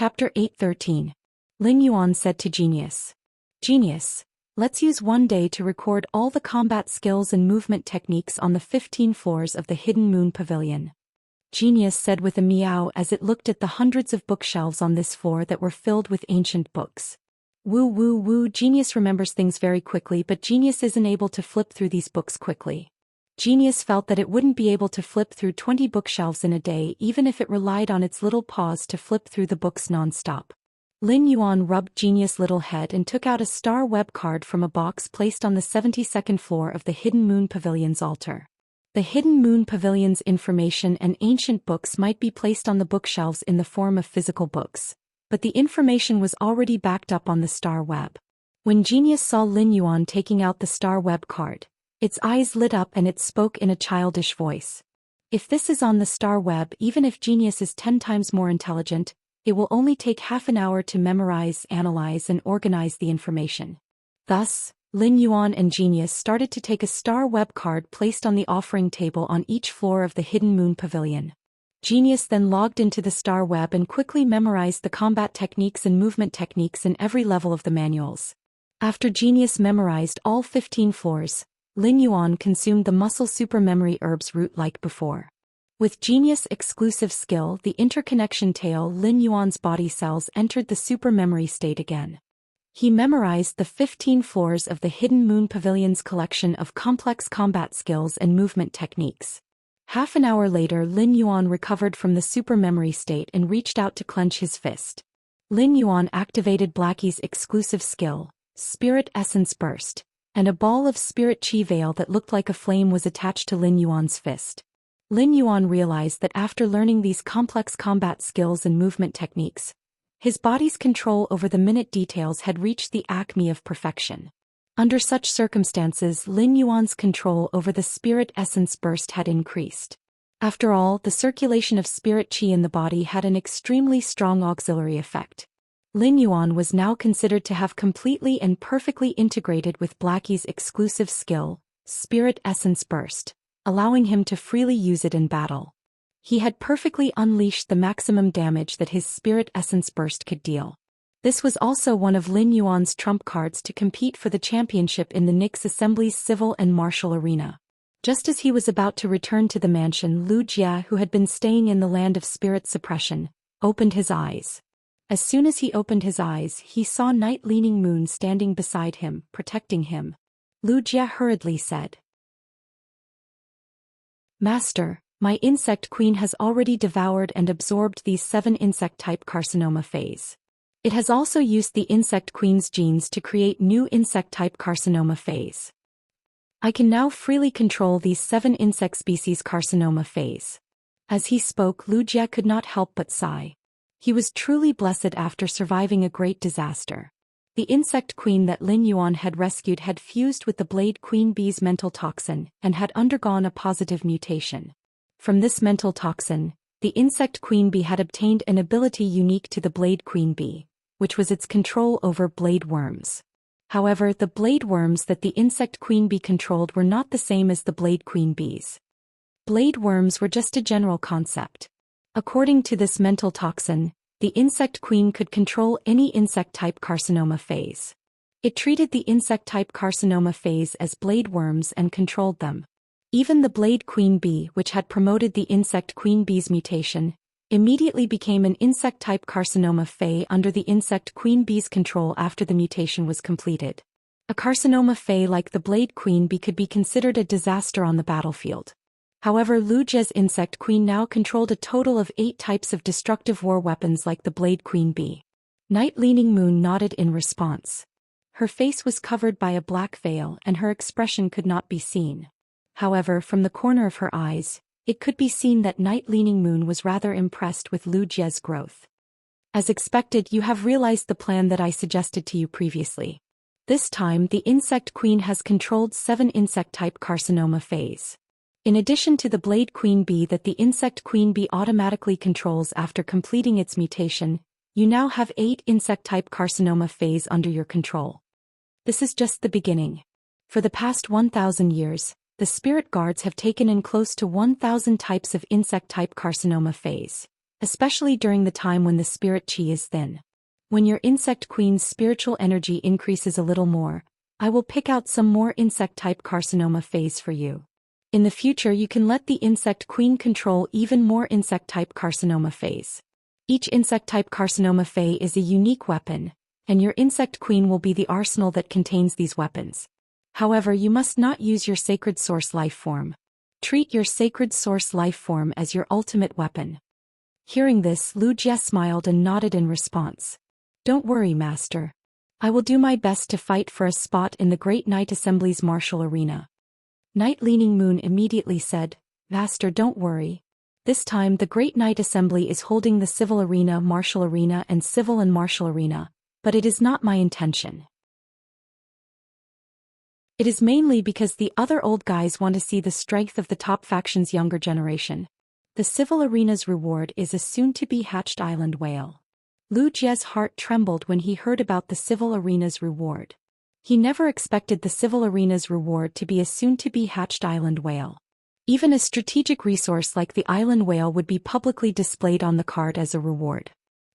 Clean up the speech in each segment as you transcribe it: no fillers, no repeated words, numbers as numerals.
Chapter 8:13. Lin Yuan said to Genius. Genius, let's use one day to record all the combat skills and movement techniques on the 15 floors of the Hidden Moon Pavilion. Genius said with a meow as it looked at the hundreds of bookshelves on this floor that were filled with ancient books. Woo woo woo. Genius remembers things very quickly, but Genius isn't able to flip through these books quickly. Genius felt that it wouldn't be able to flip through 20 bookshelves in a day even if it relied on its little paws to flip through the books non-stop. Lin Yuan rubbed Genius' little head and took out a star web card from a box placed on the 72nd floor of the Hidden Moon Pavilion's altar. The Hidden Moon Pavilion's information and ancient books might be placed on the bookshelves in the form of physical books, but the information was already backed up on the star web. When Genius saw Lin Yuan taking out the star web card, its eyes lit up and it spoke in a childish voice. If this is on the star web, even if Genius is 10 times more intelligent, it will only take half an hour to memorize, analyze, and organize the information. Thus, Lin Yuan and Genius started to take a star web card placed on the offering table on each floor of the Hidden Moon Pavilion. Genius then logged into the star web and quickly memorized the combat techniques and movement techniques in every level of the manuals. After Genius memorized all 15 floors, Lin Yuan consumed the muscle supermemory herbs root like before. With Genius' exclusive skill, the interconnection tail, Lin Yuan's body cells entered the supermemory state again. He memorized the 15 floors of the Hidden Moon Pavilion's collection of complex combat skills and movement techniques. Half an hour later, Lin Yuan recovered from the supermemory state and reached out to clench his fist. Lin Yuan activated Blackie's exclusive skill, Spirit Essence Burst, and a ball of spirit chi veil that looked like a flame was attached to Lin Yuan's fist. Lin Yuan realized that after learning these complex combat skills and movement techniques, his body's control over the minute details had reached the acme of perfection. Under such circumstances, Lin Yuan's control over the spirit essence burst had increased. After all, the circulation of spirit chi in the body had an extremely strong auxiliary effect. Lin Yuan was now considered to have completely and perfectly integrated with Blackie's exclusive skill, Spirit Essence Burst, allowing him to freely use it in battle. He had perfectly unleashed the maximum damage that his Spirit Essence Burst could deal. This was also one of Lin Yuan's trump cards to compete for the championship in the Nix Assembly's civil and martial arena. Just as he was about to return to the mansion, Lu Jia, who had been staying in the land of spirit suppression, opened his eyes. As soon as he opened his eyes, he saw Night Leaning Moon standing beside him, protecting him. Lu Jia hurriedly said, "Master, my insect queen has already devoured and absorbed these 7 insect-type carcinoma phase. It has also used the insect queen's genes to create new insect-type carcinoma phase. I can now freely control these 7 insect species carcinoma phase." As he spoke, Lu Jia could not help but sigh. He was truly blessed after surviving a great disaster. The insect queen that Lin Yuan had rescued had fused with the Blade Queen Bee's mental toxin and had undergone a positive mutation. From this mental toxin, the insect queen bee had obtained an ability unique to the Blade Queen Bee, which was its control over blade worms. However, the blade worms that the insect queen bee controlled were not the same as the Blade Queen Bees. Blade worms were just a general concept. According to this mental toxin, the insect queen could control any insect-type carcinoma phase. It treated the insect-type carcinoma phase as blade worms and controlled them. Even the Blade Queen Bee, which had promoted the insect queen bee's mutation, immediately became an insect-type carcinoma phase under the insect queen bee's control after the mutation was completed. A carcinoma phase like the Blade Queen Bee could be considered a disaster on the battlefield. However, Lu Jia's insect queen now controlled a total of 8 types of destructive war weapons like the Blade Queen Bee. Night Leaning Moon nodded in response. Her face was covered by a black veil and her expression could not be seen. However, from the corner of her eyes, it could be seen that Night Leaning Moon was rather impressed with Lu Jia's growth. As expected, you have realized the plan that I suggested to you previously. This time, the insect queen has controlled 7 insect-type carcinoma phase. In addition to the Blade Queen Bee that the insect queen bee automatically controls after completing its mutation, you now have 8 insect-type carcinoma phase under your control. This is just the beginning. For the past 1,000 years, the spirit guards have taken in close to 1,000 types of insect-type carcinoma phase. especially during the time when the spirit chi is thin. When your insect queen's spiritual energy increases a little more, I will pick out some more insect-type carcinoma phase for you. In the future you can let the insect queen control even more insect-type carcinoma phase. Each insect-type carcinoma phase is a unique weapon, and your insect queen will be the arsenal that contains these weapons. However, you must not use your sacred source life form. Treat your sacred source life form as your ultimate weapon. Hearing this, Lu Jie smiled and nodded in response. Don't worry, Master. I will do my best to fight for a spot in the Great Night Assembly's martial arena. Night Leaning Moon immediately said, Master, don't worry. This time the Great Night Assembly is holding the civil arena, martial arena and civil and martial arena, but it is not my intention. It is mainly because the other old guys want to see the strength of the top faction's younger generation. The civil arena's reward is a soon-to-be hatched island whale. Lu Jie's heart trembled when he heard about the civil arena's reward. He never expected the civil arena's reward to be a soon-to-be hatched island whale. Even a strategic resource like the island whale would be publicly displayed on the card as a reward.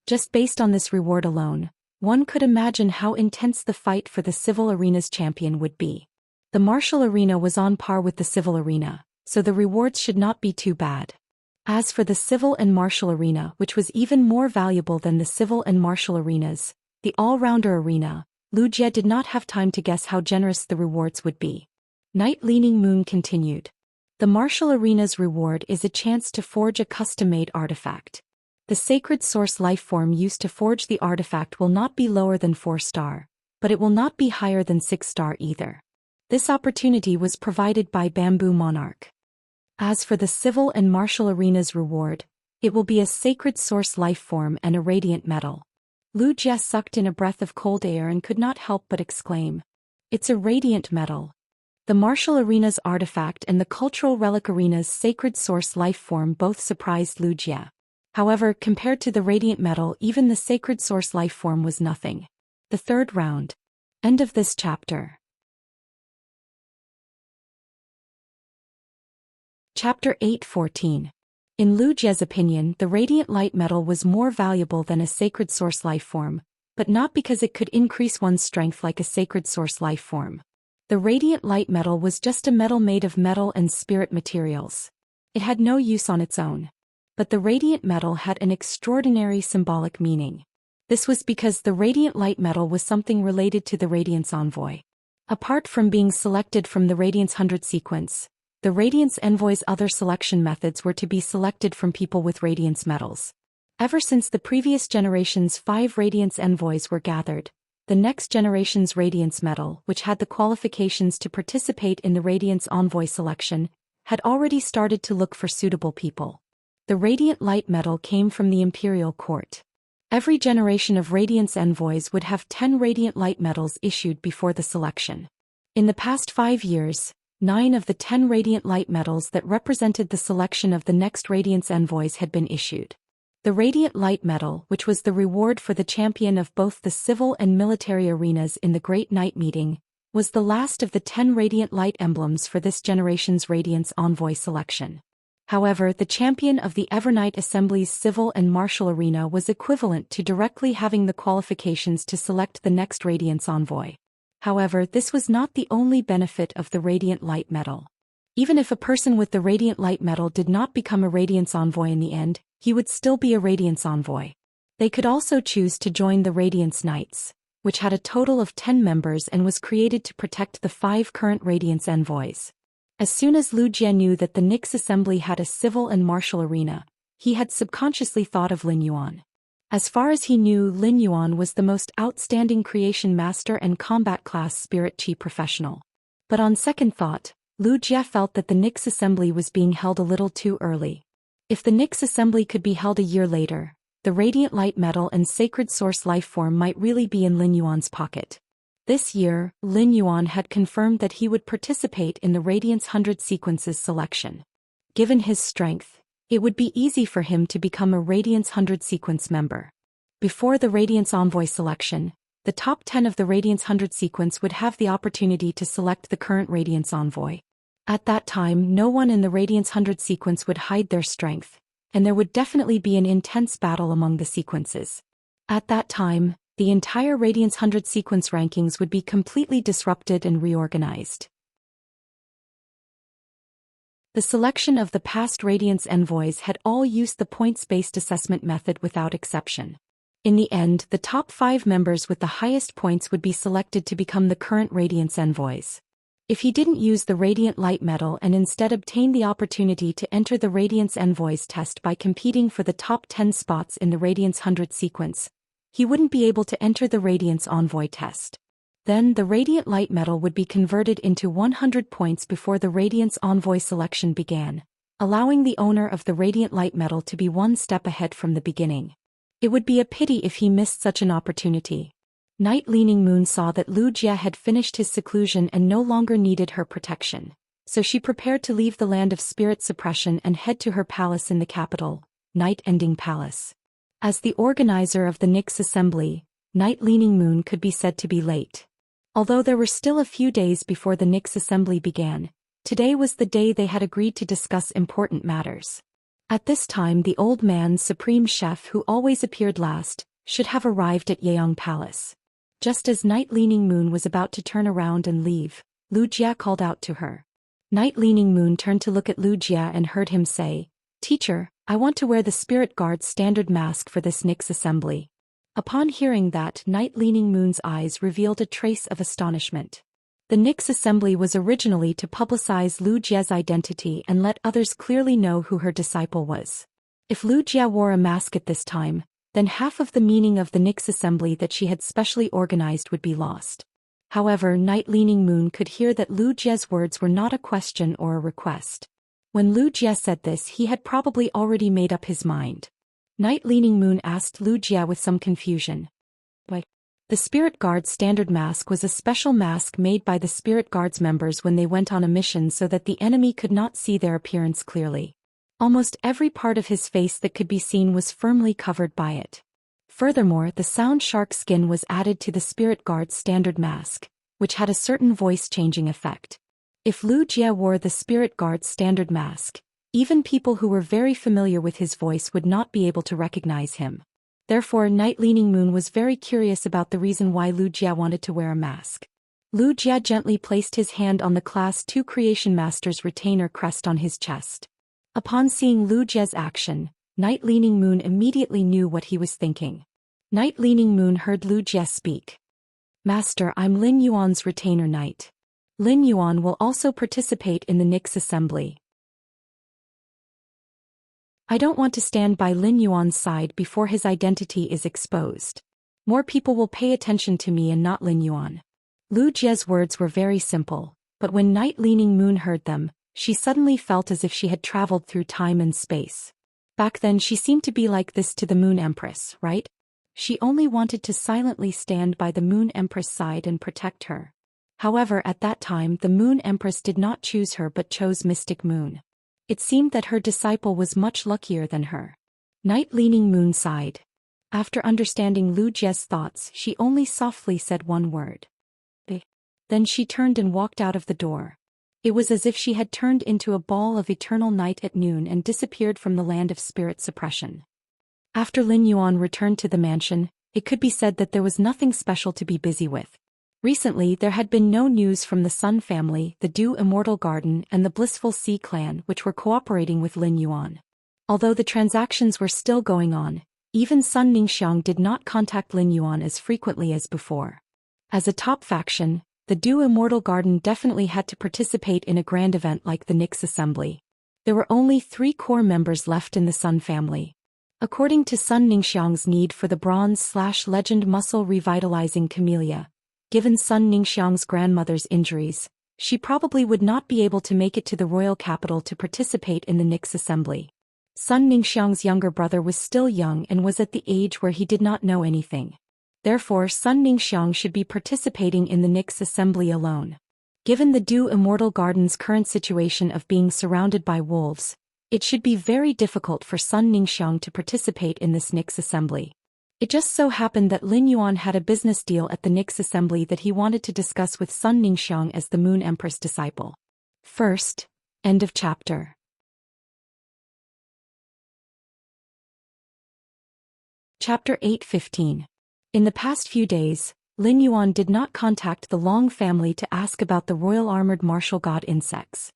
Just based on this reward alone, one could imagine how intense the fight for the civil arena's champion would be. The martial arena was on par with the civil arena, so the rewards should not be too bad. As for the civil and martial arena, which was even more valuable than the civil and martial arenas, the all-rounder arena, Lu Jie did not have time to guess how generous the rewards would be. Night Leaning Moon continued. The martial arena's reward is a chance to forge a custom-made artifact. The sacred source life form used to forge the artifact will not be lower than 4-star, but it will not be higher than 6-star either. This opportunity was provided by Bamboo Monarch. As for the civil and martial arena's reward, it will be a sacred source life form and a radiant metal. Lu Jie sucked in a breath of cold air and could not help but exclaim. It's a radiant metal. The martial arena's artifact and the cultural relic arena's sacred source life form both surprised Lu Jie. However, compared to the radiant metal, even the sacred source life form was nothing. The third round. End of this chapter. Chapter 8:14. In Lu Jie's opinion, the radiant light metal was more valuable than a sacred source life form, but not because it could increase one's strength like a sacred source life form. The radiant light metal was just a metal made of metal and spirit materials. It had no use on its own. But the radiant metal had an extraordinary symbolic meaning. This was because the radiant light metal was something related to the Radiance Envoy. Apart from being selected from the Radiance 100 sequence, the Radiance Envoy's other selection methods were to be selected from people with Radiance metals. Ever since the previous generation's 5 Radiance Envoys were gathered, the next generation's Radiance metal, which had the qualifications to participate in the Radiance Envoy selection, had already started to look for suitable people. The Radiant Light metal came from the Imperial Court. Every generation of Radiance Envoys would have 10 Radiant Light medals issued before the selection. In the past 5 years, 9 of the 10 Radiant Light medals that represented the selection of the next Radiance Envoys had been issued. The Radiant Light medal, which was the reward for the champion of both the civil and military arenas in the Great Night Meeting, was the last of the 10 Radiant Light emblems for this generation's Radiance Envoy selection. However, the champion of the Evernight Assembly's civil and martial arena was equivalent to directly having the qualifications to select the next Radiance Envoy. However, this was not the only benefit of the Radiant Light medal. Even if a person with the Radiant Light medal did not become a Radiance Envoy in the end, he would still be a Radiance Envoy. They could also choose to join the Radiance Knights, which had a total of 10 members and was created to protect the 5 current Radiance Envoys. As soon as Lu Jie knew that the Nyx Assembly had a civil and martial arena, he had subconsciously thought of Lin Yuan. As far as he knew, Lin Yuan was the most outstanding creation master and combat class spirit chi professional. But on second thought, Lu Jie felt that the Nyx Assembly was being held a little too early. If the Nyx Assembly could be held a year later, the Radiant Light Metal and Sacred Source Life Form might really be in Lin Yuan's pocket. This year, Lin Yuan had confirmed that he would participate in the Radiance 100 sequences selection. Given his strength, it would be easy for him to become a Radiance 100 sequence member. Before the Radiance Envoy selection, the top 10 of the Radiance 100 sequence would have the opportunity to select the current Radiance Envoy. At that time, no one in the Radiance 100 sequence would hide their strength, and there would definitely be an intense battle among the sequences. At that time, the entire Radiance 100 sequence rankings would be completely disrupted and reorganized. The selection of the past Radiance envoys had all used the points-based assessment method without exception. In the end, the top 5 members with the highest points would be selected to become the current Radiance envoys. If he didn't use the Radiant Light Medal and instead obtained the opportunity to enter the Radiance Envoys test by competing for the top 10 spots in the Radiance 100 sequence, he wouldn't be able to enter the Radiance Envoy test. Then the Radiant Light Medal would be converted into 100 points before the Radiance Envoy selection began, allowing the owner of the Radiant Light Medal to be one step ahead from the beginning. It would be a pity if he missed such an opportunity. Night Leaning Moon saw that Lu Jie had finished his seclusion and no longer needed her protection, so she prepared to leave the land of spirit suppression and head to her palace in the capital, Night Ending Palace. As the organizer of the Nyx Assembly, Night Leaning Moon could be said to be late. Although there were still a few days before the Nyx Assembly began, today was the day they had agreed to discuss important matters. At this time the old man's supreme chef who always appeared last, should have arrived at Yeong Palace. Just as Night Leaning Moon was about to turn around and leave, Lu Jie called out to her. Night Leaning Moon turned to look at Lu Jie and heard him say, "Teacher, I want to wear the Spirit Guard's standard mask for this Nyx Assembly." Upon hearing that, Night Leaning Moon's eyes revealed a trace of astonishment. The Nyx Assembly was originally to publicize Lu Jie's identity and let others clearly know who her disciple was. If Lu Jie wore a mask at this time, then half of the meaning of the Nyx Assembly that she had specially organized would be lost. However, Night Leaning Moon could hear that Lu Jie's words were not a question or a request. When Lu Jie said this, he had probably already made up his mind. Night Leaning Moon asked Lu Jie with some confusion. "Why?" The Spirit Guard's standard mask was a special mask made by the Spirit Guard's members when they went on a mission so that the enemy could not see their appearance clearly. Almost every part of his face that could be seen was firmly covered by it. Furthermore, the sound shark skin was added to the Spirit Guard's standard mask, which had a certain voice-changing effect. If Lu Jie wore the Spirit Guard's standard mask, even people who were very familiar with his voice would not be able to recognize him. Therefore, Night Leaning Moon was very curious about the reason why Lu Jie wanted to wear a mask. Lu Jie gently placed his hand on the Class 2 Creation Master's retainer crest on his chest. Upon seeing Lu Jie's action, Night Leaning Moon immediately knew what he was thinking. Night Leaning Moon heard Lu Jie speak. "Master, I'm Lin Yuan's retainer knight. Lin Yuan will also participate in the Nyx Assembly. I don't want to stand by Lin Yuan's side before his identity is exposed. More people will pay attention to me and not Lin Yuan." Lu Jie's words were very simple, but when Night Leaning Moon heard them, she suddenly felt as if she had traveled through time and space. Back then she seemed to be like this to the Moon Empress, right? She only wanted to silently stand by the Moon Empress' side and protect her. However, at that time the Moon Empress did not choose her but chose Mystic Moon. It seemed that her disciple was much luckier than her. Night Leaning Moon sighed. After understanding Lu Jie's thoughts, she only softly said one word. "Be." Then she turned and walked out of the door. It was as if she had turned into a ball of eternal night at noon and disappeared from the land of spirit suppression. After Lin Yuan returned to the mansion, it could be said that there was nothing special to be busy with. Recently there had been no news from the Sun family, the Du Immortal Garden and the Blissful Sea clan which were cooperating with Lin Yuan. Although the transactions were still going on, even Sun Ningxiang did not contact Lin Yuan as frequently as before. As a top faction, the Du Immortal Garden definitely had to participate in a grand event like the Nyx Assembly. There were only 3 core members left in the Sun family. According to Sun Ningxiang's need for the bronze/legend muscle revitalizing camellia, given Sun Ningxiang's grandmother's injuries, she probably would not be able to make it to the royal capital to participate in the Nyx Assembly. Sun Ningxiang's younger brother was still young and was at the age where he did not know anything. Therefore, Sun Ningxiang should be participating in the Nyx Assembly alone. Given the Du Immortal Garden's current situation of being surrounded by wolves, it should be very difficult for Sun Ningxiang to participate in this Nyx Assembly. It just so happened that Lin Yuan had a business deal at the Nyx Assembly that he wanted to discuss with Sun Ningxiang as the Moon Empress disciple. First, end of chapter. Chapter 8:15. In the past few days, Lin Yuan did not contact the Long family to ask about the royal armored martial god insects.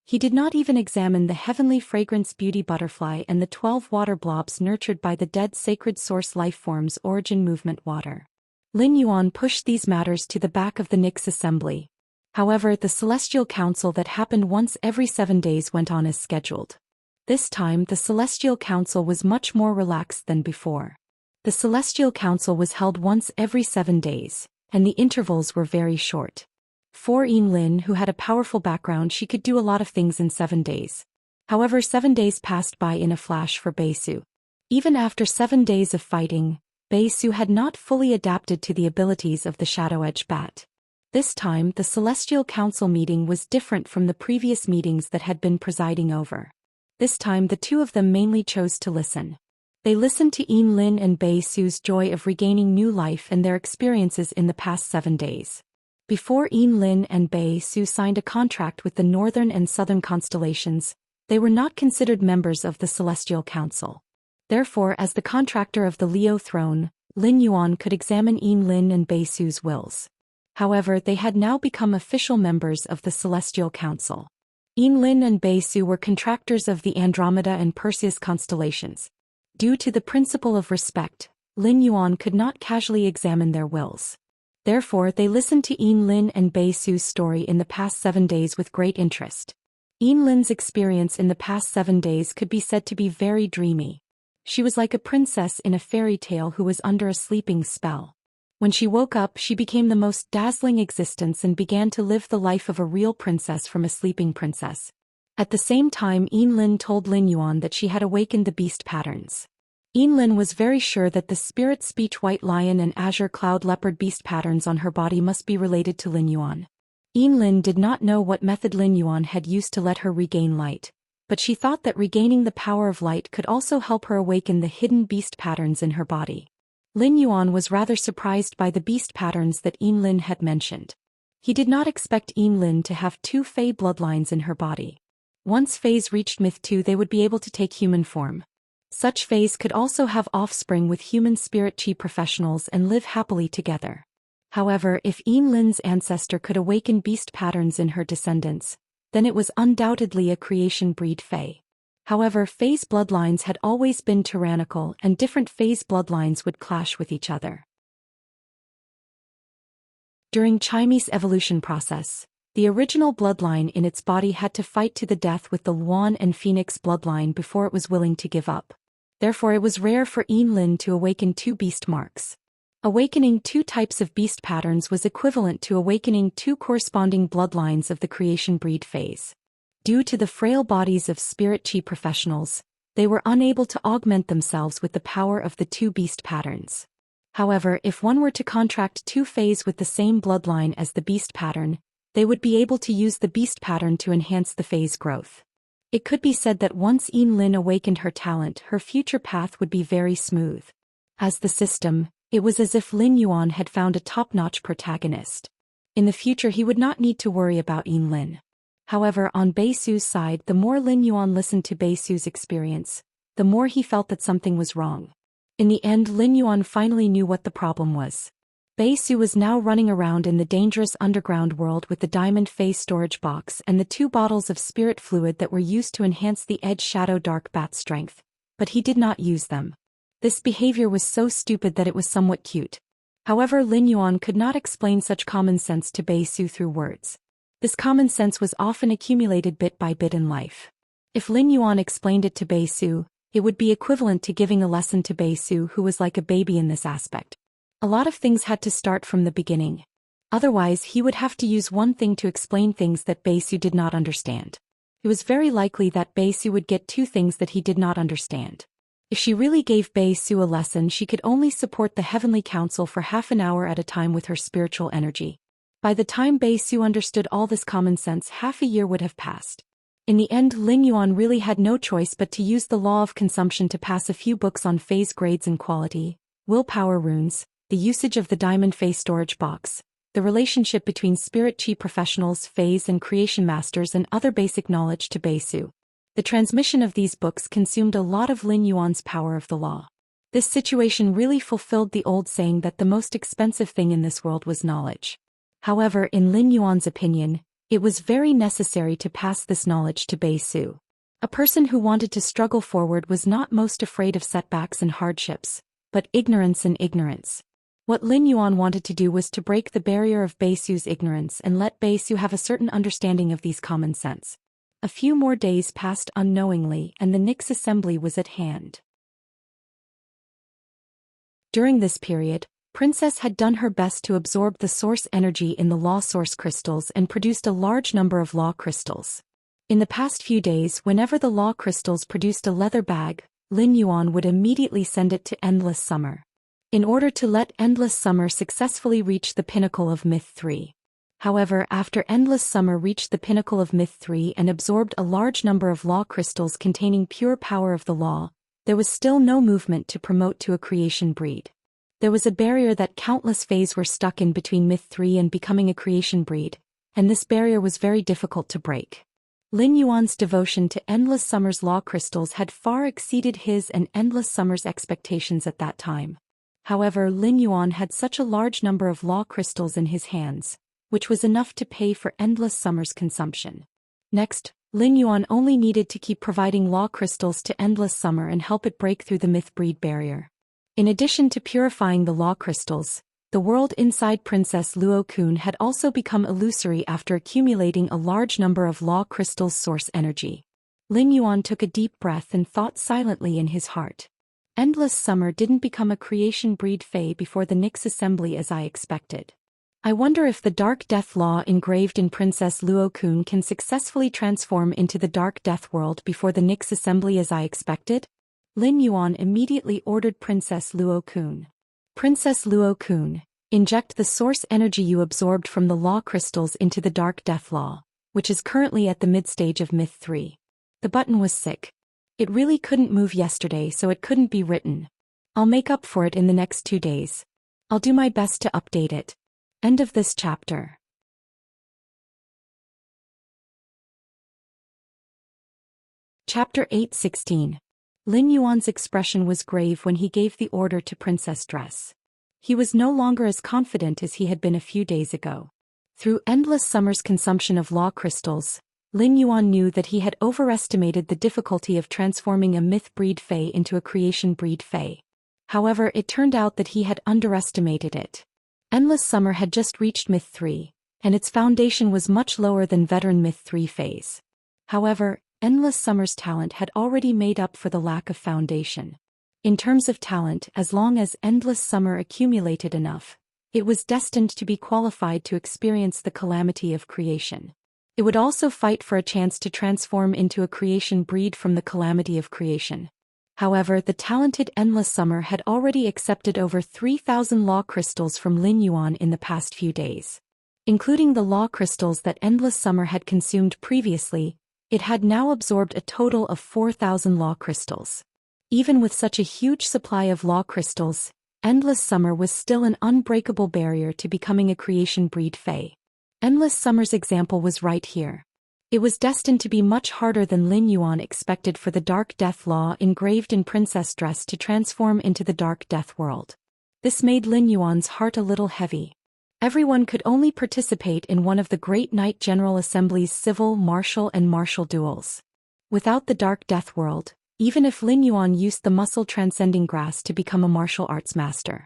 He did not even examine the heavenly fragrance beauty butterfly and the 12 water blobs nurtured by the dead sacred source lifeform's origin movement water. Lin Yuan pushed these matters to the back of the Nix assembly. However, the Celestial Council that happened once every 7 days went on as scheduled. This time the Celestial Council was much more relaxed than before. The Celestial Council was held once every 7 days, and the intervals were very short. For Lin, who had a powerful background, she could do a lot of things in 7 days. However, 7 days passed by in a flash for Su. Even after 7 days of fighting, Su had not fully adapted to the abilities of the Shadow Edge Bat. This time the Celestial Council meeting was different from the previous meetings that had been presiding over. This time the two of them mainly chose to listen. They listened to Lin and Su's joy of regaining new life and their experiences in the past 7 days. Before Lin and Su signed a contract with the Northern and Southern constellations, they were not considered members of the Celestial Council. Therefore, as the contractor of the Leo throne, Lin Yuan could examine Lin and Su's wills. However, they had now become official members of the Celestial Council. Lin and Su were contractors of the Andromeda and Perseus constellations. Due to the principle of respect, Lin Yuan could not casually examine their wills. Therefore, they listened to Lin and Su's story in the past 7 days with great interest. Lin's experience in the past 7 days could be said to be very dreamy. She was like a princess in a fairy tale who was under a sleeping spell. When she woke up, she became the most dazzling existence and began to live the life of a real princess from a sleeping princess. At the same time, Lin told Lin Yuan that she had awakened the beast patterns. Lin was very sure that the spirit speech white lion and azure cloud leopard beast patterns on her body must be related to Lin Yuan. Lin did not know what method Lin Yuan had used to let her regain light, but she thought that regaining the power of light could also help her awaken the hidden beast patterns in her body. Lin Yuan was rather surprised by the beast patterns that Lin had mentioned. He did not expect Lin to have 2 Fey bloodlines in her body. Once Feys reached Myth 2, they would be able to take human form. Such Feys could also have offspring with human spirit chi professionals and live happily together. However, if Lin's ancestor could awaken beast patterns in her descendants, then it was undoubtedly a creation breed Fey. However, Fey's bloodlines had always been tyrannical and different Fey's bloodlines would clash with each other. During Chime's evolution process, the original bloodline in its body had to fight to the death with the Luan and Phoenix bloodline before it was willing to give up. Therefore, it was rare for Lin to awaken 2 beast marks. Awakening 2 types of beast patterns was equivalent to awakening 2 corresponding bloodlines of the creation breed phase. Due to the frail bodies of spirit chi professionals, they were unable to augment themselves with the power of the 2 beast patterns. However, if one were to contract 2 Feys with the same bloodline as the beast pattern, they would be able to use the beast pattern to enhance the Fey's growth. It could be said that once Lin awakened her talent, her future path would be very smooth. As the system, it was as if Lin Yuan had found a top-notch protagonist. In the future he would not need to worry about Lin. However, on Su's side, the more Lin Yuan listened to Su's experience, the more he felt that something was wrong. In the end, Lin Yuan finally knew what the problem was. Su was now running around in the dangerous underground world with the diamond Fey storage box and the 2 bottles of spirit fluid that were used to enhance the Edge Shadow Dark Bat strength, but he did not use them. This behavior was so stupid that it was somewhat cute. However, Lin Yuan could not explain such common sense to Su through words. This common sense was often accumulated bit by bit in life. If Lin Yuan explained it to Su, it would be equivalent to giving a lesson to Su, who was like a baby in this aspect. A lot of things had to start from the beginning. Otherwise, he would have to use one thing to explain things that Su did not understand. It was very likely that Su would get 2 things that he did not understand. If she really gave Su a lesson, she could only support the Heavenly Council for half an hour at a time with her spiritual energy. By the time Su understood all this common sense, half a year would have passed. In the end, Lin Yuan really had no choice but to use the law of consumption to pass a few books on Fey's grades and quality, willpower runes, the usage of the diamond Fey storage box, the relationship between spirit chi professionals, Feys and creation masters, and other basic knowledge to Su. The transmission of these books consumed a lot of Lin Yuan's power of the law. This situation really fulfilled the old saying that the most expensive thing in this world was knowledge. However, in Lin Yuan's opinion, it was very necessary to pass this knowledge to Bei Su. A person who wanted to struggle forward was not most afraid of setbacks and hardships, but ignorance and ignorance. What Lin Yuan wanted to do was to break the barrier of Bei Su's ignorance and let Bei Su have a certain understanding of these common sense. A few more days passed unknowingly and the Nyx assembly was at hand. During this period, Princess had done her best to absorb the source energy in the law source crystals and produced a large number of law crystals. In the past few days, whenever the law crystals produced a leather bag, Lin Yuan would immediately send it to Endless Summer. In order to let Endless Summer successfully reach the pinnacle of Myth 3. However, after Endless Summer reached the pinnacle of Myth 3 and absorbed a large number of law crystals containing pure power of the law, there was still no movement to promote to a creation breed. There was a barrier that countless Fays were stuck in between Myth 3 and becoming a creation breed, and this barrier was very difficult to break. Lin Yuan's devotion to Endless Summer's law crystals had far exceeded his and Endless Summer's expectations at that time. However, Lin Yuan had such a large number of law crystals in his hands, which was enough to pay for Endless Summer's consumption. Next, Lin Yuan only needed to keep providing law crystals to Endless Summer and help it break through the myth breed barrier. In addition to purifying the law crystals, the world inside Princess Luo Kun had also become illusory after accumulating a large number of law crystals' source energy. Lin Yuan took a deep breath and thought silently in his heart. Endless Summer didn't become a creation breed Fae before the Nyx assembly as I expected. I wonder if the Dark Death Law engraved in Princess Luo Kun can successfully transform into the Dark Death World before the Nyx assembly as I expected? Lin Yuan immediately ordered Princess Luo Kun. Princess Luo Kun, inject the source energy you absorbed from the law crystals into the Dark Death Law, which is currently at the mid-stage of Myth 3. The button was sick. It really couldn't move yesterday, so it couldn't be written. I'll make up for it in the next 2 days. I'll do my best to update it. End of this chapter. Chapter 8:16. Lin Yuan's expression was grave when he gave the order to Princess Dress. He was no longer as confident as he had been a few days ago. Through Endless Summer's consumption of law crystals, Lin Yuan knew that he had overestimated the difficulty of transforming a myth breed Fae into a creation breed Fae. However, it turned out that he had underestimated it. Endless Summer had just reached Myth 3, and its foundation was much lower than veteran Myth 3 Faes. However, Endless Summer's talent had already made up for the lack of foundation. In terms of talent, as long as Endless Summer accumulated enough, it was destined to be qualified to experience the calamity of creation. It would also fight for a chance to transform into a creation breed from the calamity of creation. However, the talented Endless Summer had already accepted over 3,000 law crystals from Lin Yuan in the past few days. Including the law crystals that Endless Summer had consumed previously, it had now absorbed a total of 4,000 law crystals. Even with such a huge supply of law crystals, Endless Summer was still an unbreakable barrier to becoming a creation breed Fae. Endless Summer's example was right here. It was destined to be much harder than Lin Yuan expected for the Dark Death Law engraved in Princess Dress to transform into the Dark Death World. This made Lin Yuan's heart a little heavy. Everyone could only participate in one of the Great Knight General Assembly's civil, martial and martial duels. Without the Dark Death World, even if Lin Yuan used the muscle transcending grass to become a martial arts master,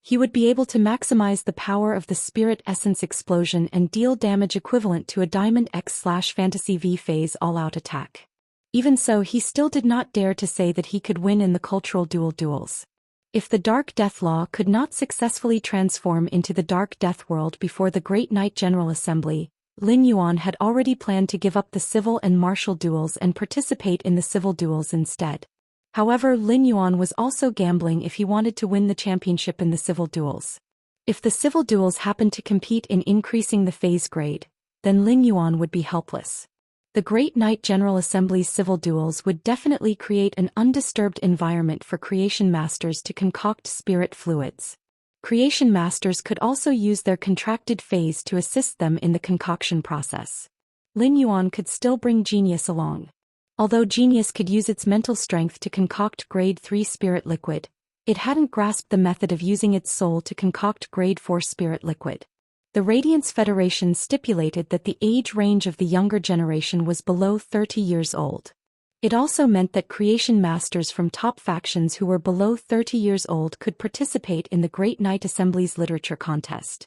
he would be able to maximize the power of the Spirit Essence Explosion and deal damage equivalent to a Diamond X/Fantasy V phase all-out attack. Even so, he still did not dare to say that he could win in the cultural duels. If the Dark Death Law could not successfully transform into the Dark Death World before the Great Knight General Assembly, Lin Yuan had already planned to give up the civil and martial duels and participate in the civil duels instead. However, Lin Yuan was also gambling if he wanted to win the championship in the civil duels. If the civil duels happened to compete in increasing the phase grade, then Lin Yuan would be helpless. The Great Knight General Assembly's civil duels would definitely create an undisturbed environment for creation masters to concoct spirit fluids. Creation masters could also use their contracted phase to assist them in the concoction process. Lin Yuan could still bring Genius along. Although Genius could use its mental strength to concoct grade 3 spirit liquid, It hadn't grasped the method of using its soul to concoct grade 4 spirit liquid. The Radiance Federation stipulated that the age range of the younger generation was below 30 years old. It also meant that creation masters from top factions who were below 30 years old could participate in the Great Knight Assembly's literature contest.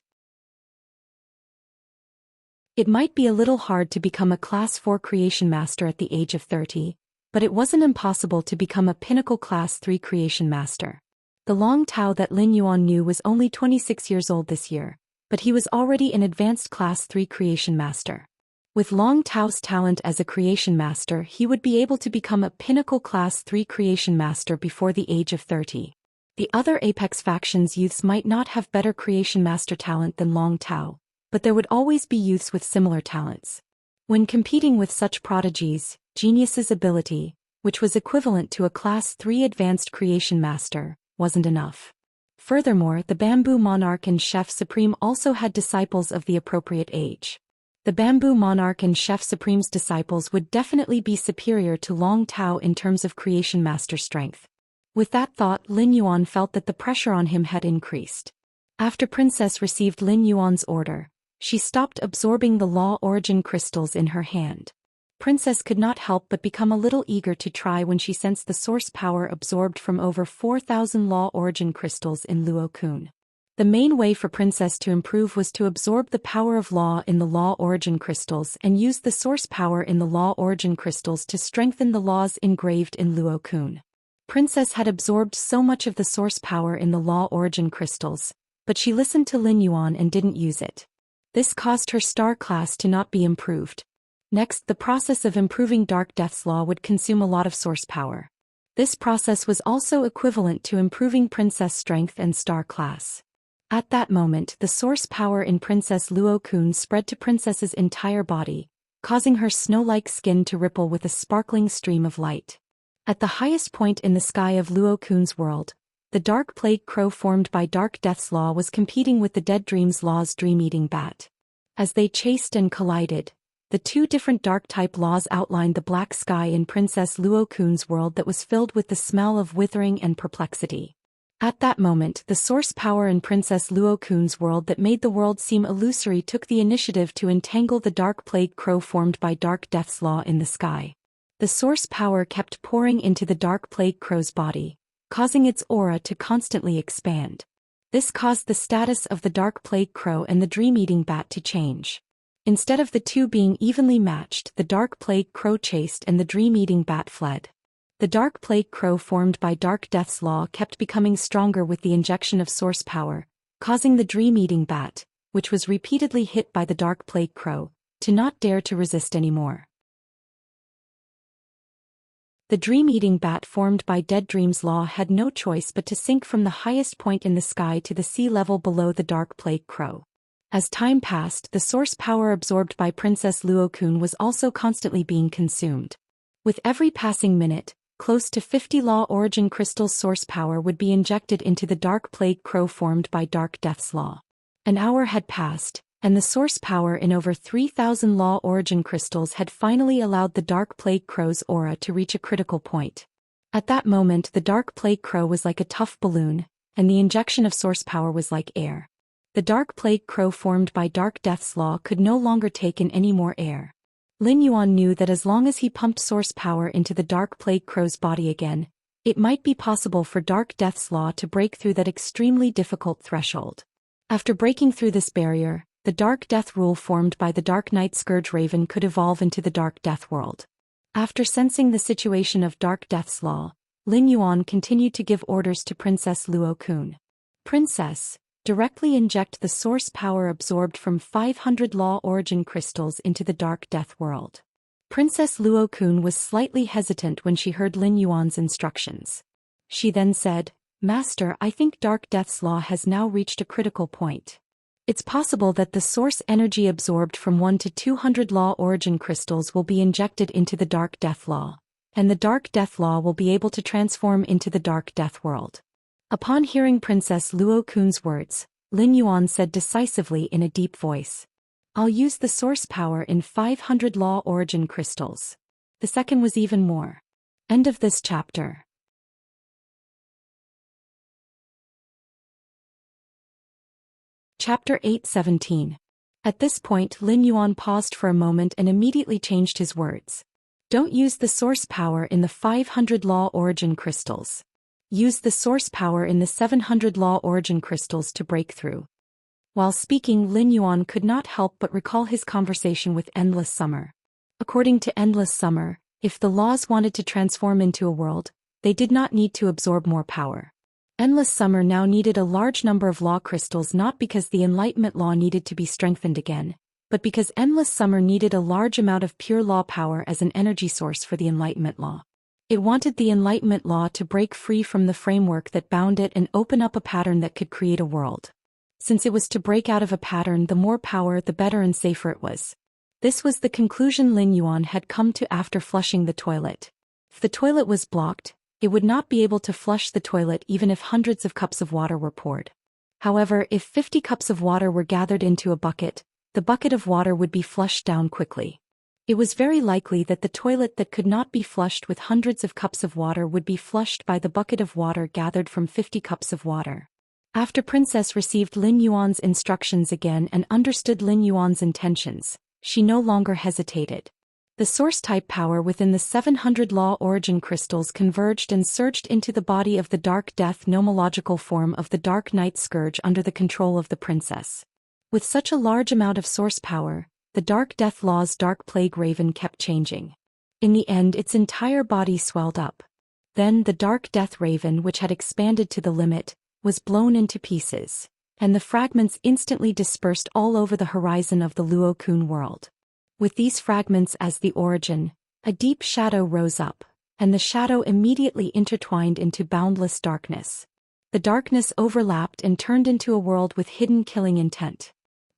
It might be a little hard to become a Class 4 creation master at the age of 30, but it wasn't impossible to become a pinnacle Class 3 creation master. The Long Tao that Lin Yuan knew was only 26 years old this year, but he was already an advanced Class 3 creation master. With Long Tao's talent as a creation master, he would be able to become a pinnacle Class 3 creation master before the age of 30. The other Apex factions youths might not have better creation master talent than Long Tao, but there would always be youths with similar talents. When competing with such prodigies, Genius's ability, which was equivalent to a Class 3 advanced creation master, wasn't enough. Furthermore, the Bamboo Monarch and Chef Supreme also had disciples of the appropriate age. The Bamboo Monarch and Chef Supreme's disciples would definitely be superior to Long Tao in terms of creation master strength. With that thought, Lin Yuan felt that the pressure on him had increased. After Princess received Lin Yuan's order, she stopped absorbing the Law Origin crystals in her hand. Princess could not help but become a little eager to try when she sensed the source power absorbed from over 4,000 Law Origin crystals in Luo Kun. The main way for Princess to improve was to absorb the power of Law in the Law Origin crystals and use the source power in the Law Origin crystals to strengthen the laws engraved in Luo Kun. Princess had absorbed so much of the source power in the Law Origin crystals, but she listened to Lin Yuan and didn't use it. This caused her star class to not be improved. Next, the process of improving Dark Death's Law would consume a lot of source power. This process was also equivalent to improving Princess strength and star class. At that moment, the source power in Princess Luo Kun spread to Princess's entire body, causing her snow-like skin to ripple with a sparkling stream of light. At the highest point in the sky of Luo Kun's world, the dark plague crow formed by Dark Death's Law was competing with the Dead Dream's Law's dream-eating bat. As they chased and collided, the two different dark-type laws outlined the black sky in Princess Luo Kun's world that was filled with the smell of withering and perplexity. At that moment, the source power in Princess Luo Kun's world that made the world seem illusory took the initiative to entangle the dark plague crow formed by Dark Death's Law in the sky. The source power kept pouring into the dark plague crow's body, causing its aura to constantly expand. This caused the status of the dark plague crow and the dream-eating bat to change. Instead of the two being evenly matched, the dark plague crow chased and the dream-eating bat fled. The dark plague crow formed by Dark Death's Law kept becoming stronger with the injection of source power, causing the dream-eating bat, which was repeatedly hit by the dark plague crow, to not dare to resist anymore. The dream-eating bat formed by Dead Dream's Law had no choice but to sink from the highest point in the sky to the sea level below the dark plague crow. As time passed, the source power absorbed by Princess Luo Kun was also constantly being consumed. With every passing minute, close to 50 Law Origin crystals source power would be injected into the dark plague crow formed by Dark Death's Law. An hour had passed, and the source power in over 3,000 Law Origin crystals had finally allowed the dark plague crow's aura to reach a critical point. At that moment, the dark plague crow was like a tough balloon, and the injection of source power was like air. The dark plague crow formed by Dark Death's Law could no longer take in any more air. Lin Yuan knew that as long as he pumped source power into the dark plague crow's body again, it might be possible for Dark Death's Law to break through that extremely difficult threshold. After breaking through this barrier, the Dark Death rule formed by the Dark Knight Scourge Raven could evolve into the Dark Death world. After sensing the situation of Dark Death's Law, Lin Yuan continued to give orders to Princess Luo Kun. Princess, directly inject the source power absorbed from 500 Law Origin crystals into the Dark Death world. Princess Luo Kun was slightly hesitant when she heard Lin Yuan's instructions. She then said, "Master, I think Dark Death's Law has now reached a critical point. It's possible that the source energy absorbed from 1 to 200 Law Origin crystals will be injected into the Dark Death Law, and the Dark Death Law will be able to transform into the Dark Death world." Upon hearing Princess Luo Kun's words, Lin Yuan said decisively in a deep voice, "I'll use the source power in 500 Law Origin crystals." The second was even more. End of this chapter. Chapter 8:17. At this point Lin Yuan paused for a moment and immediately changed his words. Don't use the source power in the 500 law origin crystals. Use the source power in the 700 law origin crystals to break through. While speaking, Lin Yuan could not help but recall his conversation with Endless Summer. According to Endless Summer, if the laws wanted to transform into a world, they did not need to absorb more power. Endless Summer now needed a large number of law crystals not because the Enlightenment law needed to be strengthened again, but because Endless Summer needed a large amount of pure law power as an energy source for the Enlightenment law. It wanted the Enlightenment law to break free from the framework that bound it and open up a pattern that could create a world. Since it was to break out of a pattern, the more power, the better and safer it was. This was the conclusion Lin Yuan had come to after flushing the toilet. If the toilet was blocked, it would not be able to flush the toilet even if hundreds of cups of water were poured. However, if 50 cups of water were gathered into a bucket, the bucket of water would be flushed down quickly. It was very likely that the toilet that could not be flushed with hundreds of cups of water would be flushed by the bucket of water gathered from 50 cups of water. After Princess received Lin Yuan's instructions again and understood Lin Yuan's intentions, she no longer hesitated. The source-type power within the 700 law origin crystals converged and surged into the body of the Dark Death nomological form of the Dark Night Scourge under the control of the princess. With such a large amount of source power, the Dark Death Law's Dark Plague Raven kept changing. In the end, its entire body swelled up. Then the Dark Death Raven, which had expanded to the limit, was blown into pieces, and the fragments instantly dispersed all over the horizon of the Luo-kun world. With these fragments as the origin, a deep shadow rose up, and the shadow immediately intertwined into boundless darkness. The darkness overlapped and turned into a world with hidden killing intent.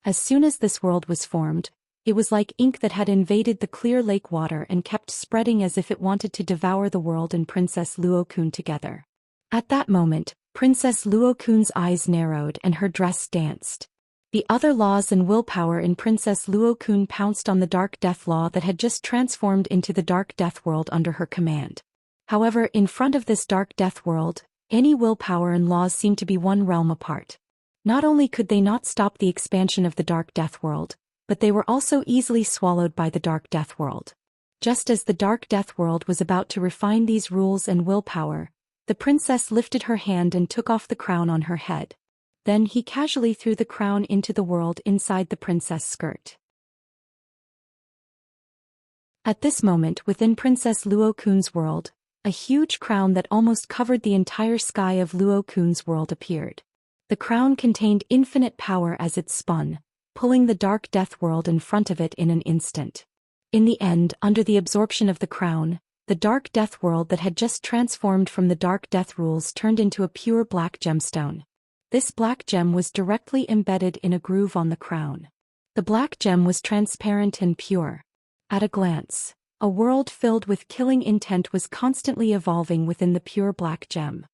As soon as this world was formed, it was like ink that had invaded the clear lake water and kept spreading as if it wanted to devour the world and Princess Luo-kun together. At that moment, Princess Luo-kun's eyes narrowed and her dress danced. The other laws and willpower in Princess Luo-kun pounced on the Dark Death Law that had just transformed into the Dark Death World under her command. However, in front of this Dark Death World, any willpower and laws seemed to be one realm apart. Not only could they not stop the expansion of the Dark Death World, but they were also easily swallowed by the Dark Death World. Just as the Dark Death World was about to refine these rules and willpower, the princess lifted her hand and took off the crown on her head. Then he casually threw the crown into the world inside the princess' skirt. At this moment within Princess Luo-kun's world, a huge crown that almost covered the entire sky of Luo-kun's world appeared. The crown contained infinite power as it spun, pulling the Dark Death World in front of it in an instant. In the end, under the absorption of the crown, the Dark Death World that had just transformed from the Dark Death rules turned into a pure black gemstone. This black gem was directly embedded in a groove on the crown. The black gem was transparent and pure. At a glance, a world filled with killing intent was constantly evolving within the pure black gem.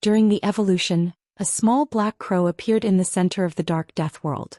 During the evolution, a small black crow appeared in the center of the Dark Death World.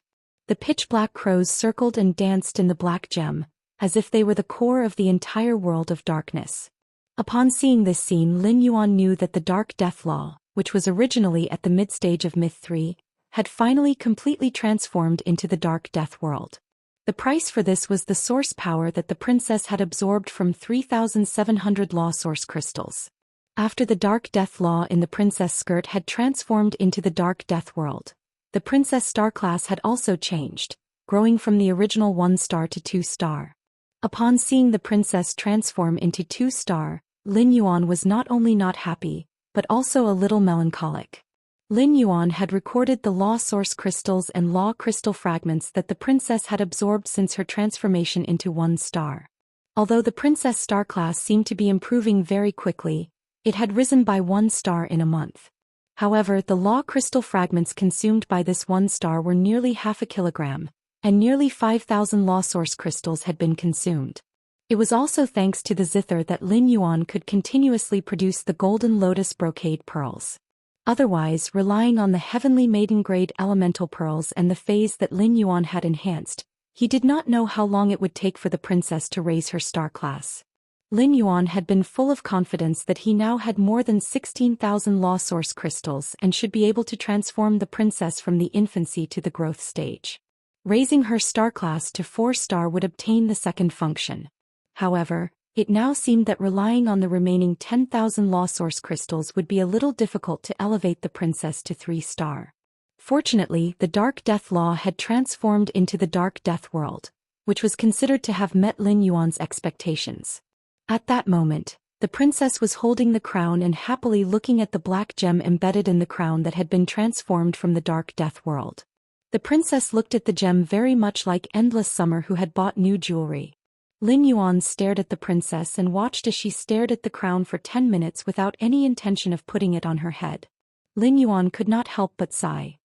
The pitch-black crows circled and danced in the black gem, as if they were the core of the entire world of darkness. Upon seeing this scene, Lin Yuan knew that the Dark Death Law, which was originally at the mid-stage of Myth 3, had finally completely transformed into the Dark Death World. The price for this was the source power that the princess had absorbed from 3,700 law source crystals. After the Dark Death Law in the princess skirt had transformed into the Dark Death World, the princess star class had also changed, growing from the original 1-star to 2-star. Upon seeing the princess transform into 2-star, Lin Yuan was not only not happy, but also a little melancholic. Lin Yuan had recorded the law source crystals and law crystal fragments that the princess had absorbed since her transformation into 1-star. Although the princess star class seemed to be improving very quickly, it had risen by 1-star in a month. However, the law crystal fragments consumed by this 1-star were nearly half a kilogram, and nearly 5,000 law source crystals had been consumed. It was also thanks to the zither that Lin Yuan could continuously produce the golden lotus brocade pearls. Otherwise, relying on the heavenly maiden-grade elemental pearls and the phase that Lin Yuan had enhanced, he did not know how long it would take for the princess to raise her star class. Lin Yuan had been full of confidence that he now had more than 16,000 law source crystals and should be able to transform the princess from the infancy to the growth stage. Raising her star class to 4-star would obtain the second function. However, it now seemed that relying on the remaining 10,000 law source crystals would be a little difficult to elevate the princess to 3-star. Fortunately, the Dark Death Law had transformed into the Dark Death World, which was considered to have met Lin Yuan's expectations. At that moment, the princess was holding the crown and happily looking at the black gem embedded in the crown that had been transformed from the Dark Death World. The princess looked at the gem very much like Endless Summer who had bought new jewelry. Lin Yuan stared at the princess and watched as she stared at the crown for 10 minutes without any intention of putting it on her head. Lin Yuan could not help but sigh.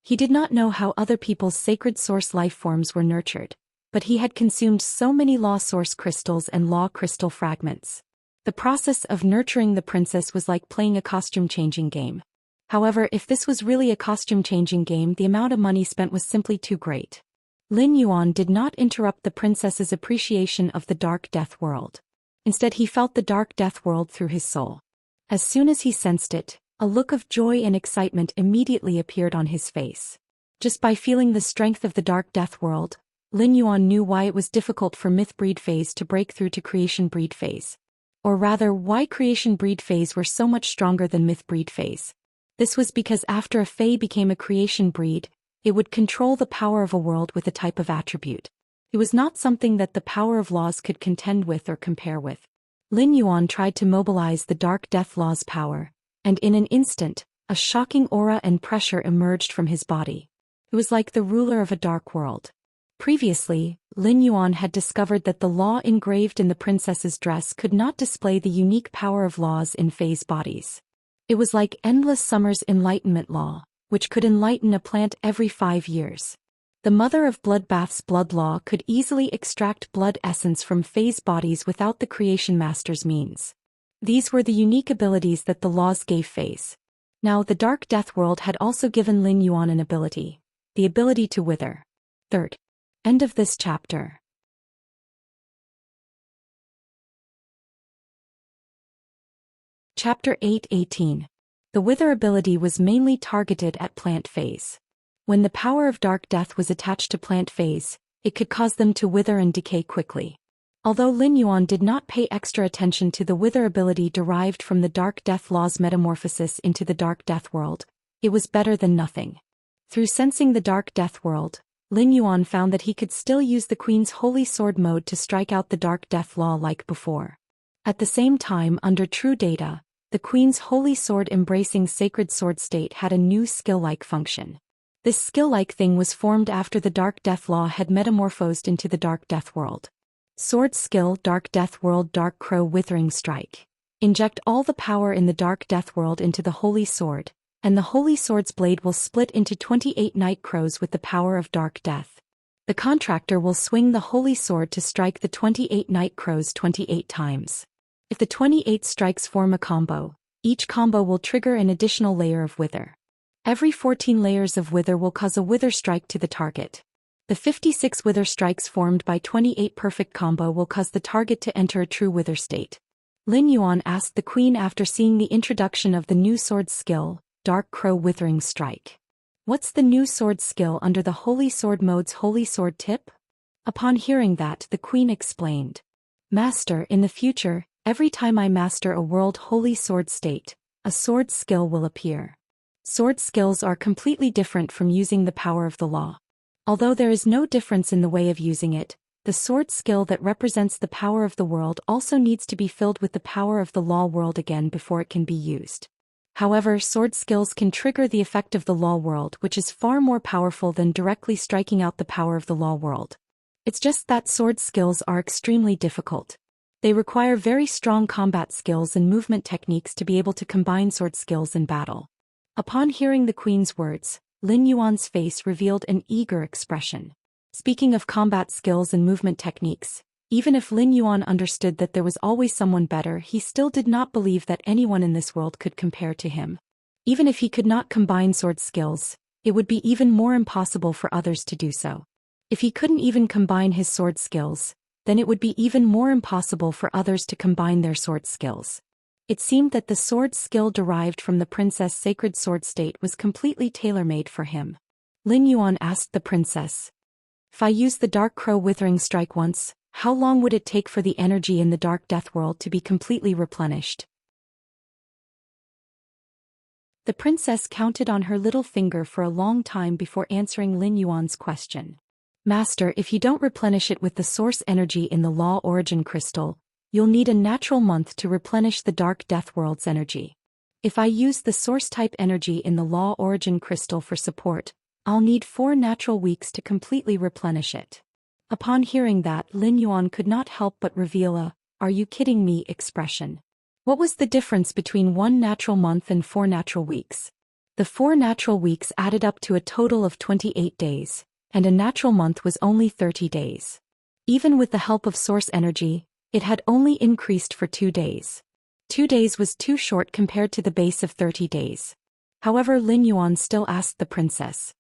He did not know how other people's sacred source life forms were nurtured, but he had consumed so many law source crystals and law crystal fragments. The process of nurturing the princess was like playing a costume-changing game. However, if this was really a costume-changing game, the amount of money spent was simply too great. Lin Yuan did not interrupt the princess's appreciation of the Dark Death World. Instead, he felt the Dark Death World through his soul. As soon as he sensed it, a look of joy and excitement immediately appeared on his face. Just by feeling the strength of the Dark Death World, Lin Yuan knew why it was difficult for Myth Breed Phase to break through to Creation Breed Phase. Or rather, why Creation Breed Phase were so much stronger than Myth Breed Phase. This was because after a Fae became a creation breed, it would control the power of a world with a type of attribute. It was not something that the power of laws could contend with or compare with. Lin Yuan tried to mobilize the Dark Death Law's power, and in an instant, a shocking aura and pressure emerged from his body. It was like the ruler of a dark world. Previously, Lin Yuan had discovered that the law engraved in the princess's dress could not display the unique power of laws in Fae's bodies. It was like Endless Summer's enlightenment law, which could enlighten a plant every 5 years. The mother of Bloodbath's blood law could easily extract blood essence from Fae's bodies without the creation master's means. These were the unique abilities that the laws gave Faes. Now the Dark Death World had also given Lin Yuan an ability, the ability to wither. Third. End of this chapter. Chapter 8:18. The Wither ability was mainly targeted at plant phase. When the power of Dark Death was attached to plant phase, it could cause them to wither and decay quickly. Although Lin Yuan did not pay extra attention to the Wither ability derived from the Dark Death Law's metamorphosis into the Dark Death World, it was better than nothing. Through sensing the Dark Death World, Lin Yuan found that he could still use the Queen's Holy Sword mode to strike out the Dark Death Law like before. At the same time, under True Data, the Queen's Holy Sword embracing Sacred Sword state had a new skill-like function. This skill-like thing was formed after the Dark Death Law had metamorphosed into the Dark Death World. Sword skill Dark Death World Dark Crow Withering Strike. Inject all the power in the Dark Death World into the Holy Sword, and the Holy Sword's blade will split into 28 night crows with the power of Dark Death. The contractor will swing the Holy Sword to strike the 28 night crows 28 times. If the 28 strikes form a combo, each combo will trigger an additional layer of Wither. Every 14 layers of Wither will cause a Wither strike to the target. The 56 Wither strikes formed by 28 perfect combo will cause the target to enter a true Wither state. Lin Yuan asked the Queen after seeing the introduction of the new sword skill, Dark Crow Withering Strike. What's the new sword skill under the Holy Sword mode's Holy Sword tip? Upon hearing that, the Queen explained. Master, in the future, every time I master a world Holy Sword state, a sword skill will appear. Sword skills are completely different from using the power of the law. Although there is no difference in the way of using it, the sword skill that represents the power of the world also needs to be filled with the power of the law world again before it can be used. However, sword skills can trigger the effect of the law world, which is far more powerful than directly striking out the power of the law world. It's just that sword skills are extremely difficult. They require very strong combat skills and movement techniques to be able to combine sword skills in battle. Upon hearing the Queen's words, Lin Yuan's face revealed an eager expression. Speaking of combat skills and movement techniques, even if Lin Yuan understood that there was always someone better, he still did not believe that anyone in this world could compare to him. Even if he could not combine sword skills, it would be even more impossible for others to do so. If he couldn't even combine his sword skills, then it would be even more impossible for others to combine their sword skills. It seemed that the sword skill derived from the princess' sacred sword state was completely tailor-made for him. Lin Yuan asked the princess, "If I use the Dark Crow Withering Strike once, how long would it take for the energy in the Dark Death World to be completely replenished?" The princess counted on her little finger for a long time before answering Lin Yuan's question. "Master, if you don't replenish it with the source energy in the Law Origin Crystal, you'll need a natural month to replenish the Dark Death World's energy. If I use the source-type energy in the Law Origin Crystal for support, I'll need 4 natural weeks to completely replenish it." Upon hearing that, Lin Yuan could not help but reveal a "are you kidding me" expression. What was the difference between 1 natural month and 4 natural weeks? The 4 natural weeks added up to a total of 28 days, and a natural month was only 30 days. Even with the help of source energy, it had only increased for 2 days. 2 days was too short compared to the base of 30 days. However, Lin Yuan still asked the princess,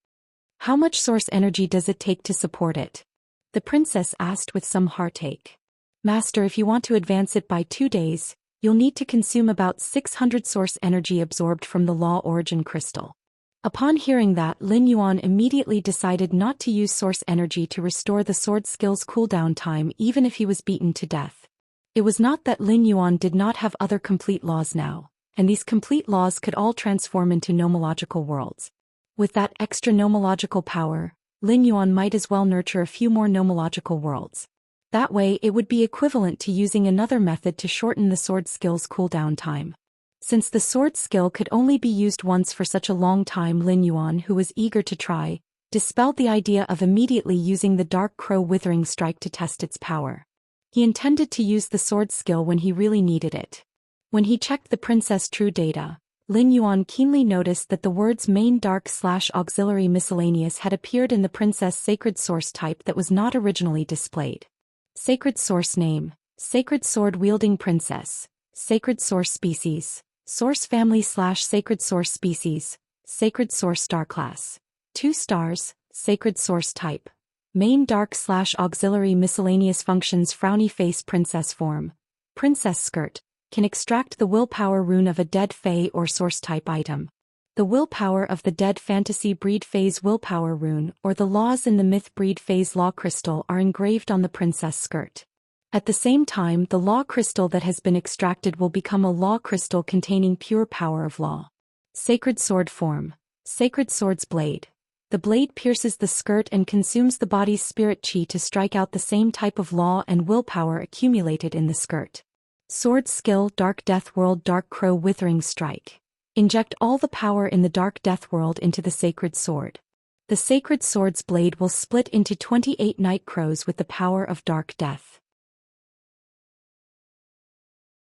"How much source energy does it take to support it?" The princess asked with some heartache. "Master, if you want to advance it by 2 days, you'll need to consume about 600 source energy absorbed from the Law Origin Crystal." Upon hearing that, Lin Yuan immediately decided not to use source energy to restore the sword skill's cooldown time even if he was beaten to death. It was not that Lin Yuan did not have other complete laws now, and these complete laws could all transform into nomological worlds. With that extra nomological power, Lin Yuan might as well nurture a few more nomological worlds. That way it would be equivalent to using another method to shorten the sword skill's cooldown time. Since the sword skill could only be used once for such a long time, Lin Yuan, who was eager to try, dispelled the idea of immediately using the Dark Crow Withering Strike to test its power. He intended to use the sword skill when he really needed it. When he checked the princess' true data, Lin Yuan keenly noticed that the words main dark/auxiliary miscellaneous had appeared in the princess' sacred source type that was not originally displayed. Sacred source name, Sacred Sword Wielding Princess, Sacred Source Species, Source Family/Sacred Source Species, Sacred Source Star Class, 2 stars, Sacred Source Type, Main Dark/Auxiliary Miscellaneous Functions Frowny Face Princess Form, Princess Skirt, can extract the willpower rune of a dead fae or source type item. The willpower of the dead fantasy breed phase willpower rune or the laws in the myth breed phase law crystal are engraved on the princess skirt. At the same time, the law crystal that has been extracted will become a law crystal containing pure power of law. Sacred Sword Form, Sacred Sword's Blade. The blade pierces the skirt and consumes the body's spirit chi to strike out the same type of law and willpower accumulated in the skirt. Sword Skill Dark Death World Dark Crow Withering Strike. Inject all the power in the Dark Death World into the sacred sword. The sacred sword's blade will split into 28 night crows with the power of dark death.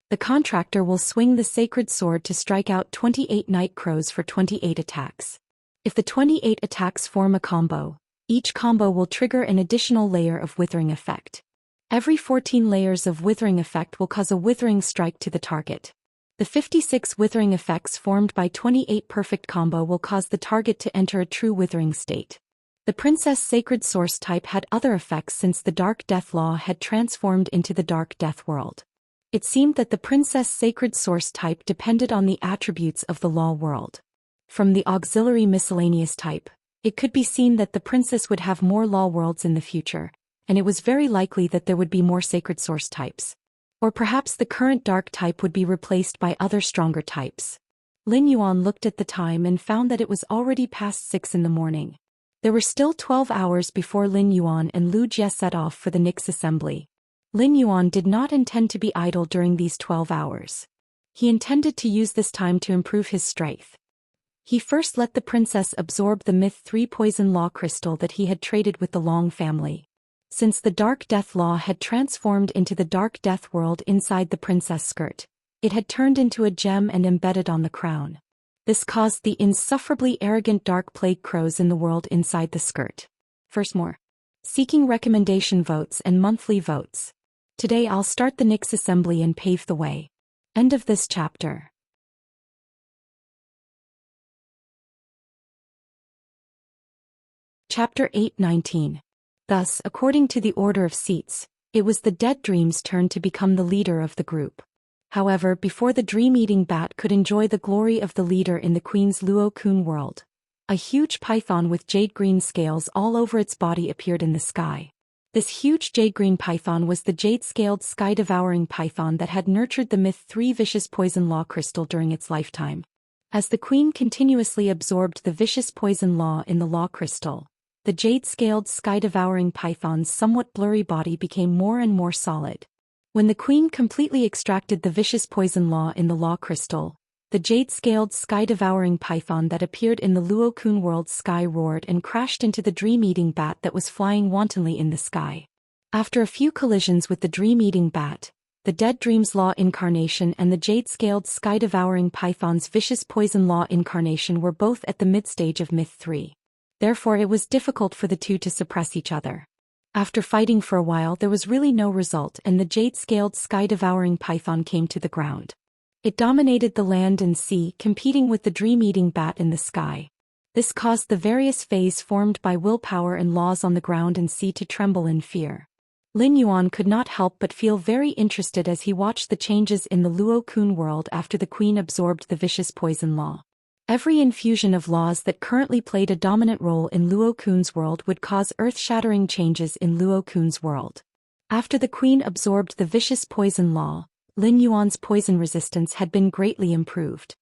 The contractor will swing the sacred sword to strike out 28 night crows for 28 attacks. If the 28 attacks form a combo, each combo will trigger an additional layer of withering effect. Every 14 layers of withering effect will cause a withering strike to the target. The 56 withering effects formed by 28 perfect combo will cause the target to enter a true withering state. The princess' sacred source type had other effects since the Dark Death Law had transformed into the Dark Death World. It seemed that the princess' sacred source type depended on the attributes of the law world. From the auxiliary miscellaneous type, it could be seen that the princess would have more law worlds in the future, and it was very likely that there would be more sacred source types. Or perhaps the current dark type would be replaced by other stronger types. Lin Yuan looked at the time and found that it was already past 6 in the morning. There were still 12 hours before Lin Yuan and Lu Jie set off for the Nyx assembly. Lin Yuan did not intend to be idle during these 12 hours. He intended to use this time to improve his strength. He first let the princess absorb the Myth 3 poison law crystal that he had traded with the Long family. Since the Dark Death Law had transformed into the Dark Death World inside the princess skirt, it had turned into a gem and embedded on the crown. This caused the insufferably arrogant dark plague crows in the world inside the skirt. First more. Seeking recommendation votes and monthly votes. Today I'll start the Nyx assembly and pave the way. End of this chapter. Chapter 8:19. Thus, according to the order of seats, It was the Dead Dream's turn to become the leader of the group. However, before the dream-eating bat could enjoy the glory of the leader in the Queen's Luo Kun world, a huge python with jade-green scales all over its body appeared in the sky. This huge jade-green python was the jade-scaled sky-devouring python that had nurtured the Myth 3 vicious poison law crystal during its lifetime. As the Queen continuously absorbed the vicious poison law in the law crystal, the jade-scaled sky-devouring python's somewhat blurry body became more and more solid. When the Queen completely extracted the vicious poison law in the law crystal, the jade-scaled sky-devouring python that appeared in the Luo Kun world sky roared and crashed into the dream-eating bat that was flying wantonly in the sky. After a few collisions with the dream-eating bat, the Dead Dream's law incarnation and the jade-scaled sky-devouring python's vicious poison law incarnation were both at the mid-stage of Myth 3. Therefore it was difficult for the two to suppress each other. After fighting for a while there was really no result and the jade-scaled sky-devouring python came to the ground. It dominated the land and sea, competing with the dream-eating bat in the sky. This caused the various phases formed by willpower and laws on the ground and sea to tremble in fear. Lin Yuan could not help but feel very interested as he watched the changes in the Luo Kun world after the Queen absorbed the vicious poison law. Every infusion of laws that currently played a dominant role in Luo Kun's world would cause earth-shattering changes in Luo Kun's world. After the Queen absorbed the vicious poison law, Lin Yuan's poison resistance had been greatly improved.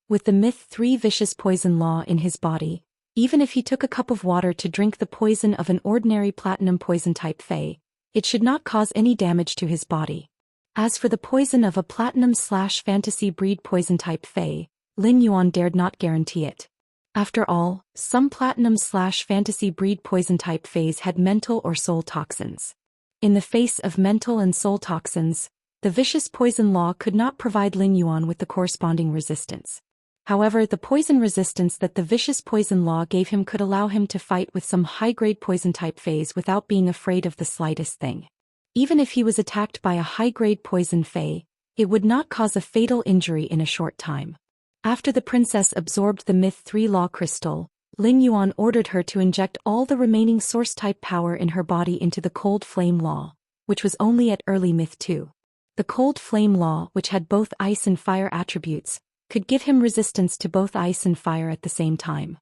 With the Myth 3 vicious poison law in his body, even if he took a cup of water to drink the poison of an ordinary platinum poison-type Fey, it should not cause any damage to his body. As for the poison of a platinum/fantasy breed poison-type Fey, Lin Yuan dared not guarantee it. After all, some platinum/fantasy breed poison-type Feys had mental or soul toxins. In the face of mental and soul toxins, the vicious poison law could not provide Lin Yuan with the corresponding resistance. However, the poison resistance that the vicious poison law gave him could allow him to fight with some high-grade poison-type Feys without being afraid of the slightest thing. Even if he was attacked by a high-grade poison Fey, it would not cause a fatal injury in a short time. After the princess absorbed the Myth 3 law crystal, Lin Yuan ordered her to inject all the remaining source-type power in her body into the Cold Flame law, which was only at early Myth 2. The Cold Flame law, which had both ice and fire attributes, could give him resistance to both ice and fire at the same time.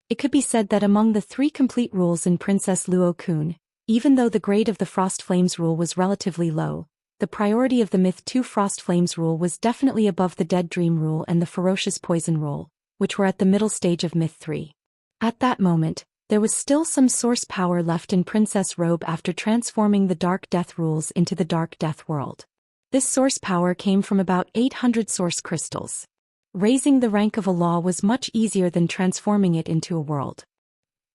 It could be said that among the 3 complete rules in Princess Luo Kun, even though the grade of the Frost Flames rule was relatively low, the priority of the Myth 2 Frost Flames rule was definitely above the Dead Dream rule and the Ferocious Poison rule, which were at the middle stage of Myth 3. At that moment, there was still some source power left in Princess Robe after transforming the Dark Death rules into the Dark Death world. This source power came from about 800 source crystals. Raising the rank of a law was much easier than transforming it into a world.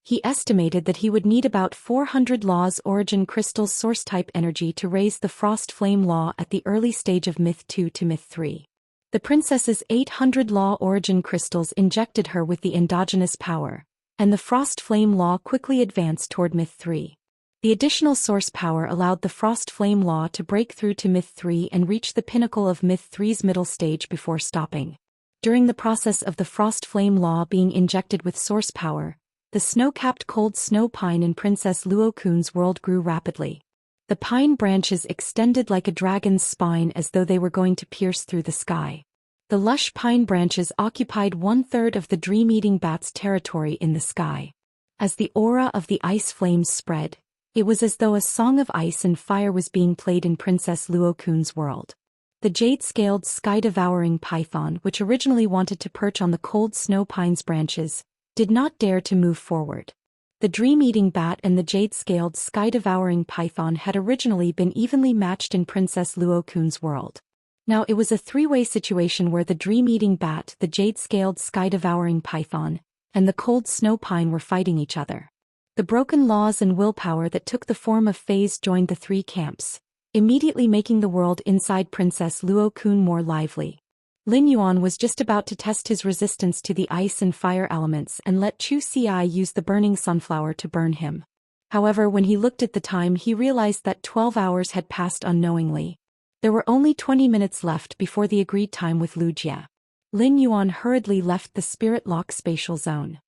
He estimated that he would need about 400 laws origin crystals source type energy to raise the Frost Flame law at the early stage of Myth 2 to Myth 3. The princess's 800 law origin crystals injected her with the endogenous power, and the Frost Flame law quickly advanced toward Myth 3. The additional source power allowed the Frost Flame law to break through to Myth 3 and reach the pinnacle of Myth 3's middle stage before stopping. During the process of the Frost Flame law being injected with source power, the snow-capped cold snow pine in Princess Luo Kun's world grew rapidly. The pine branches extended like a dragon's spine as though they were going to pierce through the sky. The lush pine branches occupied 1/3 of the dream-eating bat's territory in the sky. As the aura of the ice flames spread, it was as though a song of ice and fire was being played in Princess Luo Kun's world. The jade-scaled sky-devouring python, which originally wanted to perch on the cold snow pine's branches, did not dare to move forward. The dream-eating bat and the jade-scaled sky-devouring python had originally been evenly matched in Princess Luo Kun's world. Now it was a 3-way situation where the dream-eating bat, the jade-scaled sky-devouring python, and the cold snow pine were fighting each other. The broken laws and willpower that took the form of Feys joined the 3 camps, immediately making the world inside Princess Luo Kun more lively. Lin Yuan was just about to test his resistance to the ice and fire elements and let Chu Ci use the burning sunflower to burn him. However, when he looked at the time he realized that 12 hours had passed unknowingly. There were only 20 minutes left before the agreed time with Lu Jie. Lin Yuan hurriedly left the Spirit Lock spatial zone.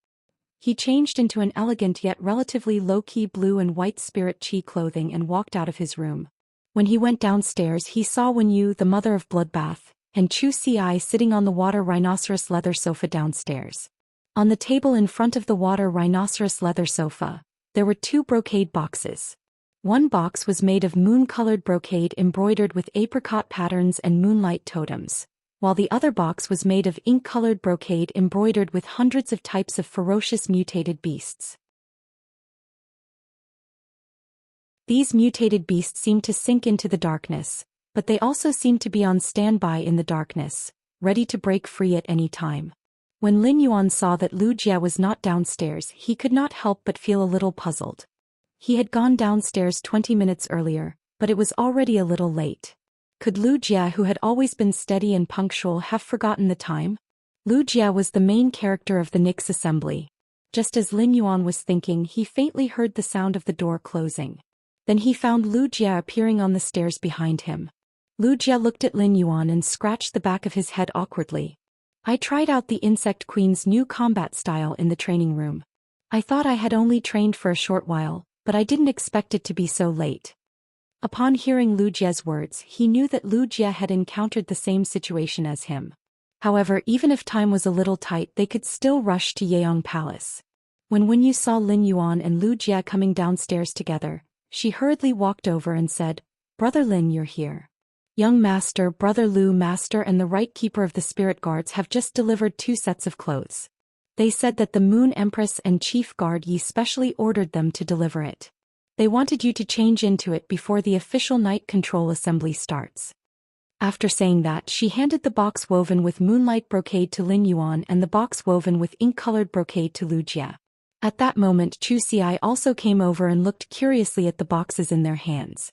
He changed into an elegant yet relatively low-key blue and white spirit chi clothing and walked out of his room. When he went downstairs he saw Wen Yu, the mother of Bloodbath, and Zhou Xian sitting on the water rhinoceros leather sofa downstairs. On the table in front of the water rhinoceros leather sofa, there were 2 brocade boxes. One box was made of moon-colored brocade embroidered with apricot patterns and moonlight totems, while the other box was made of ink-colored brocade embroidered with hundreds of types of ferocious mutated beasts. These mutated beasts seemed to sink into the darkness, but they also seemed to be on standby in the darkness, ready to break free at any time. When Lin Yuan saw that Lu Jie was not downstairs, he could not help but feel a little puzzled. He had gone downstairs 20 minutes earlier, but it was already a little late. Could Lu Jie, who had always been steady and punctual, have forgotten the time? Lu Jie was the main character of the Nix assembly. Just as Lin Yuan was thinking, he faintly heard the sound of the door closing. Then he found Lu Jie appearing on the stairs behind him. Lu Jie looked at Lin Yuan and scratched the back of his head awkwardly. I tried out the Insect Queen's new combat style in the training room. I thought I had only trained for a short while, but I didn't expect it to be so late. Upon hearing Lu Jie's words, he knew that Lu Jie had encountered the same situation as him. However, even if time was a little tight, they could still rush to Yeong Palace. When Wen Yu saw Lin Yuan and Lu Jie coming downstairs together, she hurriedly walked over and said, "Brother Lin, you're here. Young Master, Brother Lu, Master and the Right Keeper of the Spirit Guards have just delivered 2 sets of clothes. They said that the Moon Empress and Chief Guard Yi specially ordered them to deliver it. They wanted you to change into it before the official night control assembly starts." After saying that, she handed the box woven with moonlight brocade to Lin Yuan and the box woven with ink-colored brocade to Lu Jie. At that moment, Zhou Xian also came over and looked curiously at the boxes in their hands.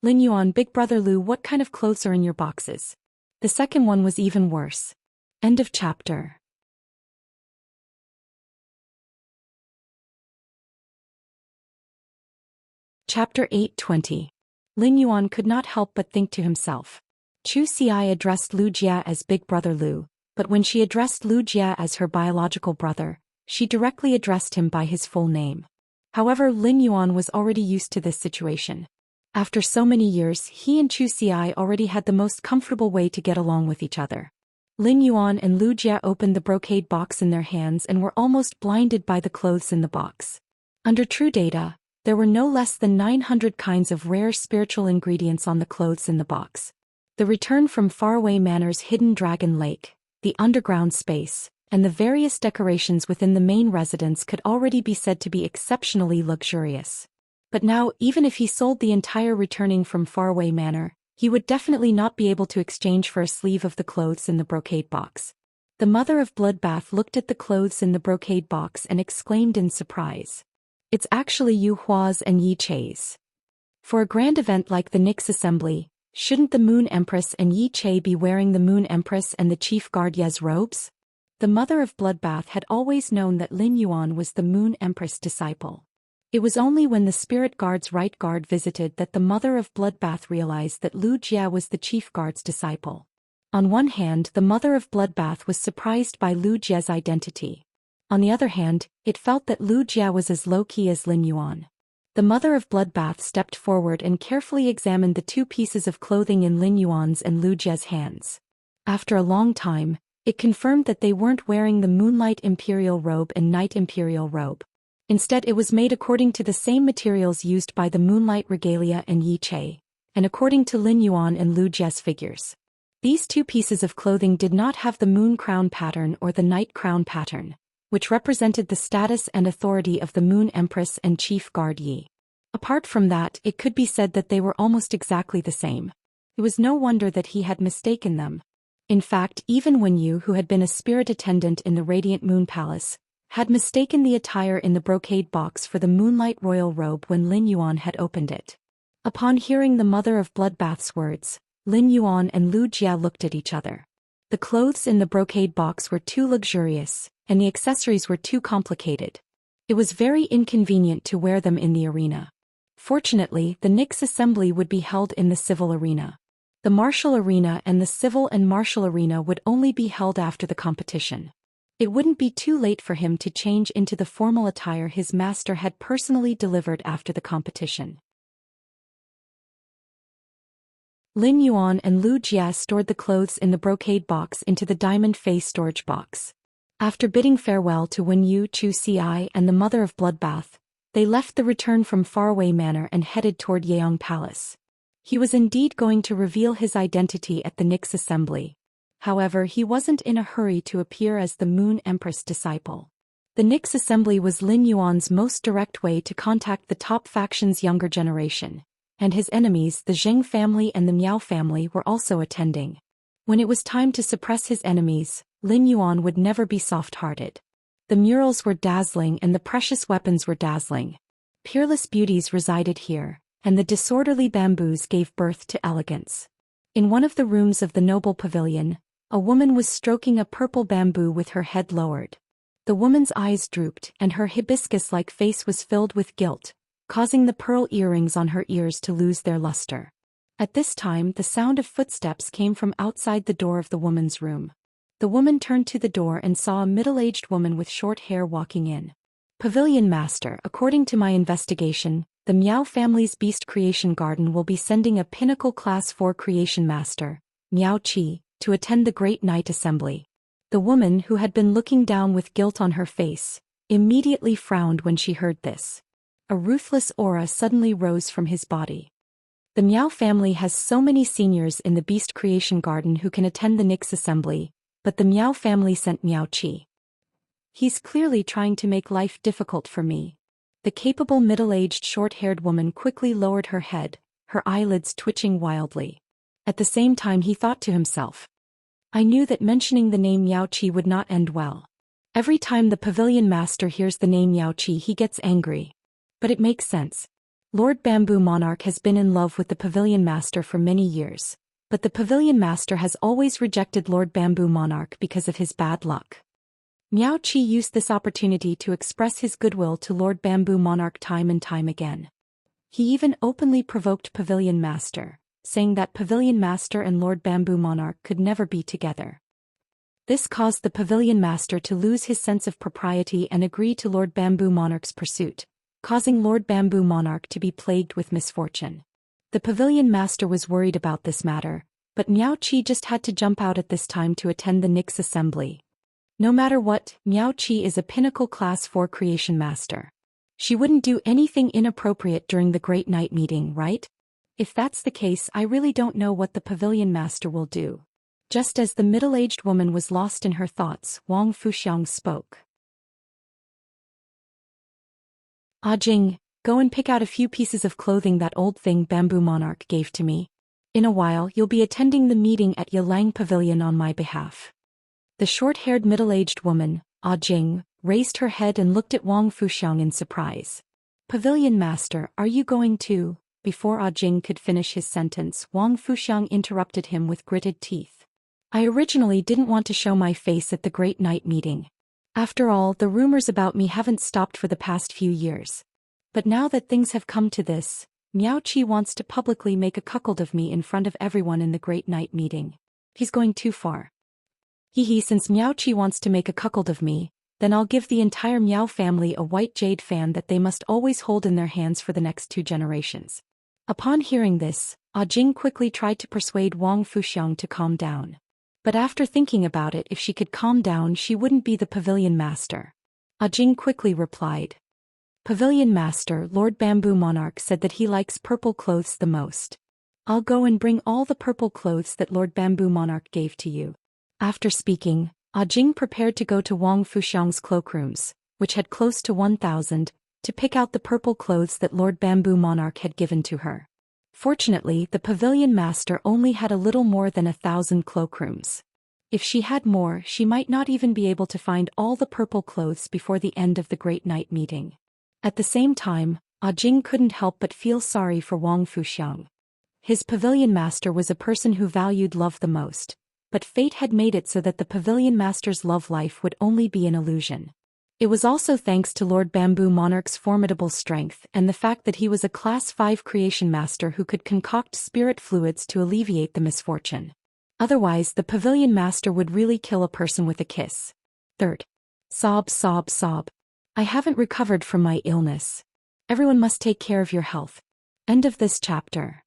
"Lin Yuan, Big Brother Lu, what kind of clothes are in your boxes?" The second one was even worse. End of chapter. Chapter 8:20. Lin Yuan could not help but think to himself. Zhou Xian addressed Lu Jie as Big Brother Lu, but when she addressed Lu Jie as her biological brother, she directly addressed him by his full name. However, Lin Yuan was already used to this situation. After so many years, he and Zhou Xian already had the most comfortable way to get along with each other. Lin Yuan and Lu Jie opened the brocade box in their hands and were almost blinded by the clothes in the box. Under true data, there were no less than 900 kinds of rare spiritual ingredients on the clothes in the box. The return from faraway Manor's hidden dragon lake, the underground space, and the various decorations within the main residence could already be said to be exceptionally luxurious. But now, even if he sold the entire returning from faraway Manor, he would definitely not be able to exchange for a sleeve of the clothes in the brocade box. The mother of Bloodbath looked at the clothes in the brocade box and exclaimed in surprise. "It's actually Yu Hua's and Yi Chei's. For a grand event like the Nix Assembly, shouldn't the Moon Empress and Yi Chei be wearing the Moon Empress and the Chief Guard Ye's robes?" The mother of Bloodbath had always known that Lin Yuan was the Moon Empress disciple. It was only when the Spirit Guard's right guard visited that the mother of Bloodbath realized that Lu Jie was the Chief Guard's disciple. On one hand, the mother of Bloodbath was surprised by Lu Jie's identity. On the other hand, it felt that Lu Jie was as low-key as Lin Yuan. The mother of Bloodbath stepped forward and carefully examined the 2 pieces of clothing in Lin Yuan's and Lu Jie's hands. After a long time, it confirmed that they weren't wearing the Moonlight Imperial robe and Night Imperial robe. Instead, it was made according to the same materials used by the Moonlight Regalia and Yi Chei, and according to Lin Yuan and Lu Jie's figures. These 2 pieces of clothing did not have the Moon Crown pattern or the Night Crown pattern, which represented the status and authority of the Moon Empress and Chief Guard Yi. Apart from that, it could be said that they were almost exactly the same. It was no wonder that he had mistaken them. In fact, even Wen Yu, who had been a spirit attendant in the Radiant Moon Palace, had mistaken the attire in the brocade box for the Moonlight Royal robe when Lin Yuan had opened it. Upon hearing the mother of Bloodbath's words, Lin Yuan and Lu Jie looked at each other. The clothes in the brocade box were too luxurious, and the accessories were too complicated. It was very inconvenient to wear them in the arena. Fortunately, the Nix assembly would be held in the civil arena. The martial arena and the civil and martial arena would only be held after the competition. It wouldn't be too late for him to change into the formal attire his master had personally delivered after the competition. Lin Yuan and Lu Jia stored the clothes in the brocade box into the diamond face storage box. After bidding farewell to Wen Yu Chu Ci and the mother of Bloodbath, they left the return from faraway manor and headed toward Yeong Palace. He was indeed going to reveal his identity at the Nyx assembly. However, he wasn't in a hurry to appear as the Moon Empress disciple. The Nyx assembly was Lin Yuan's most direct way to contact the top faction's younger generation, and his enemies, the Zheng family and the Miao family, were also attending. When it was time to suppress his enemies, Lin Yuan would never be soft-hearted. The murals were dazzling and the precious weapons were dazzling. Peerless beauties resided here, and the disorderly bamboos gave birth to elegance. In one of the rooms of the noble pavilion, a woman was stroking a purple bamboo with her head lowered. The woman's eyes drooped and her hibiscus-like face was filled with guilt, causing the pearl earrings on her ears to lose their luster. At this time, the sound of footsteps came from outside the door of the woman's room. The woman turned to the door and saw a middle-aged woman with short hair walking in. Pavilion Master, according to my investigation, the Miao family's Beast Creation Garden will be sending a Pinnacle Class 4 Creation Master, Miao Qi, to attend the Great Night Assembly. The woman, who had been looking down with guilt on her face, immediately frowned when she heard this. A ruthless aura suddenly rose from his body. The Miao family has so many seniors in the Beast Creation Garden who can attend the Nyx assembly, but the Miao family sent Miao Qi. He's clearly trying to make life difficult for me. The capable middle-aged short-haired woman quickly lowered her head, her eyelids twitching wildly. At the same time he thought to himself, I knew that mentioning the name Miao Qi would not end well. Every time the Pavilion Master hears the name Miao Qi he gets angry. But it makes sense. Lord Bamboo Monarch has been in love with the Pavilion Master for many years, but the Pavilion Master has always rejected Lord Bamboo Monarch because of his bad luck. Miao Qi used this opportunity to express his goodwill to Lord Bamboo Monarch time and time again. He even openly provoked Pavilion Master, saying that Pavilion Master and Lord Bamboo Monarch could never be together. This caused the Pavilion Master to lose his sense of propriety and agree to Lord Bamboo Monarch's pursuit, causing Lord Bamboo Monarch to be plagued with misfortune. The Pavilion Master was worried about this matter, but Miao Qi just had to jump out at this time to attend the Nyx assembly. No matter what, Miao Qi is a Pinnacle Class 4 Creation Master. She wouldn't do anything inappropriate during the Great Night meeting, right? If that's the case, I really don't know what the Pavilion Master will do. Just as the middle-aged woman was lost in her thoughts, Wang Fuxiang spoke. Ah Jing, go and pick out a few pieces of clothing that old thing Bamboo Monarch gave to me. In a while you'll be attending the meeting at Yalang Pavilion on my behalf. The short-haired middle-aged woman, Ah Jing, raised her head and looked at Wang Fuxiang in surprise. Pavilion Master, are you going to? Before Ah Jing could finish his sentence, Wang Fuxiang interrupted him with gritted teeth. I originally didn't want to show my face at the Great Night meeting. After all, the rumors about me haven't stopped for the past few years. But now that things have come to this, Miao Qi wants to publicly make a cuckold of me in front of everyone in the Great Night meeting. He's going too far. Since Miao Qi wants to make a cuckold of me, then I'll give the entire Miao family a white jade fan that they must always hold in their hands for the next 2 generations. Upon hearing this, Ah Jing quickly tried to persuade Wang Fuxiang to calm down. But after thinking about it, if she could calm down she wouldn't be the Pavilion Master. Ah Jing quickly replied. Pavilion Master, Lord Bamboo Monarch said that he likes purple clothes the most. I'll go and bring all the purple clothes that Lord Bamboo Monarch gave to you. After speaking, Ah Jing prepared to go to Wang Fuxiang's cloakrooms, which had close to 1,000, to pick out the purple clothes that Lord Bamboo Monarch had given to her. Fortunately, the Pavilion Master only had a little more than 1,000 cloakrooms. If she had more, she might not even be able to find all the purple clothes before the end of the Great Night meeting. At the same time, Ah Jing couldn't help but feel sorry for Wang Fuxiang. His Pavilion Master was a person who valued love the most, but fate had made it so that the Pavilion Master's love life would only be an illusion. It was also thanks to Lord Bamboo Monarch's formidable strength and the fact that he was a Class 5 Creation Master who could concoct spirit fluids to alleviate the misfortune. Otherwise, the Pavilion Master would really kill a person with a kiss. Third, Sob, sob, sob. I haven't recovered from my illness. Everyone must take care of your health. End of this chapter.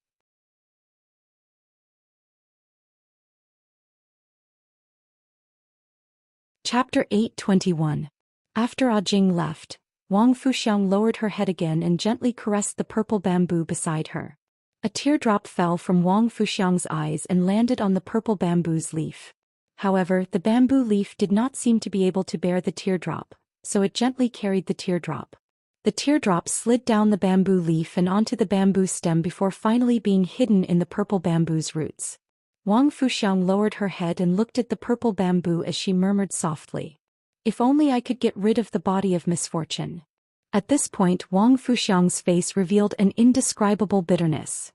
Chapter 8:21. After Ajing left, Wang Fuxiang lowered her head again and gently caressed the purple bamboo beside her. A teardrop fell from Wang Fuxiang's eyes and landed on the purple bamboo's leaf. However, the bamboo leaf did not seem to be able to bear the teardrop, so it gently carried the teardrop. The teardrop slid down the bamboo leaf and onto the bamboo stem before finally being hidden in the purple bamboo's roots. Wang Fuxiang lowered her head and looked at the purple bamboo as she murmured softly, "If only I could get rid of the body of misfortune." At this point, Wang Fuxiang's face revealed an indescribable bitterness.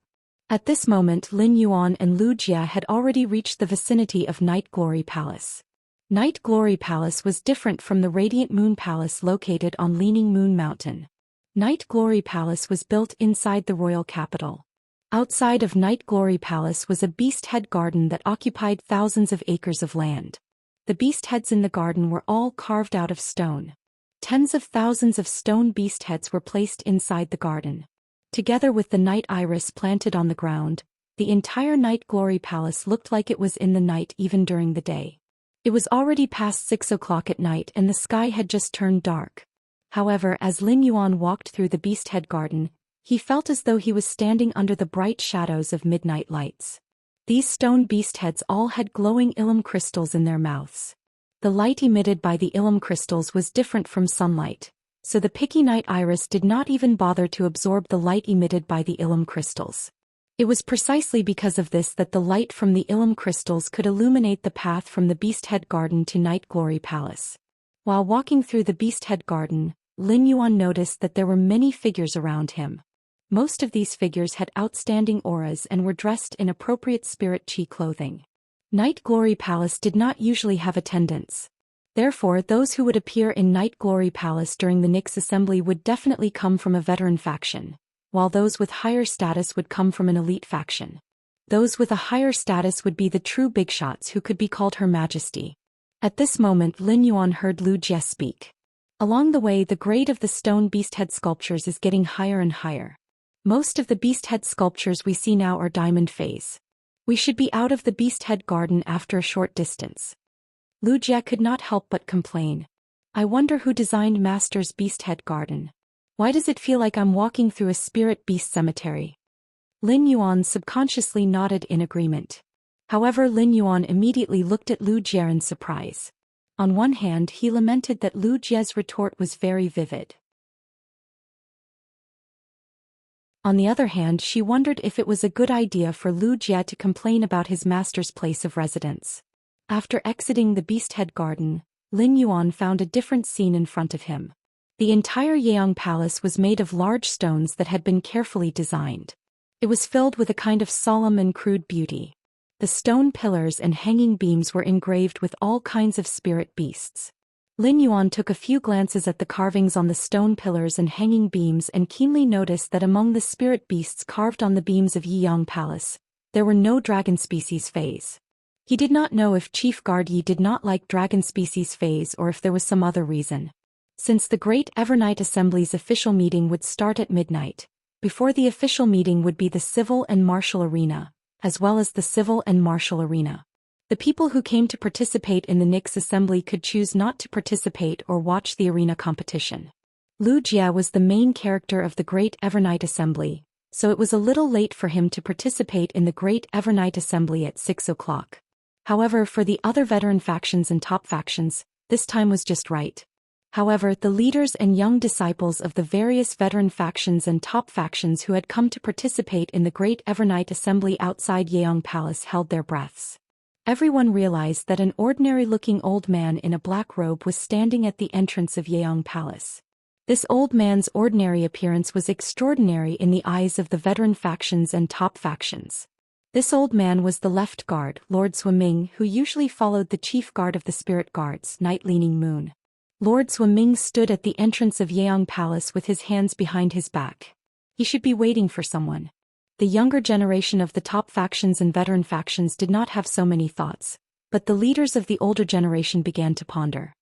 At this moment, Lin Yuan and Lu Jia had already reached the vicinity of Night Glory Palace. Night Glory Palace was different from the Radiant Moon Palace located on Leaning Moon Mountain. Night Glory Palace was built inside the royal capital. Outside of Night Glory Palace was a beast head garden that occupied thousands of acres of land. The beast heads in the garden were all carved out of stone. Tens of thousands of stone beast heads were placed inside the garden. Together with the night iris planted on the ground, the entire Night Glory Palace looked like it was in the night even during the day. It was already past 6 o'clock at night and the sky had just turned dark. However, as Lin Yuan walked through the beast head garden, he felt as though he was standing under the bright shadows of midnight lights. These stone beast heads all had glowing illum crystals in their mouths. The light emitted by the illum crystals was different from sunlight, so the picky night iris did not even bother to absorb the light emitted by the illum crystals. It was precisely because of this that the light from the illum crystals could illuminate the path from the beast head garden to Night Glory Palace. While walking through the beast head garden, Lin Yuan noticed that there were many figures around him. Most of these figures had outstanding auras and were dressed in appropriate spirit chi clothing. Night Glory Palace did not usually have attendants. Therefore, those who would appear in Night Glory Palace during the Nyx assembly would definitely come from a veteran faction, while those with higher status would come from an elite faction. Those with a higher status would be the true big shots who could be called Her Majesty. At this moment, Lin Yuan heard Lu Jie speak. Along the way, the grade of the stone beast head sculptures is getting higher and higher. Most of the beast head sculptures we see now are diamond phase. We should be out of the beast head garden after a short distance. Lu Jie could not help but complain. I wonder who designed Master's beast head garden. Why does it feel like I'm walking through a spirit beast cemetery? Lin Yuan subconsciously nodded in agreement. However, Lin Yuan immediately looked at Lu Jie in surprise. On one hand, he lamented that Lu Jie's retort was very vivid. On the other hand, she wondered if it was a good idea for Lu Jie to complain about his master's place of residence. After exiting the beast head garden, Lin Yuan found a different scene in front of him. The entire Yeong Palace was made of large stones that had been carefully designed. It was filled with a kind of solemn and crude beauty. The stone pillars and hanging beams were engraved with all kinds of spirit beasts. Lin Yuan took a few glances at the carvings on the stone pillars and hanging beams and keenly noticed that among the spirit beasts carved on the beams of Yeong Palace, there were no dragon species phase. He did not know if Chief Guard Yi did not like dragon species phase or if there was some other reason. Since the Great Evernight Assembly's official meeting would start at midnight, before the official meeting would be the civil and martial arena, as well as the civil and martial arena. The people who came to participate in the Nyx assembly could choose not to participate or watch the arena competition. Lu Jie was the main character of the Great Evernight Assembly, so it was a little late for him to participate in the Great Evernight Assembly at 6 o'clock. However, for the other veteran factions and top factions, this time was just right. However, the leaders and young disciples of the various veteran factions and top factions who had come to participate in the Great Evernight Assembly outside Yeong Palace held their breaths. Everyone realized that an ordinary-looking old man in a black robe was standing at the entrance of Yeong Palace. This old man's ordinary appearance was extraordinary in the eyes of the veteran factions and top factions. This old man was the left guard, Lord Swimming, who usually followed the chief guard of the spirit guards, Night Leaning Moon. Lord Swimming stood at the entrance of Yeong Palace with his hands behind his back. He should be waiting for someone. The younger generation of the top factions and veteran factions did not have so many thoughts, but the leaders of the older generation began to ponder.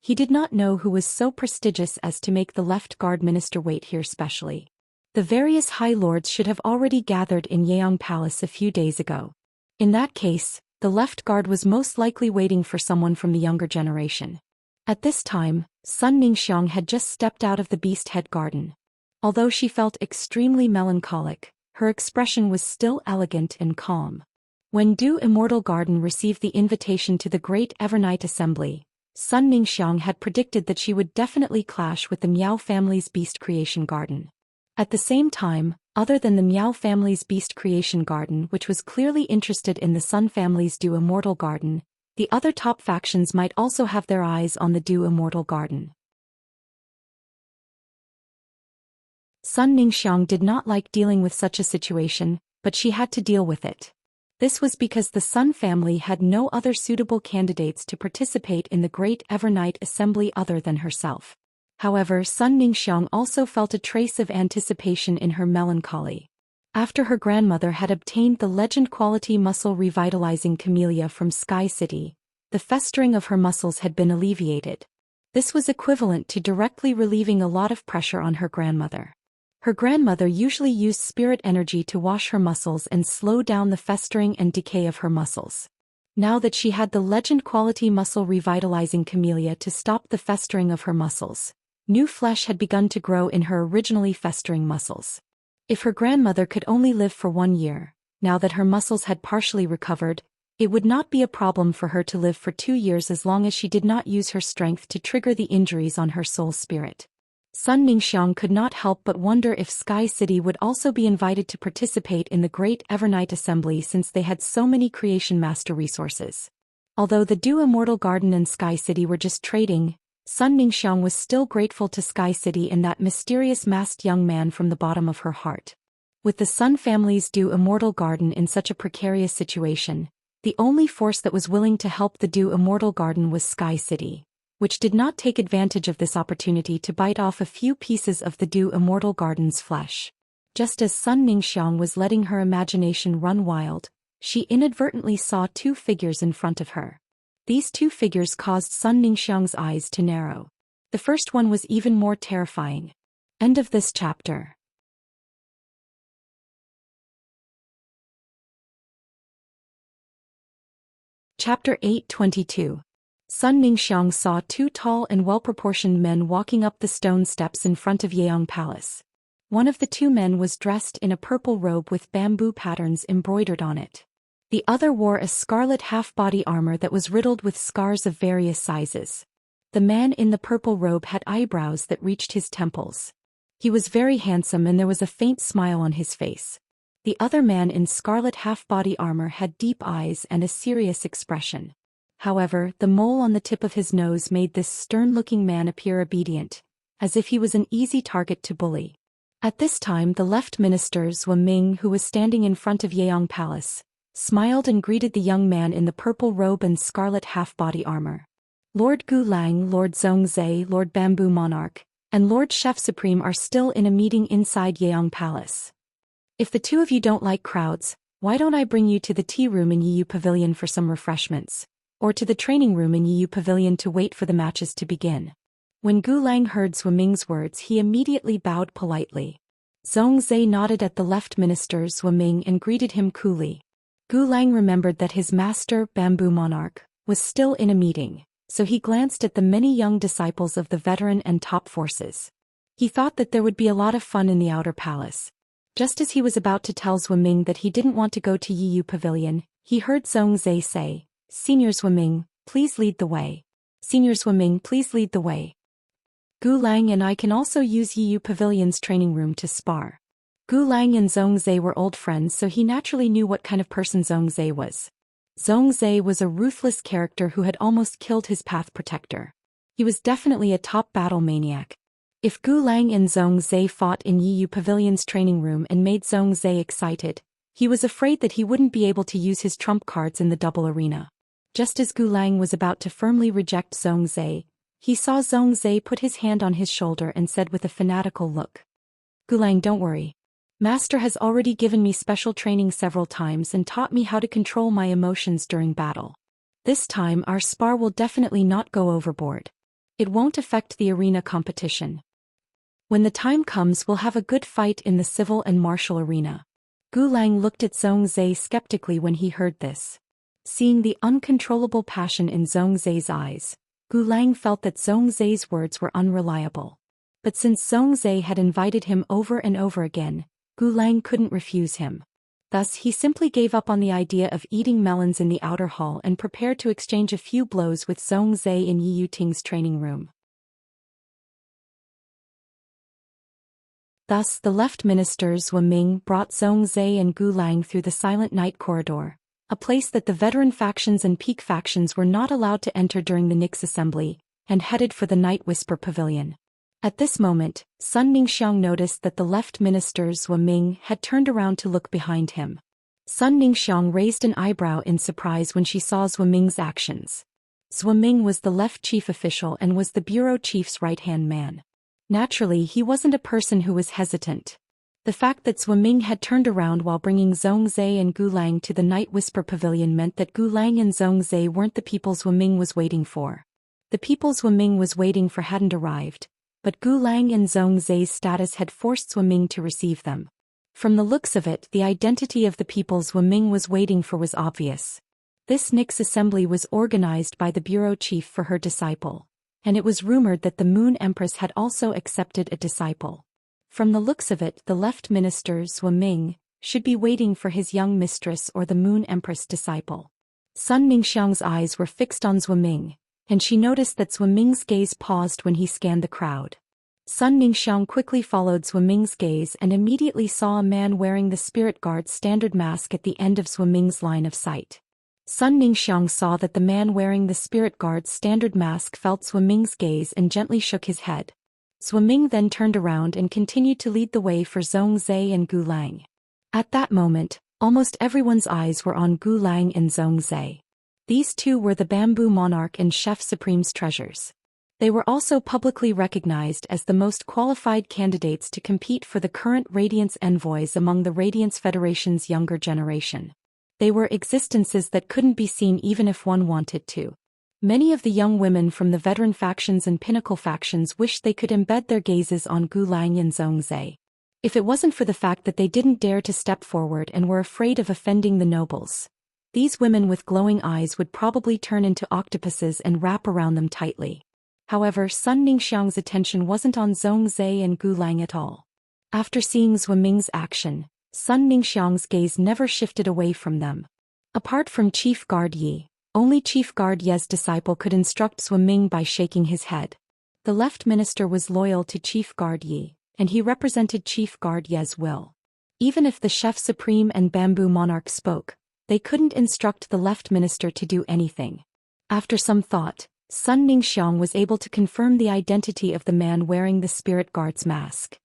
He did not know who was so prestigious as to make the left guard minister wait here specially. The various high lords should have already gathered in Yeong Palace a few days ago. In that case, the left guard was most likely waiting for someone from the younger generation. At this time, Sun Ningxiang had just stepped out of the Beast Head Garden. Although she felt extremely melancholic, her expression was still elegant and calm. When Du Immortal Garden received the invitation to the Great Evernight Assembly, Sun Ningxiang had predicted that she would definitely clash with the Miao family's Beast Creation Garden. At the same time, other than the Miao family's Beast Creation Garden, which was clearly interested in the Sun family's Du Immortal Garden, the other top factions might also have their eyes on the Du Immortal Garden. Sun Ningxiang did not like dealing with such a situation, but she had to deal with it. This was because the Sun family had no other suitable candidates to participate in the Great Evernight Assembly other than herself. However, Sun Ningxiang also felt a trace of anticipation in her melancholy. After her grandmother had obtained the legend-quality muscle revitalizing camellia from Sky City, the festering of her muscles had been alleviated. This was equivalent to directly relieving a lot of pressure on her grandmother. Her grandmother usually used spirit energy to wash her muscles and slow down the festering and decay of her muscles. Now that she had the legend-quality muscle revitalizing camellia to stop the festering of her muscles, new flesh had begun to grow in her originally festering muscles. If her grandmother could only live for 1 year, now that her muscles had partially recovered, it would not be a problem for her to live for 2 years as long as she did not use her strength to trigger the injuries on her soul spirit. Sun Ningxiang could not help but wonder if Sky City would also be invited to participate in the Great Evernight Assembly since they had so many Creation Master resources. Although the Du Immortal Garden and Sky City were just trading, Sun Ningxiang was still grateful to Sky City and that mysterious masked young man from the bottom of her heart. With the Sun family's Du Immortal Garden in such a precarious situation, the only force that was willing to help the Du Immortal Garden was Sky City, which did not take advantage of this opportunity to bite off a few pieces of the Du Immortal Garden's flesh. Just as Sun Ningxiang was letting her imagination run wild, she inadvertently saw 2 figures in front of her. These 2 figures caused Sun Ningxiang's eyes to narrow. The first one was even more terrifying. End of this chapter. Chapter 8:22. Sun Ningxiang saw 2 tall and well-proportioned men walking up the stone steps in front of Yeong Palace. One of the 2 men was dressed in a purple robe with bamboo patterns embroidered on it. The other wore a scarlet half-body armor that was riddled with scars of various sizes. The man in the purple robe had eyebrows that reached his temples. He was very handsome and there was a faint smile on his face. The other man in scarlet half-body armor had deep eyes and a serious expression. However, the mole on the tip of his nose made this stern-looking man appear obedient, as if he was an easy target to bully. At this time the left minister Zhou Ming, who was standing in front of Yeong Palace, smiled and greeted the young man in the purple robe and scarlet half-body armor. Lord Gu Lang, Lord Zhongzhe, Lord Bamboo Monarch, and Lord Chef Supreme are still in a meeting inside Yeong Palace. If the 2 of you don't like crowds, why don't I bring you to the tea room in Yiyu Pavilion for some refreshments? Or to the training room in Yiyu Pavilion to wait for the matches to begin. When Gu Lang heard Zhou Ming's words, he immediately bowed politely. Zhongzhe nodded at the left minister Zhou Ming and greeted him coolly. Gu Lang remembered that his master, Bamboo Monarch, was still in a meeting, so he glanced at the many young disciples of the veteran and top forces. He thought that there would be a lot of fun in the outer palace. Just as he was about to tell Zhou Ming that he didn't want to go to Yiyu Pavilion, he heard Zhongzhe say, "Senior Zhou Ming, please lead the way. Senior Zhou Ming, please lead the way. Gu Lang and I can also use Yiyu Pavilion's training room to spar." Gu Lang and Zhongzhe were old friends, so he naturally knew what kind of person Zhongzhe was. Zhongzhe was a ruthless character who had almost killed his path protector. He was definitely a top battle maniac. If Gu Lang and Zhongzhe fought in Yiyu Pavilion's training room and made Zhongzhe excited, he was afraid that he wouldn't be able to use his trump cards in the double arena. Just as Gu Lang was about to firmly reject Zhongzhe, he saw Zhongzhe put his hand on his shoulder and said with a fanatical look, "Gu Lang, don't worry. Master has already given me special training several times and taught me how to control my emotions during battle. This time our spar will definitely not go overboard. It won't affect the arena competition. When the time comes, we'll have a good fight in the civil and martial arena. Gu Lang looked at Zhou Xian skeptically when he heard this. Seeing the uncontrollable passion in Zhou Xian's eyes, Gu Lang felt that Zhou Xian's words were unreliable. But since Zhou Xian had invited him over and over again, Gu Lang couldn't refuse him. Thus he simply gave up on the idea of eating melons in the outer hall and prepared to exchange a few blows with Zhou Xian in Yi Yuting's training room. Thus the left ministers Wu Ming brought Zhou Xian and Gu Lang through the silent night corridor, a place that the veteran factions and peak factions were not allowed to enter during the Nix assembly, and headed for the Night Whisper Pavilion. At this moment, Sun Ningxiang noticed that the left ministers Wu Ming had turned around to look behind him. Sun Ningxiang raised an eyebrow in surprise when she saw Zhu Ming's actions. Zhu Ming was the left chief official and was the bureau chief's right-hand man. Naturally, he wasn't a person who was hesitant. The fact that Zhu Ming had turned around while bringing Zhou Xian and Gu Lang to the Night Whisper Pavilion meant that Gu Lang and Zhou Xian weren't the people Zhu Ming was waiting for. The people Zhu Ming was waiting for hadn't arrived, but Gu Lang and Zhou Xian's status had forced Zhu Ming to receive them. From the looks of it, the identity of the people Zhu Ming was waiting for was obvious. This Nix assembly was organized by the bureau chief for her disciple, and it was rumored that the Moon Empress had also accepted a disciple. From the looks of it, the left minister Zhu Ming should be waiting for his young mistress or the Moon Empress disciple. Sun Ningxiang's eyes were fixed on Zhu Ming, and she noticed that Zhu Ming's gaze paused when he scanned the crowd. Sun Ningxiang quickly followed Zhu Ming's gaze and immediately saw a man wearing the Spirit Guard's standard mask at the end of Zhu Ming's line of sight. Sun Ningxiang saw that the man wearing the Spirit Guard's standard mask felt Zhu Ming's gaze and gently shook his head. Zhu Ming then turned around and continued to lead the way for Zhou Xian and Gu Lang. At that moment, almost everyone's eyes were on Gu Lang and Zhou Xian. These two were the Bamboo Monarch and Chef Supreme's treasures. They were also publicly recognized as the most qualified candidates to compete for the current Radiance envoys among the Radiance Federation's younger generation. They were existences that couldn't be seen even if one wanted to. Many of the young women from the veteran factions and pinnacle factions wished they could embed their gazes on Gu Lang and Zhou Xian. If it wasn't for the fact that they didn't dare to step forward and were afraid of offending the nobles, these women with glowing eyes would probably turn into octopuses and wrap around them tightly. However, Sun Ningxiang's attention wasn't on Zhou Xian and Gu Lang at all. After seeing Zhu Ming's action, Sun Ningxiang's gaze never shifted away from them. Apart from Chief Guard Yi, only Chief Guard Ye's disciple could instruct Zhu Ming by shaking his head. The left minister was loyal to Chief Guard Yi, and he represented Chief Guard Ye's will. Even if the Chef Supreme and Bamboo Monarch spoke, they couldn't instruct the left minister to do anything. After some thought, Sun Ningxiang was able to confirm the identity of the man wearing the Spirit Guard's mask.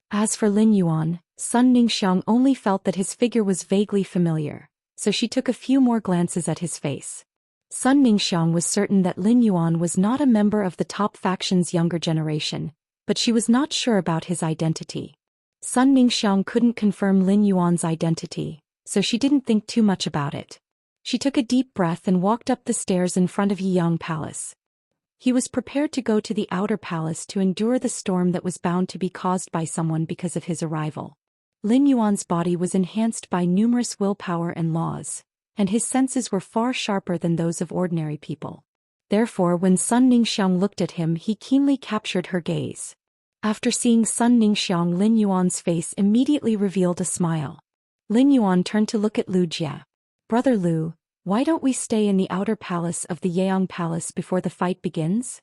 As for Lin Yuan, Sun Ningxiang only felt that his figure was vaguely familiar, so she took a few more glances at his face. Sun Ningxiang was certain that Lin Yuan was not a member of the top faction's younger generation, but she was not sure about his identity. Sun Ningxiang couldn't confirm Lin Yuan's identity, so she didn't think too much about it. She took a deep breath and walked up the stairs in front of Yiyang Palace. He was prepared to go to the outer palace to endure the storm that was bound to be caused by someone because of his arrival. Lin Yuan's body was enhanced by numerous willpower and laws, and his senses were far sharper than those of ordinary people. Therefore, when Sun Ningxiang looked at him, he keenly captured her gaze. After seeing Sun Ningxiang, Lin Yuan's face immediately revealed a smile. Lin Yuan turned to look at Lu Jia. "Brother Lu, why don't we stay in the outer palace of the Yeong Palace before the fight begins?"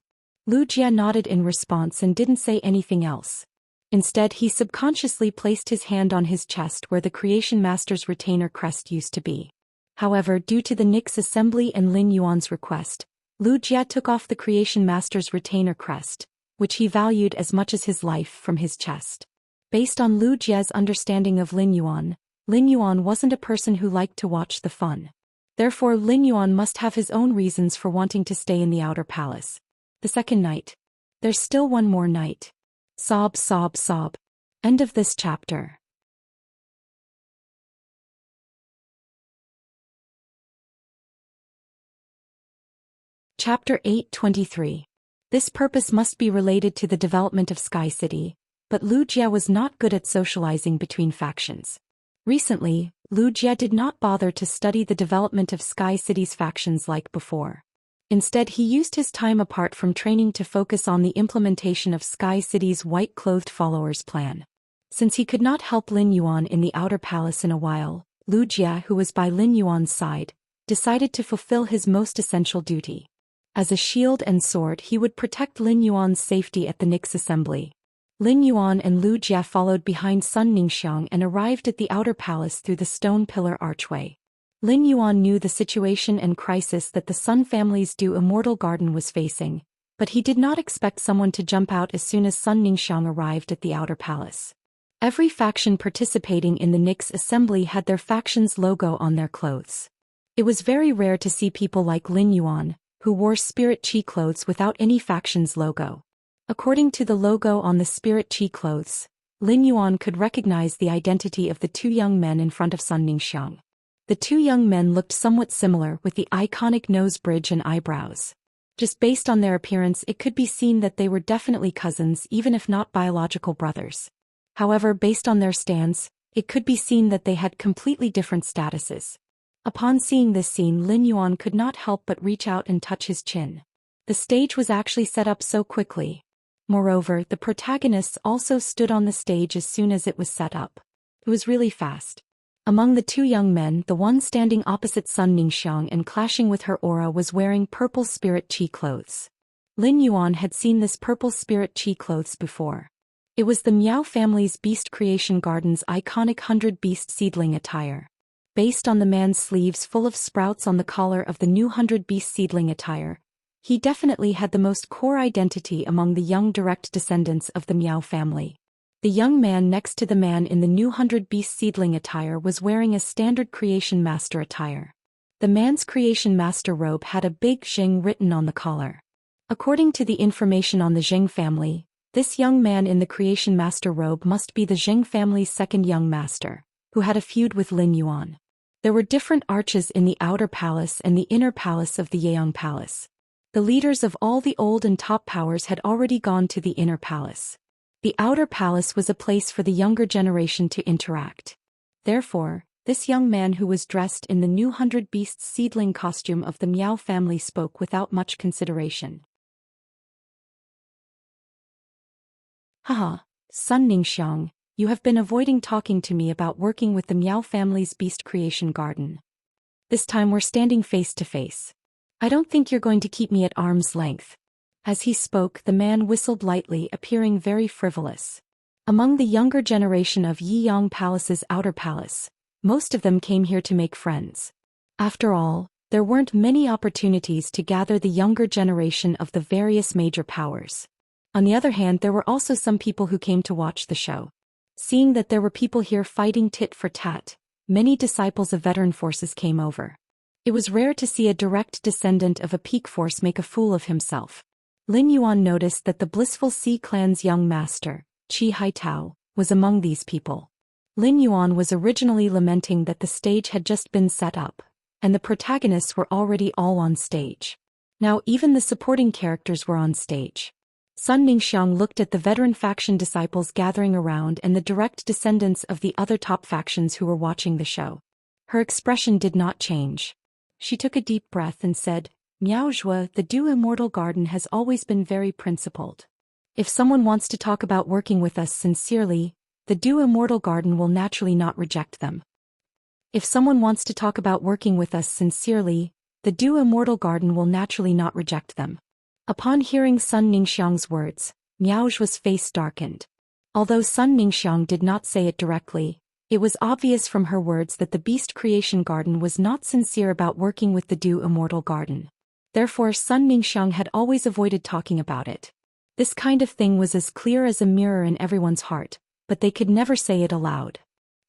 Lu Jia nodded in response and didn't say anything else. Instead, he subconsciously placed his hand on his chest where the Creation Master's retainer crest used to be. However, due to the Nix assembly and Lin Yuan's request, Lu Jia took off the Creation Master's retainer crest, which he valued as much as his life, from his chest. Based on Lu Jia's understanding of Lin Yuan wasn't a person who liked to watch the fun. Therefore, Lin Yuan must have his own reasons for wanting to stay in the outer palace. The second night. There's still one more night. Sob, sob, sob. End of this chapter. Chapter 823. This purpose must be related to the development of Sky City, but Lu Jie was not good at socializing between factions. Recently, Lu Jie did not bother to study the development of Sky City's factions like before. Instead, he used his time apart from training to focus on the implementation of Sky City's white-clothed followers plan. Since he could not help Lin Yuan in the outer palace in a while, Lu Jie, who was by Lin Yuan's side, decided to fulfill his most essential duty. As a shield and sword, he would protect Lin Yuan's safety at the Nix assembly. Lin Yuan and Lu Jie followed behind Sun Ningxiang and arrived at the outer palace through the stone pillar archway. Lin Yuan knew the situation and crisis that the Sun family's Immortal garden was facing, but he did not expect someone to jump out as soon as Sun Ningxiang arrived at the outer palace. Every faction participating in the Nix assembly had their faction's logo on their clothes. It was very rare to see people like Lin Yuan, who wore Spirit Chi clothes without any faction's logo. According to the logo on the Spirit Chi clothes, Lin Yuan could recognize the identity of the two young men in front of Sun Ningxiang. The two young men looked somewhat similar with the iconic nose bridge and eyebrows. Just based on their appearance, it could be seen that they were definitely cousins even if not biological brothers. However, based on their stance, it could be seen that they had completely different statuses. Upon seeing this scene, Lin Yuan could not help but reach out and touch his chin. The stage was actually set up so quickly. Moreover, the protagonists also stood on the stage as soon as it was set up. It was really fast. Among the two young men, the one standing opposite Sun Ningxiang and clashing with her aura was wearing purple Spirit Chi clothes. Lin Yuan had seen this purple Spirit Chi clothes before. It was the Miao family's Beast Creation Garden's iconic 100 Beast seedling attire. Based on the man's sleeves full of sprouts on the collar of the new 100 Beast seedling attire, he definitely had the most core identity among the young direct descendants of the Miao family. The young man next to the man in the new 100 Beast seedling attire was wearing a standard Creation Master attire. The man's Creation Master robe had a big Zheng written on the collar. According to the information on the Zheng family, this young man in the Creation Master robe must be the Zheng family's second young master, who had a feud with Lin Yuan. There were different arches in the outer palace and the inner palace of the Yeong Palace. The leaders of all the old and top powers had already gone to the inner palace. The outer palace was a place for the younger generation to interact. Therefore, this young man who was dressed in the new 100 Beasts seedling costume of the Miao family spoke without much consideration. Haha, Sun Ningxiang, you have been avoiding talking to me about working with the Miao family's Beast Creation Garden. This time we're standing face to face. I don't think you're going to keep me at arm's length. As he spoke, the man whistled lightly, appearing very frivolous. Among the younger generation of Yeong Palace's outer palace, most of them came here to make friends. After all, there weren't many opportunities to gather the younger generation of the various major powers. On the other hand, there were also some people who came to watch the show. Seeing that there were people here fighting tit for tat, many disciples of veteran forces came over. It was rare to see a direct descendant of a peak force make a fool of himself. Lin Yuan noticed that the Blissful Sea clan's young master, Qi Haitao, was among these people. Lin Yuan was originally lamenting that the stage had just been set up, and the protagonists were already all on stage. Now even the supporting characters were on stage. Sun Ningxiang looked at the veteran faction disciples gathering around and the direct descendants of the other top factions who were watching the show. Her expression did not change. She took a deep breath and said, Miao Zhuo, the Immortal garden has always been very principled. If someone wants to talk about working with us sincerely, the Immortal garden will naturally not reject them. If someone wants to talk about working with us sincerely, the Immortal garden will naturally not reject them. Upon hearing Sun Ningxiang's words, Miao Zhuo's face darkened. Although Sun Ningxiang did not say it directly, it was obvious from her words that the Beast Creation Garden was not sincere about working with the Immortal garden. Therefore, Sun Ningxiang had always avoided talking about it. This kind of thing was as clear as a mirror in everyone's heart, but they could never say it aloud.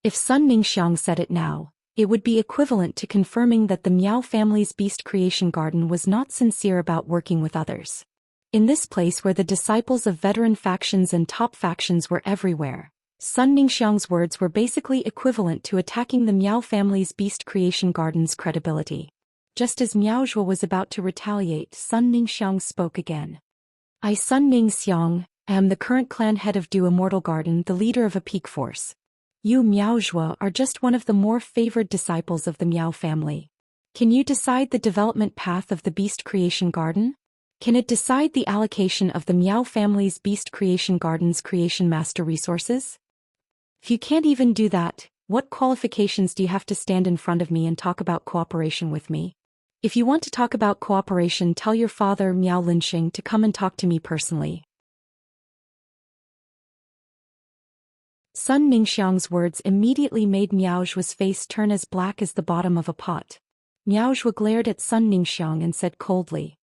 If Sun Ningxiang said it now, it would be equivalent to confirming that the Miao family's Beast Creation Garden was not sincere about working with others. In this place where the disciples of veteran factions and top factions were everywhere, Sun Ningxiang's words were basically equivalent to attacking the Miao family's Beast Creation Garden's credibility. Just as Miao Zhuo was about to retaliate, Sun Ningxiang spoke again. I, Sun Ningxiang, am the current clan head of Du Immortal Garden, the leader of a peak force. You, Miao Zhuo, are just one of the more favored disciples of the Miao family. Can you decide the development path of the Beast Creation Garden? Can it decide the allocation of the Miao family's Beast Creation Garden's Creation Master resources? If you can't even do that, what qualifications do you have to stand in front of me and talk about cooperation with me? If you want to talk about cooperation, tell your father Miao Linxing to come and talk to me personally. Sun Ningxiang's words immediately made Miao Zhuo's face turn as black as the bottom of a pot. Miao Zhuo glared at Sun Ningxiang and said coldly,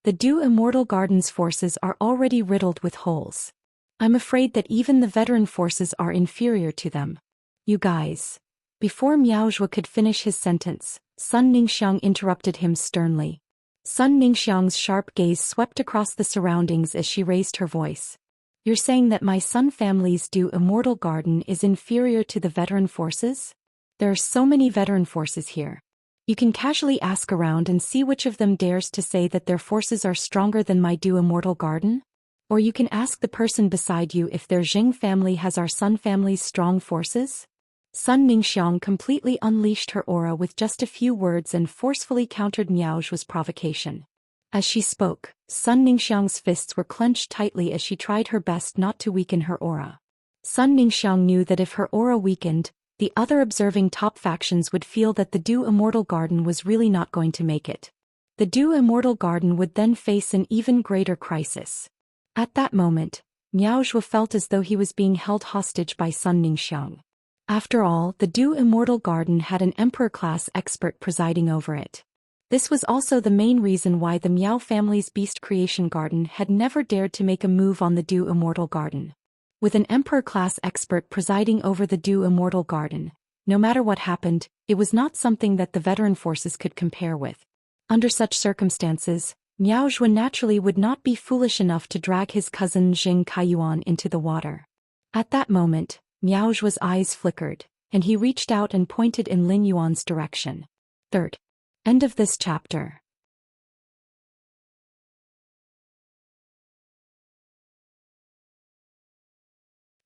the Du Immortal Garden's forces are already riddled with holes. I'm afraid that even the veteran forces are inferior to them. You guys. Before Miao Zhuo could finish his sentence, Sun Ningxiang interrupted him sternly. Sun Ningxiang's sharp gaze swept across the surroundings as she raised her voice. You're saying that my Sun family's Du Immortal Garden is inferior to the veteran forces? There are so many veteran forces here. You can casually ask around and see which of them dares to say that their forces are stronger than my Du Immortal Garden? Or you can ask the person beside you if their Jing family has our Sun family's strong forces? Sun Ningxiang completely unleashed her aura with just a few words and forcefully countered Miao Zhuo's provocation. As she spoke, Sun Ningxiang's fists were clenched tightly as she tried her best not to weaken her aura. Sun Ningxiang knew that if her aura weakened, the other observing top factions would feel that the Du Immortal Garden was really not going to make it. The Du Immortal Garden would then face an even greater crisis. At that moment, Miao Zhuo felt as though he was being held hostage by Sun Ningxiang. After all, the Du Immortal Garden had an Emperor-class expert presiding over it. This was also the main reason why the Miao family's Beast Creation Garden had never dared to make a move on the Du Immortal Garden. With an Emperor-class expert presiding over the Du Immortal Garden, no matter what happened, it was not something that the veteran forces could compare with. Under such circumstances, Miao Zhuo naturally would not be foolish enough to drag his cousin Jing Kaiyuan into the water. At that moment, Miao Zhuo's eyes flickered, and he reached out and pointed in Lin Yuan's direction. Third. End of this chapter.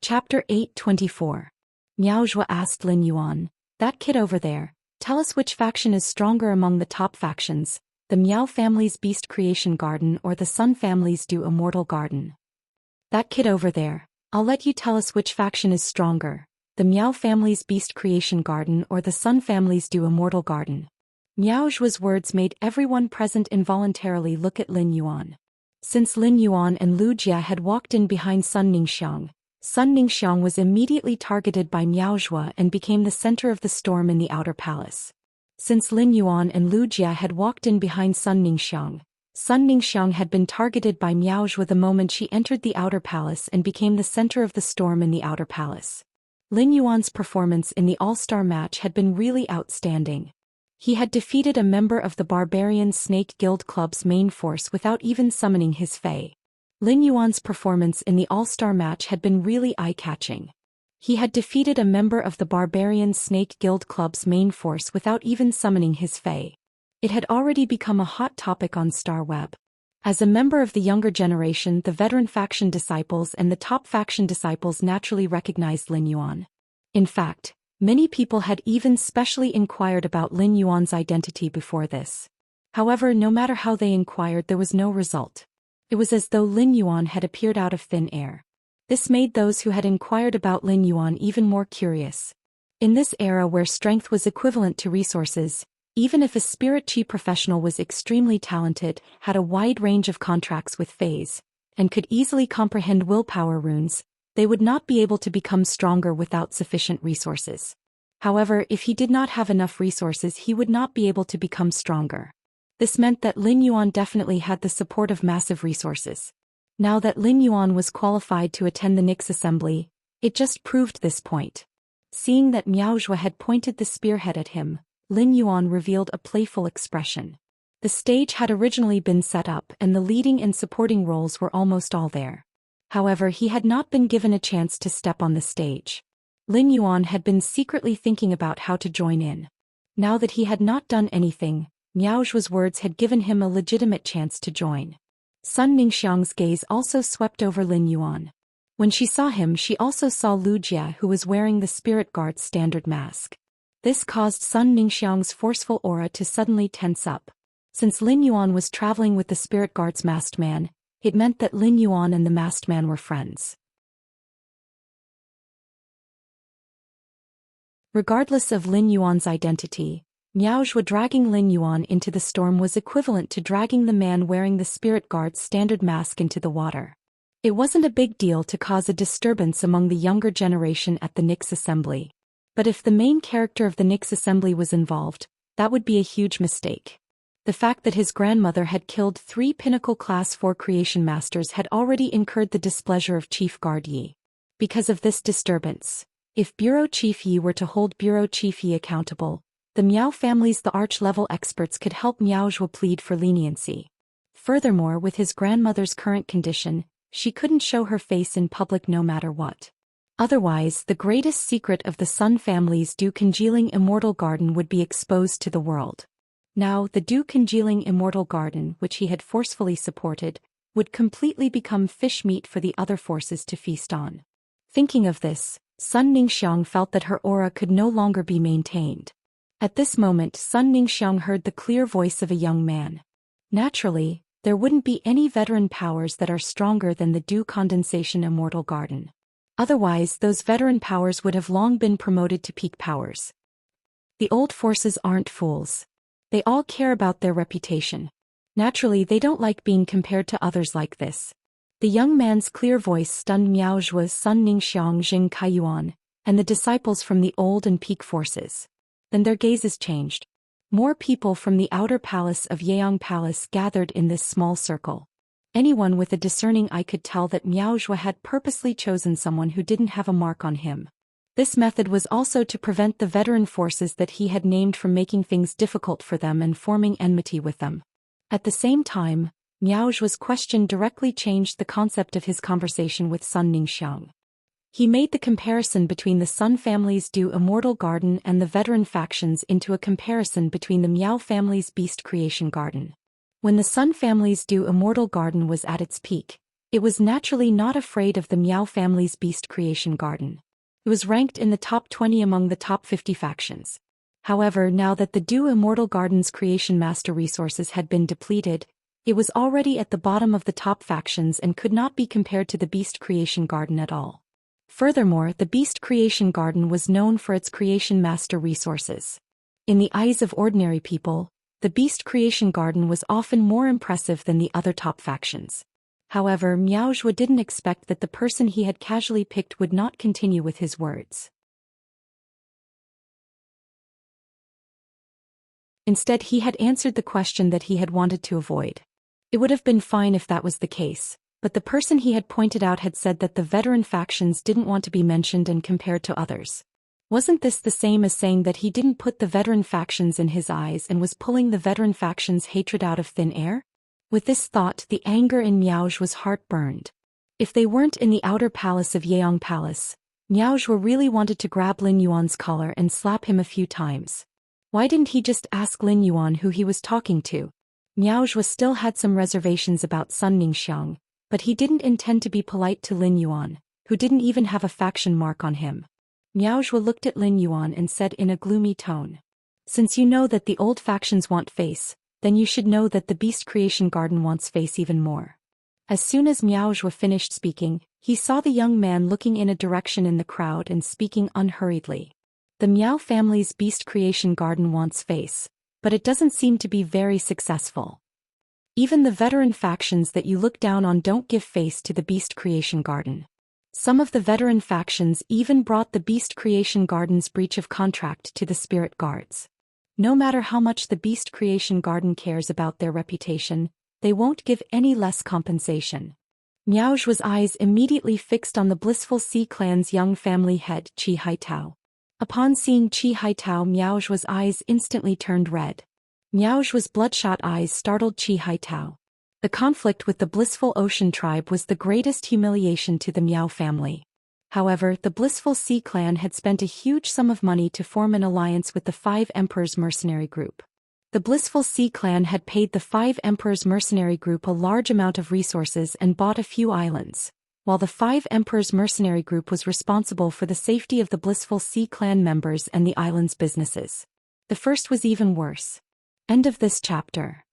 Chapter 824. Miao Zhuo asked Lin Yuan, that kid over there, tell us which faction is stronger among the top factions, the Miao family's Beast Creation Garden or the Sun family's Du Immortal Garden. That kid over there, I'll let you tell us which faction is stronger, the Miao family's Beast Creation Garden or the Sun family's Du Immortal Garden. Miao Zhuo's words made everyone present involuntarily look at Lin Yuan. Since Lin Yuan and Lu Jia had walked in behind Sun Ningxiang was immediately targeted by Miao Zhuo and became the center of the storm in the outer palace. Since Lin Yuan and Lu Jia had walked in behind Sun Ningxiang had been targeted by Miao Zhuo the moment she entered the outer palace and became the center of the storm in the outer palace. Lin Yuan's performance in the all-star match had been really outstanding. He had defeated a member of the Barbarian Snake Guild Club's main force without even summoning his fae. Lin Yuan's performance in the all-star match had been really eye-catching. He had defeated a member of the Barbarian Snake Guild Club's main force without even summoning his fae. It had already become a hot topic on StarWeb. As a member of the younger generation, the veteran faction disciples and the top faction disciples naturally recognized Lin Yuan. In fact, many people had even specially inquired about Lin Yuan's identity before this. However, no matter how they inquired, there was no result. It was as though Lin Yuan had appeared out of thin air. This made those who had inquired about Lin Yuan even more curious. In this era where strength was equivalent to resources, even if a spirit chi professional was extremely talented, had a wide range of contracts with fays, and could easily comprehend willpower runes, they would not be able to become stronger without sufficient resources. However, if he did not have enough resources, he would not be able to become stronger. This meant that Lin Yuan definitely had the support of massive resources. Now that Lin Yuan was qualified to attend the Nix assembly, it just proved this point. Seeing that Miao Zhuo had pointed the spearhead at him, Lin Yuan revealed a playful expression. The stage had originally been set up and the leading and supporting roles were almost all there. However, he had not been given a chance to step on the stage. Lin Yuan had been secretly thinking about how to join in. Now that he had not done anything, Miao Zhuo's words had given him a legitimate chance to join. Sun Ningxiang's gaze also swept over Lin Yuan. When she saw him, she also saw Lu Jia, who was wearing the Spirit Guard's standard mask. This caused Sun Ningxiang's forceful aura to suddenly tense up. Since Lin Yuan was traveling with the Spirit Guard's masked man, it meant that Lin Yuan and the masked man were friends. Regardless of Lin Yuan's identity, Miao Zhuo dragging Lin Yuan into the storm was equivalent to dragging the man wearing the Spirit Guard's standard mask into the water. It wasn't a big deal to cause a disturbance among the younger generation at the Nyx Assembly. But if the main character of the Nyx Assembly was involved, that would be a huge mistake. The fact that his grandmother had killed 3 Pinnacle Class 4 Creation Masters had already incurred the displeasure of Chief Guard Yi. Because of this disturbance, if Bureau Chief Yi were to hold Bureau Chief Yi accountable, the Miao family's the arch-level experts could help Miao Zhuo plead for leniency. Furthermore, with his grandmother's current condition, she couldn't show her face in public no matter what. Otherwise, the greatest secret of the Sun family's Du congealing Immortal Garden would be exposed to the world. Now, the Du congealing Immortal Garden, which he had forcefully supported, would completely become fish meat for the other forces to feast on. Thinking of this, Sun Ningxiang felt that her aura could no longer be maintained. At this moment, Sun Ningxiang heard the clear voice of a young man. Naturally, there wouldn't be any veteran powers that are stronger than the Du condensation Immortal Garden. Otherwise, those veteran powers would have long been promoted to peak powers. The old forces aren't fools. They all care about their reputation. Naturally, they don't like being compared to others like this. The young man's clear voice stunned Miao Zhuo's Sun Ningxiang Jing Kaiyuan, and the disciples from the old and peak forces. Then their gazes changed. More people from the outer palace of Yeong Palace gathered in this small circle. Anyone with a discerning eye could tell that Miao Zhuo had purposely chosen someone who didn't have a mark on him. This method was also to prevent the veteran forces that he had named from making things difficult for them and forming enmity with them. At the same time, Miao Zhuo's question directly changed the concept of his conversation with Sun Ningxiang. He made the comparison between the Sun family's Du Immortal Garden and the veteran factions into a comparison between the Miao family's Beast Creation Garden. When the Sun family's Du Immortal Garden was at its peak, it was naturally not afraid of the Miao family's Beast Creation Garden. It was ranked in the top 20 among the top 50 factions. However, now that the Du Immortal Garden's Creation Master resources had been depleted, it was already at the bottom of the top factions and could not be compared to the Beast Creation Garden at all. Furthermore, the Beast Creation Garden was known for its Creation Master resources. In the eyes of ordinary people, the Beast Creation Garden was often more impressive than the other top factions. However, Miao Zhuo didn't expect that the person he had casually picked would not continue with his words. Instead, he had answered the question that he had wanted to avoid. It would have been fine if that was the case, but the person he had pointed out had said that the veteran factions didn't want to be mentioned and compared to others. Wasn't this the same as saying that he didn't put the veteran factions in his eyes and was pulling the veteran factions' hatred out of thin air? With this thought, the anger in Miao Zhuo's heart burned. If they weren't in the outer palace of Yeong Palace, Miao Zhuo really wanted to grab Lin Yuan's collar and slap him a few times. Why didn't he just ask Lin Yuan who he was talking to? Miao Zhuo still had some reservations about Sun Ningxiang, but he didn't intend to be polite to Lin Yuan, who didn't even have a faction mark on him. Miao Zhuo looked at Lin Yuan and said in a gloomy tone, "Since you know that the old factions want face, then you should know that the Beast Creation Garden wants face even more." As soon as Miao Zhuo finished speaking, he saw the young man looking in a direction in the crowd and speaking unhurriedly. The Miao family's Beast Creation Garden wants face, but it doesn't seem to be very successful. Even the veteran factions that you look down on don't give face to the Beast Creation Garden. Some of the veteran factions even brought the Beast Creation Garden's breach of contract to the Spirit Guards. No matter how much the Beast Creation Garden cares about their reputation, they won't give any less compensation. Miao Zhuo's eyes immediately fixed on the Blissful Sea Clan's young family head, Qi Haitao. Upon seeing Qi Haitao, Miao Zhuo's eyes instantly turned red. Miao Zhuo's bloodshot eyes startled Qi Haitao. The conflict with the Blissful Ocean tribe was the greatest humiliation to the Miao family. However, the Blissful Sea Clan had spent a huge sum of money to form an alliance with the Five Emperors mercenary group. The Blissful Sea clan had paid the 5 Emperors mercenary group a large amount of resources and bought a few islands, while the 5 Emperors mercenary group was responsible for the safety of the Blissful Sea clan members and the island's businesses. The first was even worse. End of this chapter.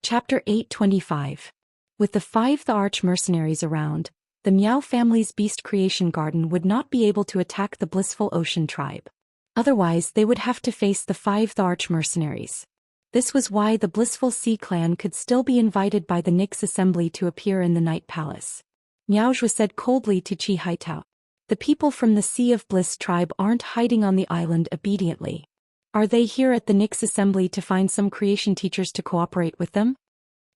Chapter 825. With the 5 the arch mercenaries around, the Miao family's beast creation garden would not be able to attack the Blissful Ocean tribe. Otherwise, they would have to face the 5 the arch mercenaries. This was why the Blissful Sea clan could still be invited by the Nix assembly to appear in the Night Palace. Miao Zhou said coldly to Qi Haitao. The people from the Sea of Bliss tribe aren't hiding on the island obediently. Are they here at the Nix assembly to find some creation teachers to cooperate with them?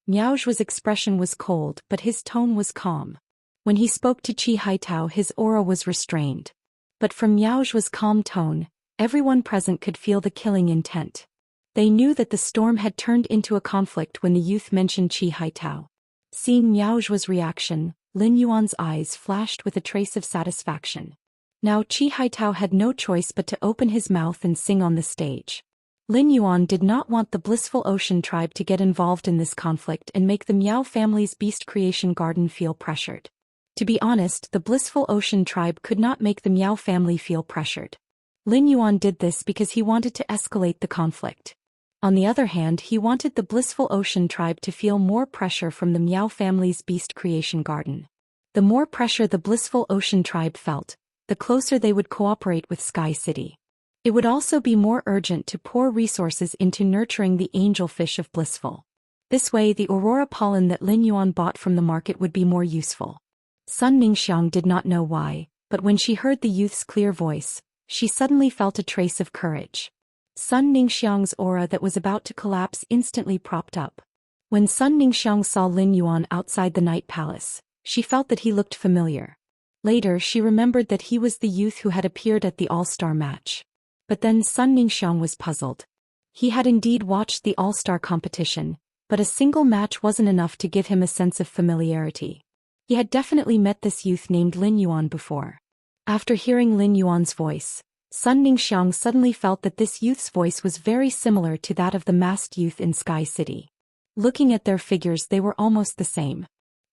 Miao Zhu's expression was cold, but his tone was calm. When he spoke to Qi Haitao, his aura was restrained. But from Miao Zhu's calm tone, everyone present could feel the killing intent. They knew that the storm had turned into a conflict when the youth mentioned Qi Haitao. Seeing Miao Zhu's reaction, Lin Yuan's eyes flashed with a trace of satisfaction. Now Qi Haitao had no choice but to open his mouth and sing on the stage. Lin Yuan did not want the Blissful Ocean tribe to get involved in this conflict and make the Miao family's beast creation garden feel pressured. To be honest, the Blissful Ocean tribe could not make the Miao family feel pressured. Lin Yuan did this because he wanted to escalate the conflict. On the other hand, he wanted the Blissful Ocean tribe to feel more pressure from the Miao family's beast creation garden. The more pressure the Blissful Ocean tribe felt, the closer they would cooperate with Sky City. It would also be more urgent to pour resources into nurturing the angelfish of Blissful. This way the aurora pollen that Lin Yuan bought from the market would be more useful. Sun Ningxiang did not know why, but when she heard the youth's clear voice, she suddenly felt a trace of courage. Sun Ningxiang's aura that was about to collapse instantly propped up. When Sun Ningxiang saw Lin Yuan outside the Night Palace, she felt that he looked familiar. Later she remembered that he was the youth who had appeared at the All-Star match. But then Sun Ningxiang was puzzled. He had indeed watched the All-Star competition, but a single match wasn't enough to give him a sense of familiarity. He had definitely met this youth named Lin Yuan before. After hearing Lin Yuan's voice, Sun Ningxiang suddenly felt that this youth's voice was very similar to that of the masked youth in Sky City. Looking at their figures, they were almost the same.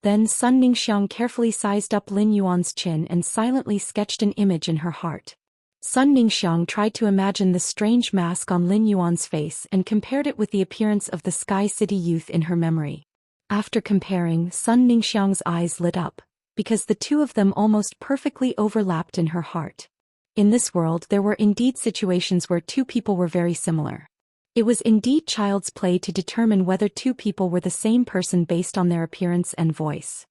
Then Sun Ningxiang carefully sized up Lin Yuan's chin and silently sketched an image in her heart. Sun Ningxiang tried to imagine the strange mask on Lin Yuan's face and compared it with the appearance of the Sky City youth in her memory. After comparing, Sun Ningxiang's eyes lit up, because the two of them almost perfectly overlapped in her heart. In this world there were indeed situations where two people were very similar. It was indeed child's play to determine whether two people were the same person based on their appearance and voice.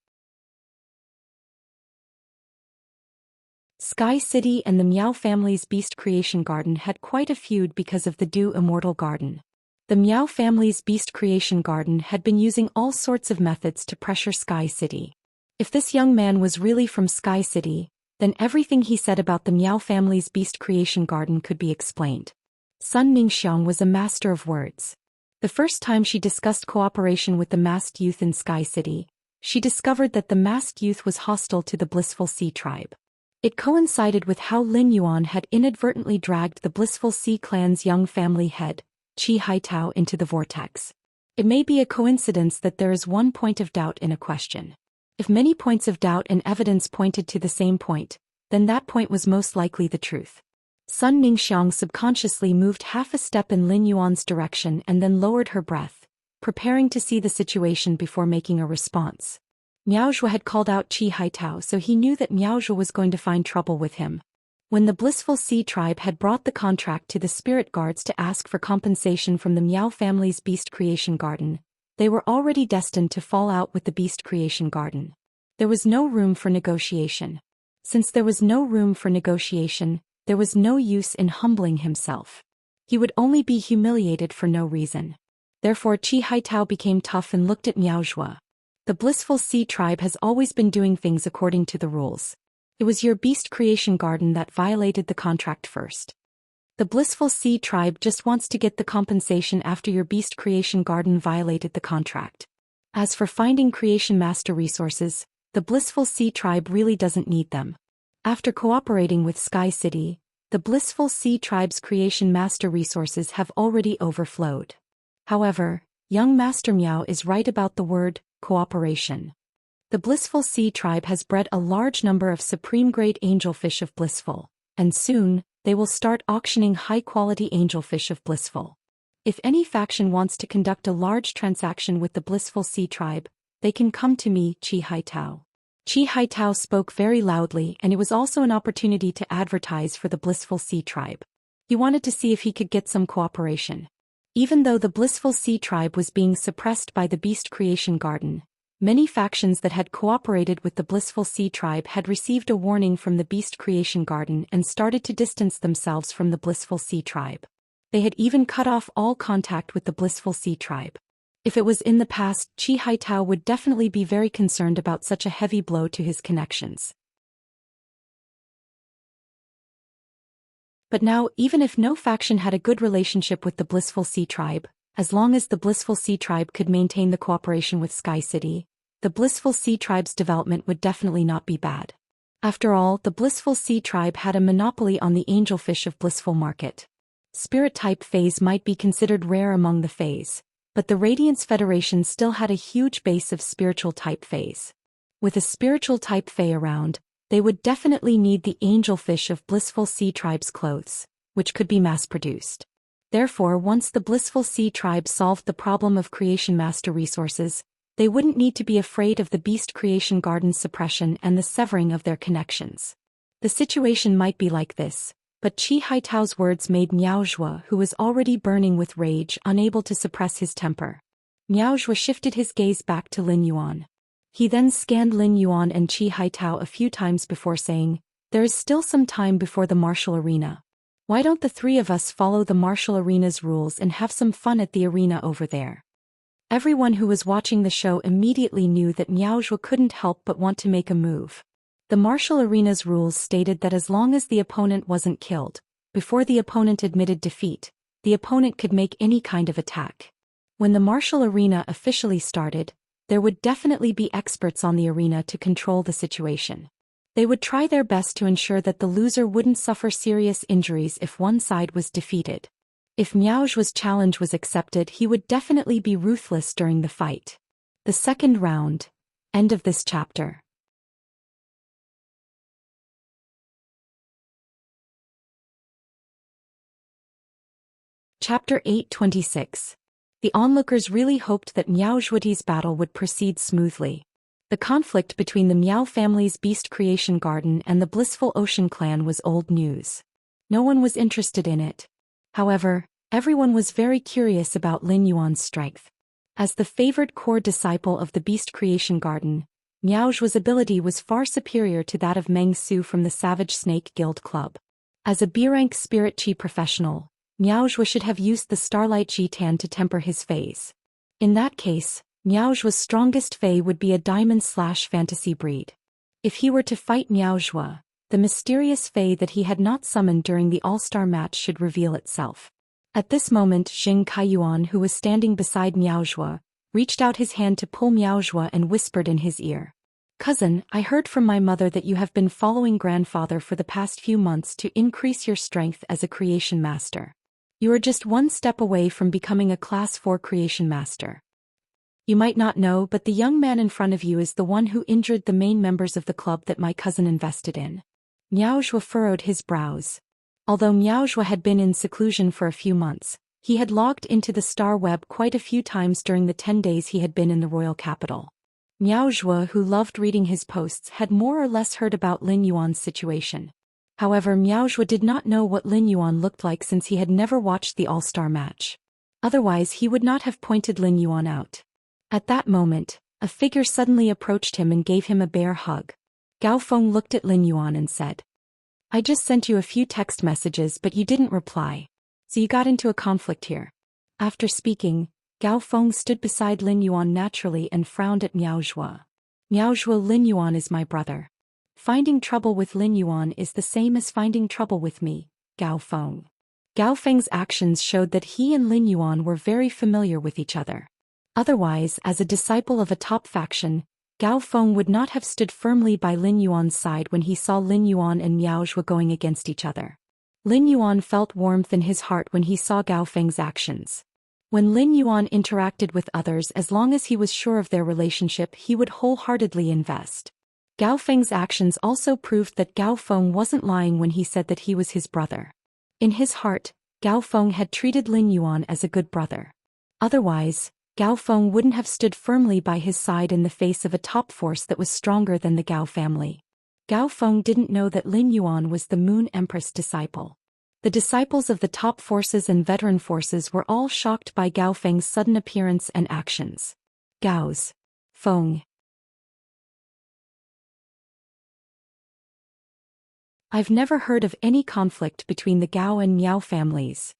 Sky City and the Miao family's beast creation garden had quite a feud because of the Immortal garden. The Miao family's beast creation garden had been using all sorts of methods to pressure Sky City. If this young man was really from Sky City, then everything he said about the Miao family's beast creation garden could be explained. Sun Ningxiang was a master of words. The first time she discussed cooperation with the masked youth in Sky City, she discovered that the masked youth was hostile to the Blissful Sea tribe. It coincided with how Lin Yuan had inadvertently dragged the Blissful Sea clan's young family head, Qi Haitao, into the vortex. It may be a coincidence that there is one point of doubt in a question. If many points of doubt and evidence pointed to the same point, then that point was most likely the truth. Sun Ningxiang subconsciously moved half a step in Lin Yuan's direction and then lowered her breath, preparing to see the situation before making a response. Miao Zhu had called out Qi Haitao, so he knew that Miao Zhu was going to find trouble with him. When the Blissful Sea tribe had brought the contract to the spirit guards to ask for compensation from the Miao family's beast creation garden, they were already destined to fall out with the beast creation garden. There was no room for negotiation. Since there was no room for negotiation, there was no use in humbling himself. He would only be humiliated for no reason. Therefore Qi Haitao became tough and looked at Miao Zhu. The Blissful Sea tribe has always been doing things according to the rules. It was your beast creation garden that violated the contract first. The Blissful Sea tribe just wants to get the compensation after your beast creation garden violated the contract. As for finding creation master resources, The Blissful Sea Tribe really doesn't need them. After cooperating with Sky City, the Blissful Sea Tribe's creation master resources have already overflowed. However, young Master Miao is right about the word cooperation. The Blissful Sea Tribe has bred a large number of supreme-grade angelfish of Blissful, and soon, they will start auctioning high-quality angelfish of Blissful. If any faction wants to conduct a large transaction with the Blissful Sea Tribe, they can come to me, Qi Haitao. Qi Haitao spoke very loudly, and it was also an opportunity to advertise for the Blissful Sea Tribe. He wanted to see if he could get some cooperation. Even though the Blissful Sea Tribe was being suppressed by the Beast Creation Garden, many factions that had cooperated with the Blissful Sea Tribe had received a warning from the Beast Creation Garden and started to distance themselves from the Blissful Sea Tribe. They had even cut off all contact with the Blissful Sea Tribe. If it was in the past, Qi Haitao would definitely be very concerned about such a heavy blow to his connections. But now, even if no faction had a good relationship with the Blissful Sea Tribe, as long as the Blissful Sea Tribe could maintain the cooperation with Sky City, the Blissful Sea Tribe's development would definitely not be bad. After all, the Blissful Sea Tribe had a monopoly on the angelfish of Blissful Market. Spirit-type Fays might be considered rare among the Fays, but the Radiance Federation still had a huge base of spiritual-type Fays. With a spiritual-type Fay around, they would definitely need the angelfish of Blissful Sea Tribe's clothes, which could be mass-produced. Therefore, once the Blissful Sea Tribe solved the problem of creation master resources, they wouldn't need to be afraid of the Beast Creation Garden's suppression and the severing of their connections. The situation might be like this, but Qi Haitao's words made Miao Zhuo, who was already burning with rage, unable to suppress his temper. Miao Zhuo shifted his gaze back to Lin Yuan. He then scanned Lin Yuan and Qi Haitao a few times before saying, "There is still some time before the martial arena. Why don't the three of us follow the martial arena's rules and have some fun at the arena over there?" Everyone who was watching the show immediately knew that Miao Zhuo couldn't help but want to make a move. The martial arena's rules stated that as long as the opponent wasn't killed, before the opponent admitted defeat, the opponent could make any kind of attack. When the martial arena officially started, there would definitely be experts on the arena to control the situation. They would try their best to ensure that the loser wouldn't suffer serious injuries if one side was defeated. If Miao Zhuo's challenge was accepted, he would definitely be ruthless during the fight. The second round. End of this chapter. Chapter 826. The onlookers really hoped that Miao Zhuoti's battle would proceed smoothly. The conflict between the Miao family's Beast Creation Garden and the Blissful Ocean Clan was old news. No one was interested in it. However, everyone was very curious about Lin Yuan's strength. As the favored core disciple of the Beast Creation Garden, Miao Zhuo's ability was far superior to that of Meng Su from the Savage Snake Guild Club. As a B-rank Spirit Qi professional, Miao Zhuo should have used the Starlight Qi Tan to temper his Fays. In that case, Miao Zhuo's strongest Fay would be a diamond/fantasy breed. If he were to fight Miao Zhuo, the mysterious Fay that he had not summoned during the All-Star match should reveal itself. At this moment, Xing Kaiyuan, who was standing beside Miao Zhuo, reached out his hand to pull Miao Zhuo and whispered in his ear. "Cousin, I heard from my mother that you have been following grandfather for the past few months to increase your strength as a creation master. You are just one step away from becoming a Class 4 creation master. You might not know, but the young man in front of you is the one who injured the main members of the club that my cousin invested in." Miao Zhuo furrowed his brows. Although Miao Zhuo had been in seclusion for a few months, he had logged into the Star Web quite a few times during the 10 days he had been in the royal capital. Miao Zhuo, who loved reading his posts, had more or less heard about Lin Yuan's situation. However, Miao Zhuo did not know what Lin Yuan looked like since he had never watched the All-Star match. Otherwise, he would not have pointed Lin Yuan out. At that moment, a figure suddenly approached him and gave him a bear hug. Gao Feng looked at Lin Yuan and said, "I just sent you a few text messages but you didn't reply. So you got into a conflict here." After speaking, Gao Feng stood beside Lin Yuan naturally and frowned at Miao Zhuo. "Miao Zhuo, Lin Yuan is my brother. Finding trouble with Lin Yuan is the same as finding trouble with me, Gao Feng." Gao Feng's actions showed that he and Lin Yuan were very familiar with each other. Otherwise, as a disciple of a top faction, Gao Feng would not have stood firmly by Lin Yuan's side when he saw Lin Yuan and Miao Zhuo going against each other. Lin Yuan felt warmth in his heart when he saw Gao Feng's actions. When Lin Yuan interacted with others, as long as he was sure of their relationship, he would wholeheartedly invest. Gao Feng's actions also proved that Gao Feng wasn't lying when he said that he was his brother. In his heart, Gao Feng had treated Lin Yuan as a good brother. Otherwise, Gao Feng wouldn't have stood firmly by his side in the face of a top force that was stronger than the Gao family. Gao Feng didn't know that Lin Yuan was the Moon Empress disciple. The disciples of the top forces and veteran forces were all shocked by Gao Feng's sudden appearance and actions. Gao's Feng. I've never heard of any conflict between the Gao and Miao families.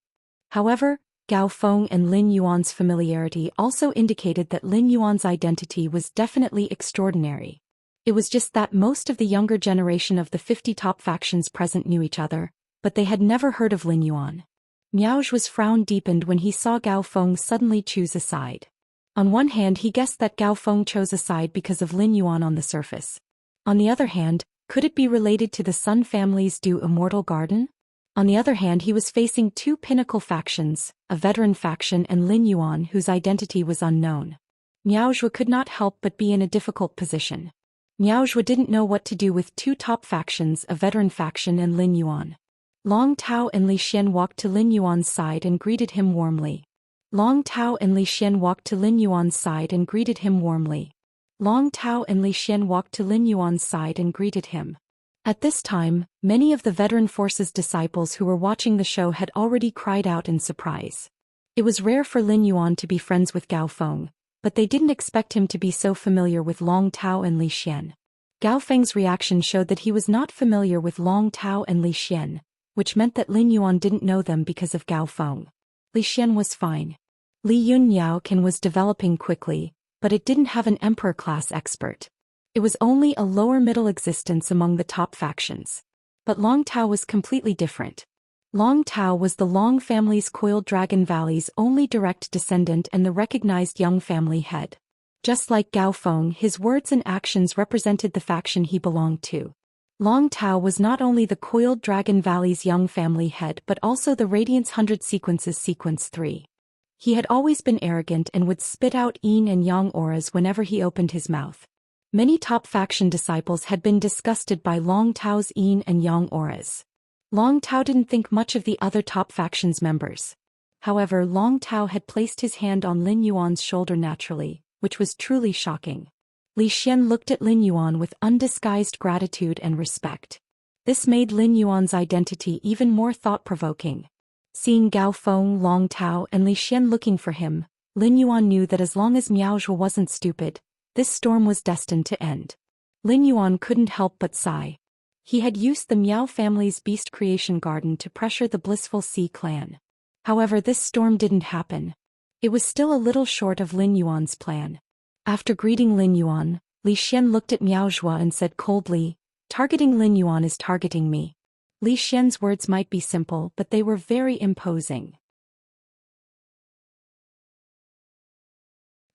However, Gao Feng and Lin Yuan's familiarity also indicated that Lin Yuan's identity was definitely extraordinary. It was just that most of the younger generation of the 50 top factions present knew each other, but they had never heard of Lin Yuan. Miao Zhuo's frown deepened when he saw Gao Feng suddenly choose a side. On one hand, he guessed that Gao Feng chose a side because of Lin Yuan on the surface. On the other hand, could it be related to the Sun family's Immortal garden? On the other hand, he was facing two pinnacle factions, a veteran faction and Lin Yuan, whose identity was unknown. Miao Zhuo could not help but be in a difficult position. Miao Zhuo didn't know what to do with two top factions, a veteran faction and Lin Yuan. Long Tao and Li Xian walked to Lin Yuan's side and greeted him warmly. Long Tao and Li Xian walked to Lin Yuan's side and greeted him warmly. Long Tao and Li Xian walked to Lin Yuan's side and greeted him. At this time, many of the veteran forces disciples who were watching the show had already cried out in surprise. It was rare for Lin Yuan to be friends with Gao Feng, but they didn't expect him to be so familiar with Long Tao and Li Xian. Gao Feng's reaction showed that he was not familiar with Long Tao and Li Xian, which meant that Lin Yuan didn't know them because of Gao Feng. Li Xian was fine. Li Yun Yaoqian was developing quickly, but it didn't have an emperor-class expert. It was only a lower-middle existence among the top factions. But Long Tao was completely different. Long Tao was the Long family's Coiled Dragon Valley's only direct descendant and the recognized young family head. Just like Gao Feng, his words and actions represented the faction he belonged to. Long Tao was not only the Coiled Dragon Valley's young family head but also the Radiance 100 Sequences Sequence 3. He had always been arrogant and would spit out yin and yang auras whenever he opened his mouth. Many top faction disciples had been disgusted by Long Tao's yin and yang auras. Long Tao didn't think much of the other top faction's members. However, Long Tao had placed his hand on Lin Yuan's shoulder naturally, which was truly shocking. Li Xian looked at Lin Yuan with undisguised gratitude and respect. This made Lin Yuan's identity even more thought-provoking. Seeing Gao Feng, Long Tao, and Li Xian looking for him, Lin Yuan knew that as long as Miao Zhuo wasn't stupid, this storm was destined to end. Lin Yuan couldn't help but sigh. He had used the Miao family's beast creation garden to pressure the Blissful Sea clan. However, this storm didn't happen. It was still a little short of Lin Yuan's plan. After greeting Lin Yuan, Li Xian looked at Miao Zhuo and said coldly, "Targeting Lin Yuan is targeting me." Li Xian's words might be simple, but they were very imposing.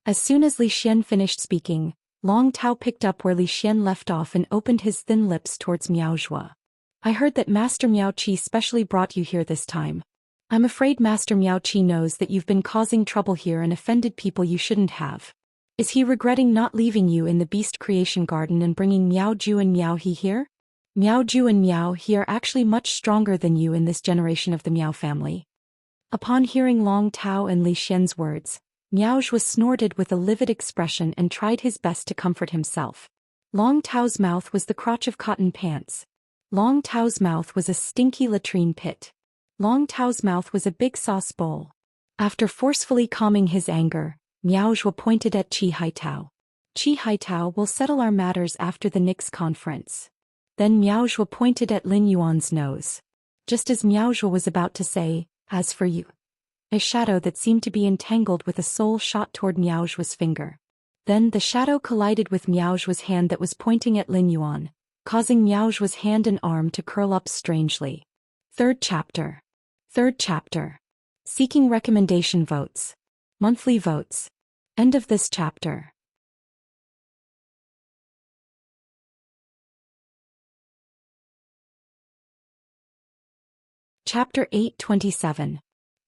As soon as Li Xian finished speaking, Long Tao picked up where Li Xian left off and opened his thin lips towards Miao Zhuo. "I heard that Master Miao Qi specially brought you here this time. I'm afraid Master Miao Qi knows that you've been causing trouble here and offended people you shouldn't have. Is he regretting not leaving you in the Beast Creation Garden and bringing Miao Zhu and Miao He here? Miao Zhu and Miao He are actually much stronger than you in this generation of the Miao family." Upon hearing Long Tao and Li Xian's words, Miao Zhuo snorted with a livid expression and tried his best to comfort himself. Long Tao's mouth was the crotch of cotton pants. Long Tao's mouth was a stinky latrine pit. Long Tao's mouth was a big sauce bowl. After forcefully calming his anger, Miao Zhuo pointed at Qi Haitao. "Qi Haitao will settle our matters after the Nix conference." Then Miao Zhuo pointed at Lin Yuan's nose. Just as Miao Zhuo was about to say, "As for you," a shadow that seemed to be entangled with a soul shot toward Miao Zhuo's finger. Then the shadow collided with Miao Zhuo's hand that was pointing at Lin Yuan, causing Miao Zhuo's hand and arm to curl up strangely. Third chapter. Seeking recommendation votes. Monthly votes. End of this chapter. Chapter 827.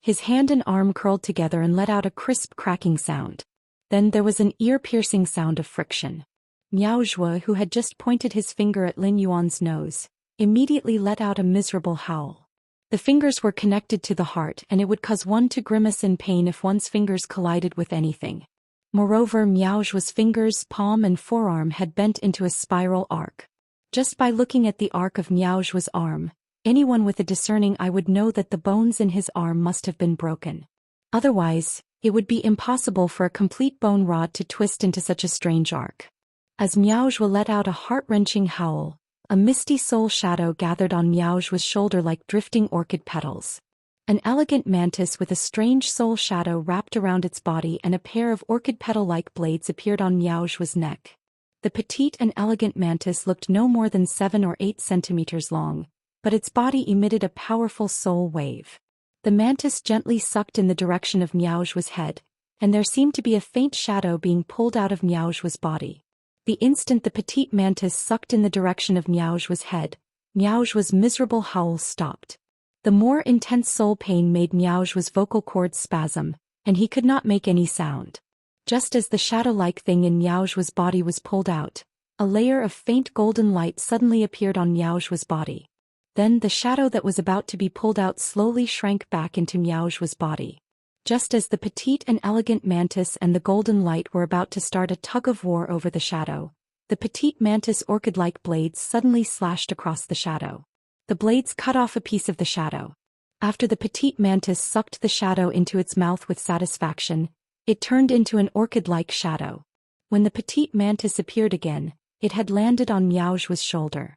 His hand and arm curled together and let out a crisp cracking sound. Then there was an ear-piercing sound of friction. Miao Zhuo, who had just pointed his finger at Lin Yuan's nose, immediately let out a miserable howl. The fingers were connected to the heart, and it would cause one to grimace in pain if one's fingers collided with anything. Moreover, Miao Zhuo's fingers, palm and forearm had bent into a spiral arc. Just by looking at the arc of Miao Zhuo's arm, anyone with a discerning eye would know that the bones in his arm must have been broken. Otherwise, it would be impossible for a complete bone rod to twist into such a strange arc. As Miao Zhuo let out a heart-wrenching howl, a misty soul shadow gathered on Miao Zhuo's shoulder like drifting orchid petals. An elegant mantis with a strange soul shadow wrapped around its body and a pair of orchid petal-like blades appeared on Miao Zhuo's neck. The petite and elegant mantis looked no more than 7 or 8 centimeters long, but its body emitted a powerful soul wave. The mantis gently sucked in the direction of Miao Zhuo's head, and there seemed to be a faint shadow being pulled out of Miao Zhuo's body. The instant the petite mantis sucked in the direction of Miao Zhuo's head, Miao Zhuo's miserable howl stopped. The more intense soul pain made Miao Zhuo's vocal cords spasm, and he could not make any sound. Just as the shadow-like thing in Miao Zhuo's body was pulled out, a layer of faint golden light suddenly appeared on Miao Zhuo's body. Then the shadow that was about to be pulled out slowly shrank back into Miao Zhuo's body. Just as the petite and elegant mantis and the golden light were about to start a tug-of-war over the shadow, the petite mantis orchid-like blades suddenly slashed across the shadow. The blades cut off a piece of the shadow. After the petite mantis sucked the shadow into its mouth with satisfaction, it turned into an orchid-like shadow. When the petite mantis appeared again, it had landed on Miao Zhuo's shoulder.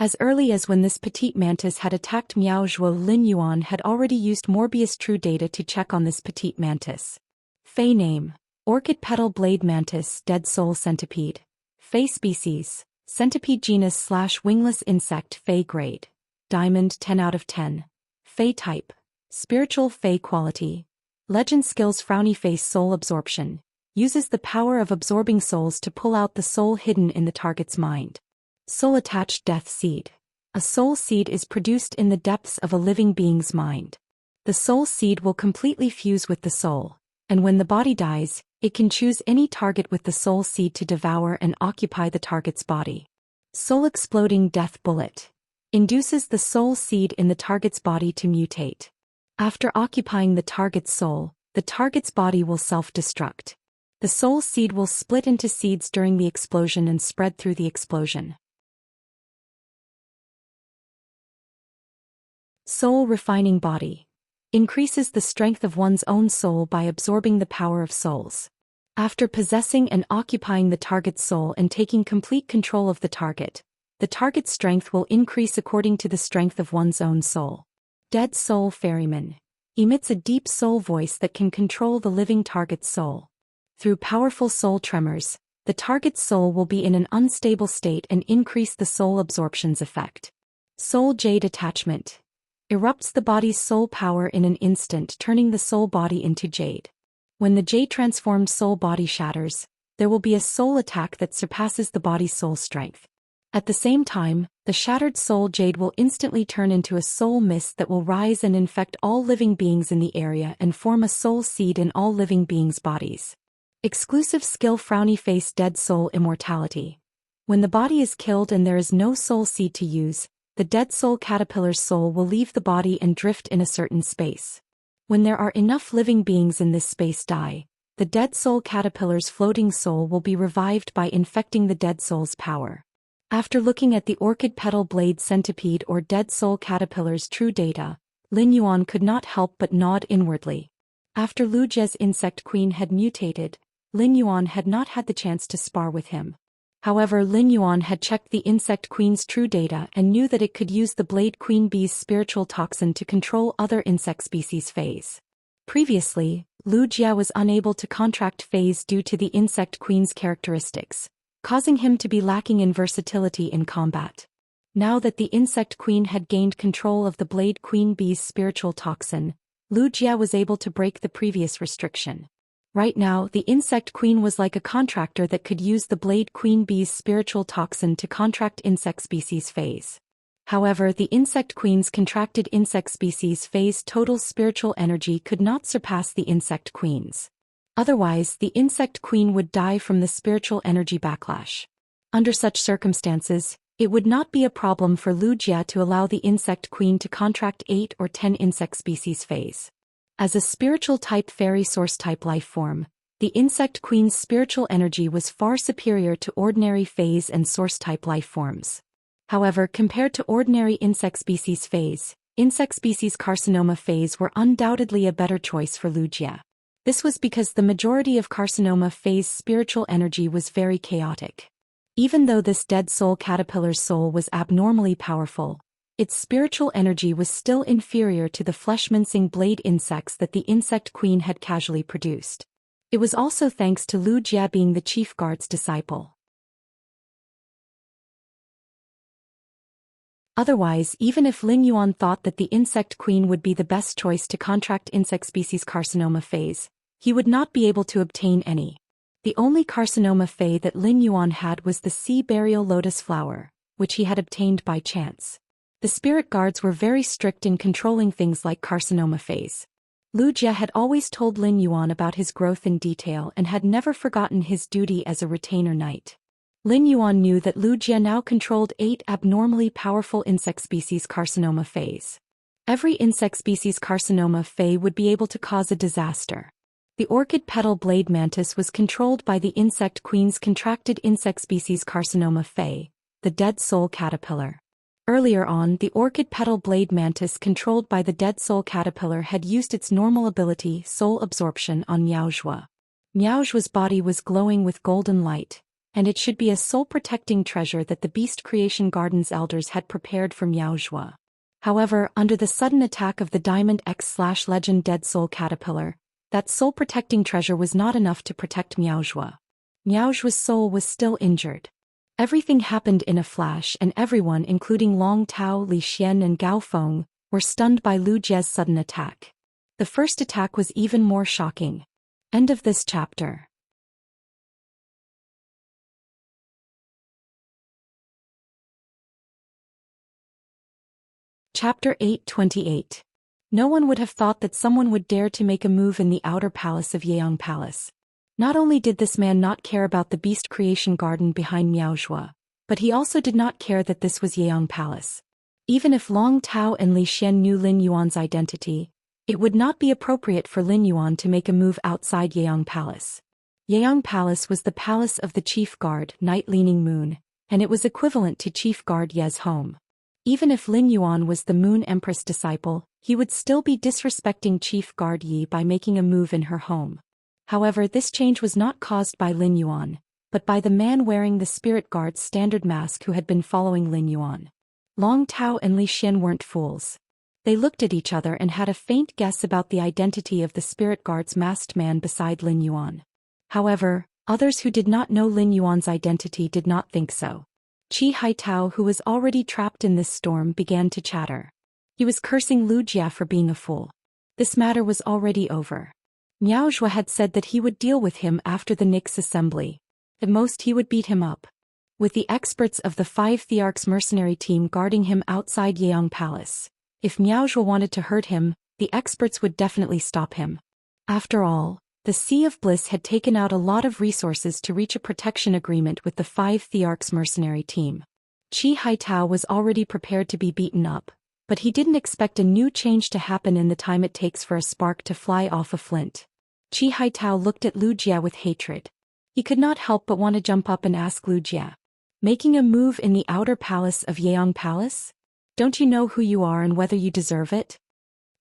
As early as when this petite mantis had attacked Miao Zhuo, Lin Yuan had already used Morbius True Data to check on this petite mantis. Fey name: Orchid Petal Blade Mantis, Dead Soul Centipede. Fey species: Centipede genus / wingless insect. Fey grade: Diamond 10 out of 10. Fey type: Spiritual Fey quality. Legend skills: Frowny Face Soul Absorption. Uses the power of absorbing souls to pull out the soul hidden in the target's mind. Soul-attached death seed. A soul seed is produced in the depths of a living being's mind. The soul seed will completely fuse with the soul, and when the body dies, it can choose any target with the soul seed to devour and occupy the target's body. Soul-exploding death bullet. Induces the soul seed in the target's body to mutate. After occupying the target's soul, the target's body will self-destruct. The soul seed will split into seeds during the explosion and spread through the explosion. Soul refining body. Increases the strength of one's own soul by absorbing the power of souls. After possessing and occupying the target's soul and taking complete control of the target's strength will increase according to the strength of one's own soul. Dead Soul Ferryman. Emits a deep soul voice that can control the living target's soul. Through powerful soul tremors, the target's soul will be in an unstable state and increase the soul absorption's effect. Soul Jade Attachment. Erupts the body's soul power in an instant, turning the soul body into jade. When the jade-transformed soul body shatters, there will be a soul attack that surpasses the body's soul strength. At the same time, the shattered soul jade will instantly turn into a soul mist that will rise and infect all living beings in the area and form a soul seed in all living beings' bodies. Exclusive skill: Frowny Face Dead Soul Immortality. When the body is killed and there is no soul seed to use, the dead soul caterpillar's soul will leave the body and drift in a certain space. When there are enough living beings in this space die, the dead soul caterpillar's floating soul will be revived by infecting the dead soul's power. After looking at the orchid petal blade centipede or dead soul caterpillar's true data, Lin Yuan could not help but nod inwardly. After Lu Jie's insect queen had mutated, Lin Yuan had not had the chance to spar with him. However, Lin Yuan had checked the insect queen's true data and knew that it could use the blade queen bee's spiritual toxin to control other insect species' phase. Previously, Lu Jie was unable to contract phase due to the insect queen's characteristics, causing him to be lacking in versatility in combat. Now that the insect queen had gained control of the blade queen bee's spiritual toxin, Lu Jie was able to break the previous restriction. Right now, the insect queen was like a contractor that could use the blade queen bee's spiritual toxin to contract insect species phase. However, the insect queen's contracted insect species phase total spiritual energy could not surpass the insect queen's. Otherwise, the insect queen would die from the spiritual energy backlash. Under such circumstances, it would not be a problem for Wuxia to allow the insect queen to contract 8 or 10 insect species phase. As a spiritual type fairy source type life form, the insect queen's spiritual energy was far superior to ordinary phase and source type life forms. However, compared to ordinary insect species phase, insect species carcinoma phase were undoubtedly a better choice for Wuxia. This was because the majority of carcinoma phase spiritual energy was very chaotic. Even though this dead soul caterpillar's soul was abnormally powerful, its spiritual energy was still inferior to the flesh-mincing blade insects that the insect queen had casually produced. It was also thanks to Wuxia being the chief guard's disciple. Otherwise, even if Lin Yuan thought that the insect queen would be the best choice to contract insect species carcinoma phase, he would not be able to obtain any. The only carcinoma phase that Lin Yuan had was the sea burial lotus flower, which he had obtained by chance. The spirit guards were very strict in controlling things like carcinoma phase. Wuxia had always told Lin Yuan about his growth in detail and had never forgotten his duty as a retainer knight. Lin Yuan knew that Wuxia now controlled 8 abnormally powerful insect species carcinoma phase. Every insect species carcinoma phase would be able to cause a disaster. The orchid petal blade mantis was controlled by the insect queen's contracted insect species carcinoma phase, the dead soul caterpillar. Earlier on, the orchid petal blade mantis controlled by the dead soul caterpillar had used its normal ability, soul absorption, on Miaozhua. Miaozhua's body was glowing with golden light, and it should be a soul-protecting treasure that the Beast Creation Garden's elders had prepared for Miaozhua. However, under the sudden attack of the Diamond X/Legend Dead Soul Caterpillar, that soul-protecting treasure was not enough to protect Miaozhua. Miaozhua's soul was still injured. Everything happened in a flash, and everyone, including Long Tao, Li Xian and Gao Feng, were stunned by Wuxia's sudden attack. The first attack was even more shocking. End of this chapter. Chapter 828. No one would have thought that someone would dare to make a move in the outer palace of Yeong Palace. Not only did this man not care about the Beast Creation Garden behind Miaozhua, but he also did not care that this was Yeong Palace. Even if Long Tao and Li Xian knew Lin Yuan's identity, it would not be appropriate for Lin Yuan to make a move outside Yeong Palace. Yeong Palace was the palace of the Chief Guard, Night Leaning Moon, and it was equivalent to Chief Guard Ye's home. Even if Lin Yuan was the Moon Empress disciple, he would still be disrespecting Chief Guard Yi by making a move in her home. However, this change was not caused by Lin Yuan, but by the man wearing the Spirit Guard's standard mask who had been following Lin Yuan. Long Tao and Li Xian weren't fools. They looked at each other and had a faint guess about the identity of the Spirit Guard's masked man beside Lin Yuan. However, others who did not know Lin Yuan's identity did not think so. Qi Haitao, who was already trapped in this storm, began to chatter. He was cursing Wuxia for being a fool. This matter was already over. Miaozhua had said that he would deal with him after the Nix assembly. At most he would beat him up. With the experts of the 5 Thearchs mercenary team guarding him outside Yeong Palace, if Miaozhua wanted to hurt him, the experts would definitely stop him. After all, the Sea of Bliss had taken out a lot of resources to reach a protection agreement with the 5 Thearchs mercenary team. Qi Haitao was already prepared to be beaten up, but he didn't expect a new change to happen in the time it takes for a spark to fly off a flint. Qi Haitao looked at Wuxia with hatred. He could not help but want to jump up and ask Wuxia, making a move in the outer palace of Yeong Palace? Don't you know who you are and whether you deserve it?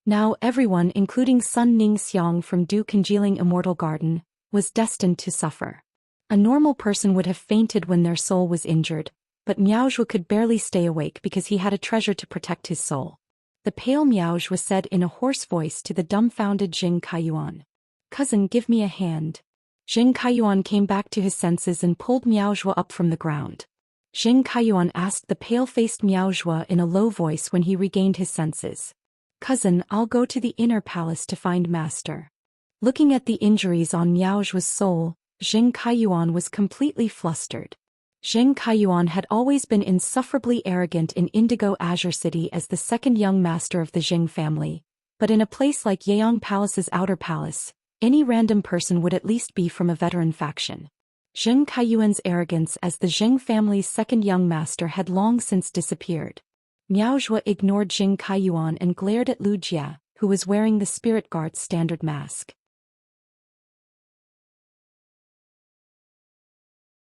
Now everyone, including Sun Ning Xiang from Du Congealing Immortal Garden, was destined to suffer. A normal person would have fainted when their soul was injured, but Miaozhua could barely stay awake because he had a treasure to protect his soul. The pale Miaozhua said in a hoarse voice to the dumbfounded Jing Kaiyuan, "Cousin, give me a hand." Jing Kaiyuan came back to his senses and pulled Miaozhua up from the ground. Jing Kaiyuan asked the pale-faced Miaozhua in a low voice when he regained his senses. "Cousin, I'll go to the inner palace to find Master." Looking at the injuries on Miaozhua's soul, Jing Kaiyuan was completely flustered. Zheng Kaiyuan had always been insufferably arrogant in Indigo Azure City as the second young master of the Zheng family, but in a place like Yeong Palace's outer palace, any random person would at least be from a veteran faction. Zheng Kaiyuan's arrogance as the Zheng family's second young master had long since disappeared. Miao Zhuo ignored Zheng Kaiyuan and glared at Lu Jia, who was wearing the spirit guard's standard mask.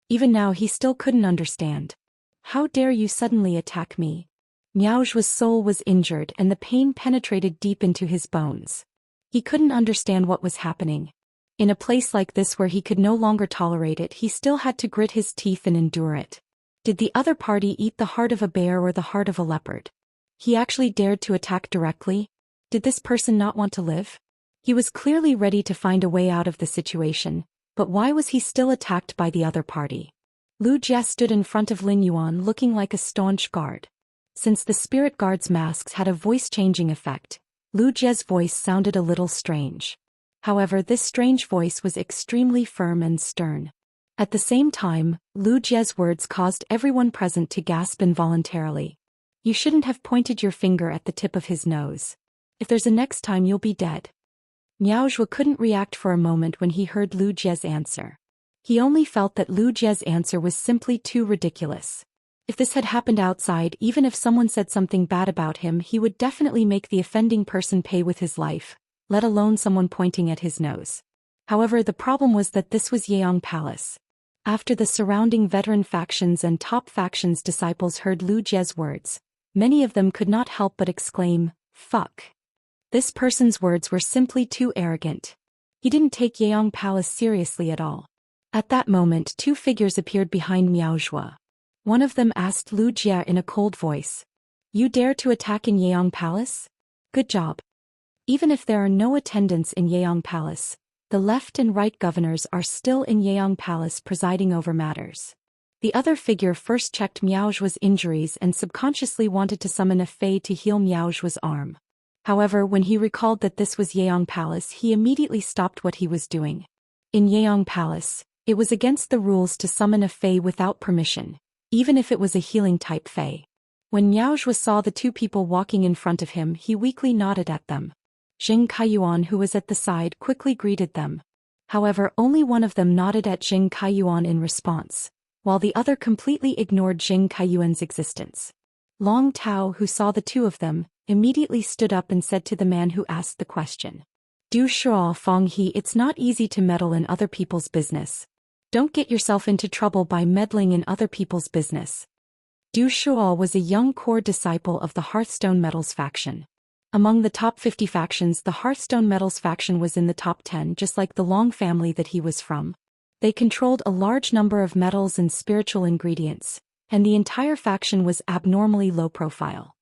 Even now he still couldn't understand. How dare you suddenly attack me? Miao Zhuo's soul was injured and the pain penetrated deep into his bones. He couldn't understand what was happening. In a place like this where he could no longer tolerate it, he still had to grit his teeth and endure it. Did the other party eat the heart of a bear or the heart of a leopard? He actually dared to attack directly? Did this person not want to live? He was clearly ready to find a way out of the situation, but why was he still attacked by the other party? Lu Jia stood in front of Lin Yuan looking like a staunch guard. Since the spirit guard's masks had a voice-changing effect, Lu Jia's voice sounded a little strange. However, this strange voice was extremely firm and stern. At the same time, Lu Jia's words caused everyone present to gasp involuntarily. You shouldn't have pointed your finger at the tip of his nose. If there's a next time, you'll be dead. Miao Zhuo couldn't react for a moment when he heard Lu Jia's answer. He only felt that Lu Jia's answer was simply too ridiculous. If this had happened outside, even if someone said something bad about him, he would definitely make the offending person pay with his life, let alone someone pointing at his nose. However, the problem was that this was Yeong Palace. After the surrounding veteran factions and top factions' disciples heard Lu Jia's words, many of them could not help but exclaim, "Fuck." This person's words were simply too arrogant. He didn't take Yeong Palace seriously at all. At that moment, two figures appeared behind Miao Zhuo. One of them asked Lu Jia in a cold voice, "You dare to attack in Yeong Palace? Good job." Even if there are no attendants in Yeong Palace, the left and right governors are still in Yeong Palace presiding over matters. The other figure first checked Miao Zhuo's injuries and subconsciously wanted to summon a fae to heal Miao Zhuo's arm. However, when he recalled that this was Yeong Palace, he immediately stopped what he was doing. In Yeong Palace, it was against the rules to summon a fae without permission, even if it was a healing-type fae. When Miao Zhuo saw the two people walking in front of him, he weakly nodded at them. Zheng Kaiyuan, who was at the side, quickly greeted them. However, only one of them nodded at Zheng Kaiyuan in response, while the other completely ignored Zheng Kaiyuan's existence. Long Tao, who saw the two of them, immediately stood up and said to the man who asked the question, "Du shuo feng he, it's not easy to meddle in other people's business. Don't get yourself into trouble by meddling in other people's business." Du shuo was a young core disciple of the Hearthstone Metals faction. Among the top 50 factions, the Hearthstone Metals faction was in the top 10, just like the Long family that he was from. They controlled a large number of metals and spiritual ingredients, and the entire faction was abnormally low profile.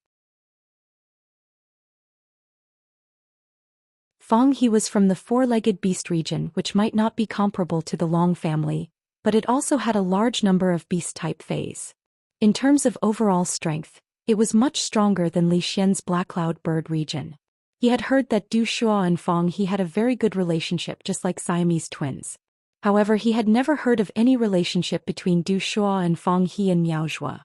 Feng He was from the four-legged beast region, which might not be comparable to the Long family, but it also had a large number of beast-type fays. In terms of overall strength, it was much stronger than Li Xian's Black Cloud bird region. He had heard that Du Shuo and Feng He had a very good relationship, just like Siamese twins. However, he had never heard of any relationship between Du Shuo and Feng He and Miao Zhuo.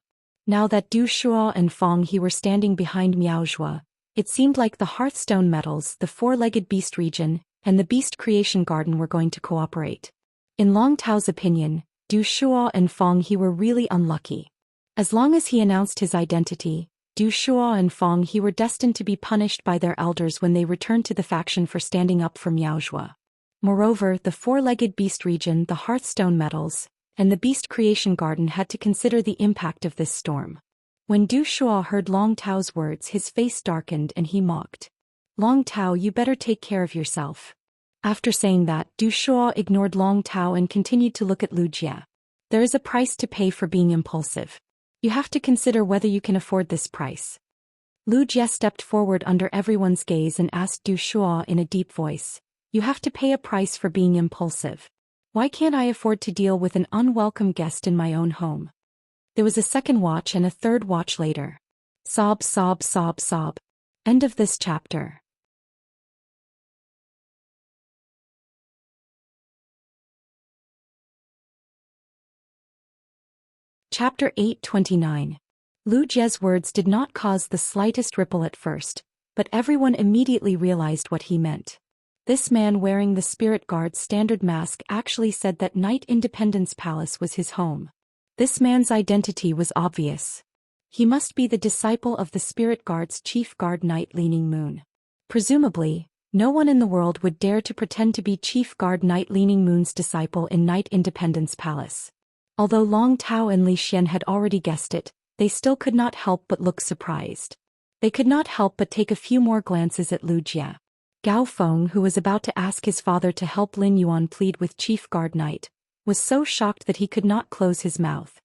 Now that Du Shuo and Feng He were standing behind Miao Zhuo, it seemed like the Hearthstone Metals, the four-legged beast region, and the Beast Creation Garden were going to cooperate. In Long Tao's opinion, Du Shuo and Feng He were really unlucky. As long as he announced his identity, Du Shuo and Feng He were destined to be punished by their elders when they returned to the faction for standing up for Miao Zhuo. Moreover, the four-legged beast region, the Hearthstone Metals, and the Beast Creation Garden had to consider the impact of this storm. When Du Shuo heard Long Tao's words, his face darkened and he mocked. "Long Tao, you better take care of yourself." After saying that, Du Shuo ignored Long Tao and continued to look at Lu Jia. There is a price to pay for being impulsive. You have to consider whether you can afford this price. Lu Jia stepped forward under everyone's gaze and asked Du Shuo in a deep voice, "You have to pay a price for being impulsive. Why can't I afford to deal with an unwelcome guest in my own home?" There was a second watch and a third watch later. Sob, sob, sob, sob. End of this chapter. Chapter 829. Lu Jie's words did not cause the slightest ripple at first, but everyone immediately realized what he meant. This man wearing the Spirit Guard's standard mask actually said that Knight Independence Palace was his home. This man's identity was obvious. He must be the disciple of the Spirit Guard's chief guard Knight Leaning Moon. Presumably, no one in the world would dare to pretend to be Chief Guard Knight Leaning Moon's disciple in Knight Independence Palace. Although Long Tao and Li Xian had already guessed it, they still could not help but look surprised. They could not help but take a few more glances at Lu Jie. Gao Feng, who was about to ask his father to help Lin Yuan plead with Chief Guard Knight, was so shocked that he could not close his mouth.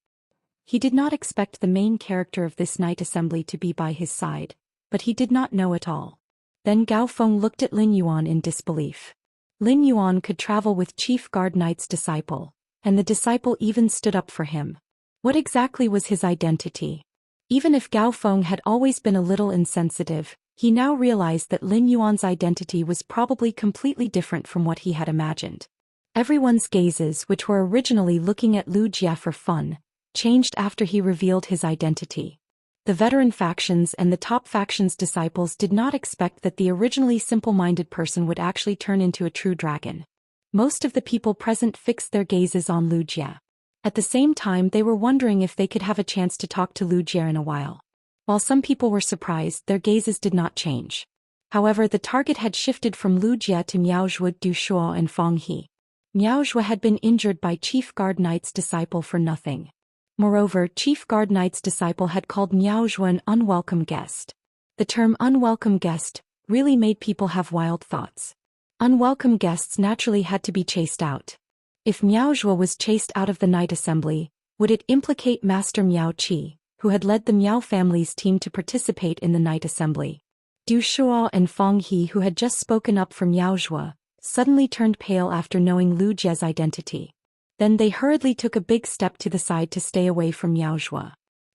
He did not expect the main character of this Knight Assembly to be by his side, but he did not know it all. Then Gao Feng looked at Lin Yuan in disbelief. Lin Yuan could travel with Chief Guard Knight's disciple, and the disciple even stood up for him. What exactly was his identity? Even if Gao Feng had always been a little insensitive, he now realized that Lin Yuan's identity was probably completely different from what he had imagined. Everyone's gazes, which were originally looking at Lu Jie for fun, changed after he revealed his identity. The veteran factions and the top faction's disciples did not expect that the originally simple-minded person would actually turn into a true dragon. Most of the people present fixed their gazes on Lu Jie. At the same time, they were wondering if they could have a chance to talk to Lu Jie in a while. While some people were surprised, their gazes did not change. However, the target had shifted from Lu Jie to Miao Zhuo, Du Shuo and Fang He. Miao Zhuo had been injured by Chief Guard Knight's disciple for nothing. Moreover, Chief Guard Knight's disciple had called Miao Zhuo an unwelcome guest. The term unwelcome guest really made people have wild thoughts. Unwelcome guests naturally had to be chased out. If Miao Zhuo was chased out of the Knight Assembly, would it implicate Master Miao Qi, who had led the Miao family's team to participate in the Knight Assembly? Du Shuo and Fang He, who had just spoken up for Miao Zhuo, suddenly turned pale after knowing Lu Jie's identity. Then they hurriedly took a big step to the side to stay away from Miao Zhuo.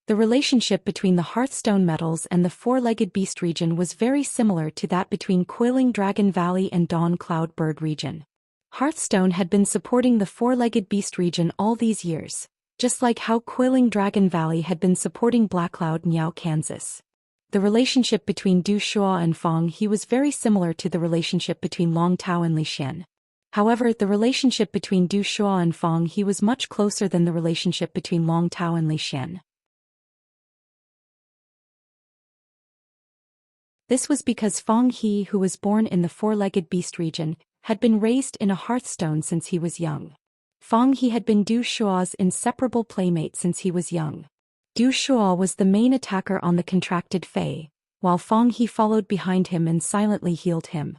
The relationship between the Hearthstone Metals and the Four-Legged Beast region was very similar to that between Coiling Dragon Valley and Dawn Cloud Bird region. Hearthstone had been supporting the Four-Legged Beast region all these years, just like how Coiling Dragon Valley had been supporting Black Cloud Miao, Kansas. The relationship between Du Shuo and Fang He was very similar to the relationship between Long Tao and Li Xian. However, the relationship between Du Shuo and Fang He was much closer than the relationship between Long Tao and Li Xian. This was because Fang He, who was born in the Four-Legged Beast region, had been raised in a Hearthstone since he was young. Fang He had been Du Shuo's inseparable playmate since he was young. Du Shuo was the main attacker on the contracted Fei, while Fang He followed behind him and silently healed him.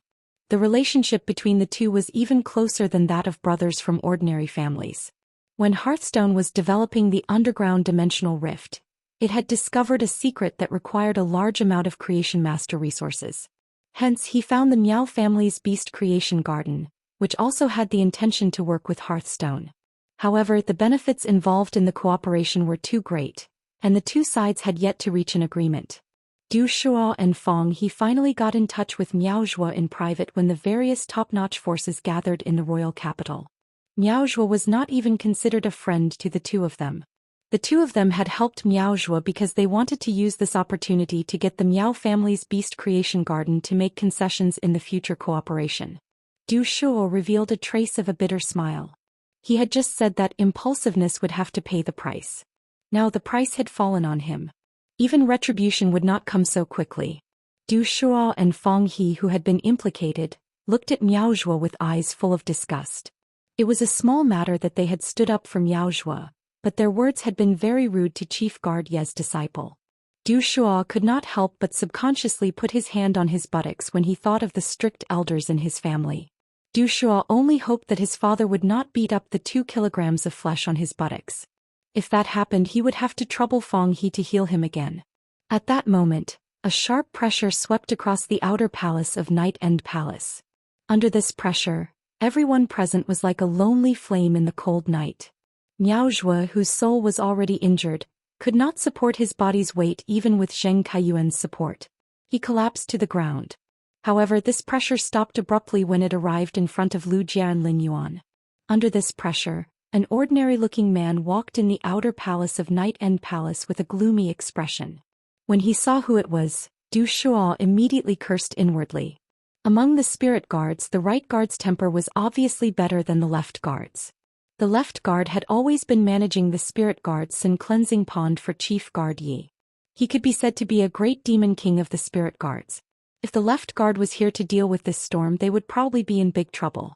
The relationship between the two was even closer than that of brothers from ordinary families. When Hearthstone was developing the underground dimensional rift, it had discovered a secret that required a large amount of creation master resources. Hence, he found the Miao family's Beast Creation Garden, which also had the intention to work with Hearthstone. However, the benefits involved in the cooperation were too great, and the two sides had yet to reach an agreement. Du Shuo and Fang He finally got in touch with Miao Zhuo in private when the various top-notch forces gathered in the royal capital. Miao Zhuo was not even considered a friend to the two of them. The two of them had helped Miao Zhuo because they wanted to use this opportunity to get the Miao family's Beast Creation Garden to make concessions in the future cooperation. Du Shuo revealed a trace of a bitter smile. He had just said that impulsiveness would have to pay the price. Now the price had fallen on him. Even retribution would not come so quickly. Du Shuo and Fang He, who had been implicated, looked at Miao Zhuo with eyes full of disgust. It was a small matter that they had stood up for Miao Zhuo, but their words had been very rude to Chief Guard Ye's disciple. Du Shuo could not help but subconsciously put his hand on his buttocks when he thought of the strict elders in his family. Du Shuo only hoped that his father would not beat up the 2 kilograms of flesh on his buttocks. If that happened, he would have to trouble Fang He to heal him again. At that moment, a sharp pressure swept across the outer palace of Night End Palace. Under this pressure, everyone present was like a lonely flame in the cold night. Miao Zhuo, whose soul was already injured, could not support his body's weight even with Zheng Kaiyuan's support. He collapsed to the ground. However, this pressure stopped abruptly when it arrived in front of Lu Jie and Lin Yuan. Under this pressure, An ordinary-looking man walked in the outer palace of Night End Palace with a gloomy expression. When he saw who it was, Zhou Xian immediately cursed inwardly. Among the spirit guards, the right guard's temper was obviously better than the left guard's. The left guard had always been managing the spirit guard's sin cleansing pond for Chief Guard Yi. He could be said to be a great demon king of the spirit guards. If the left guard was here to deal with this storm, they would probably be in big trouble.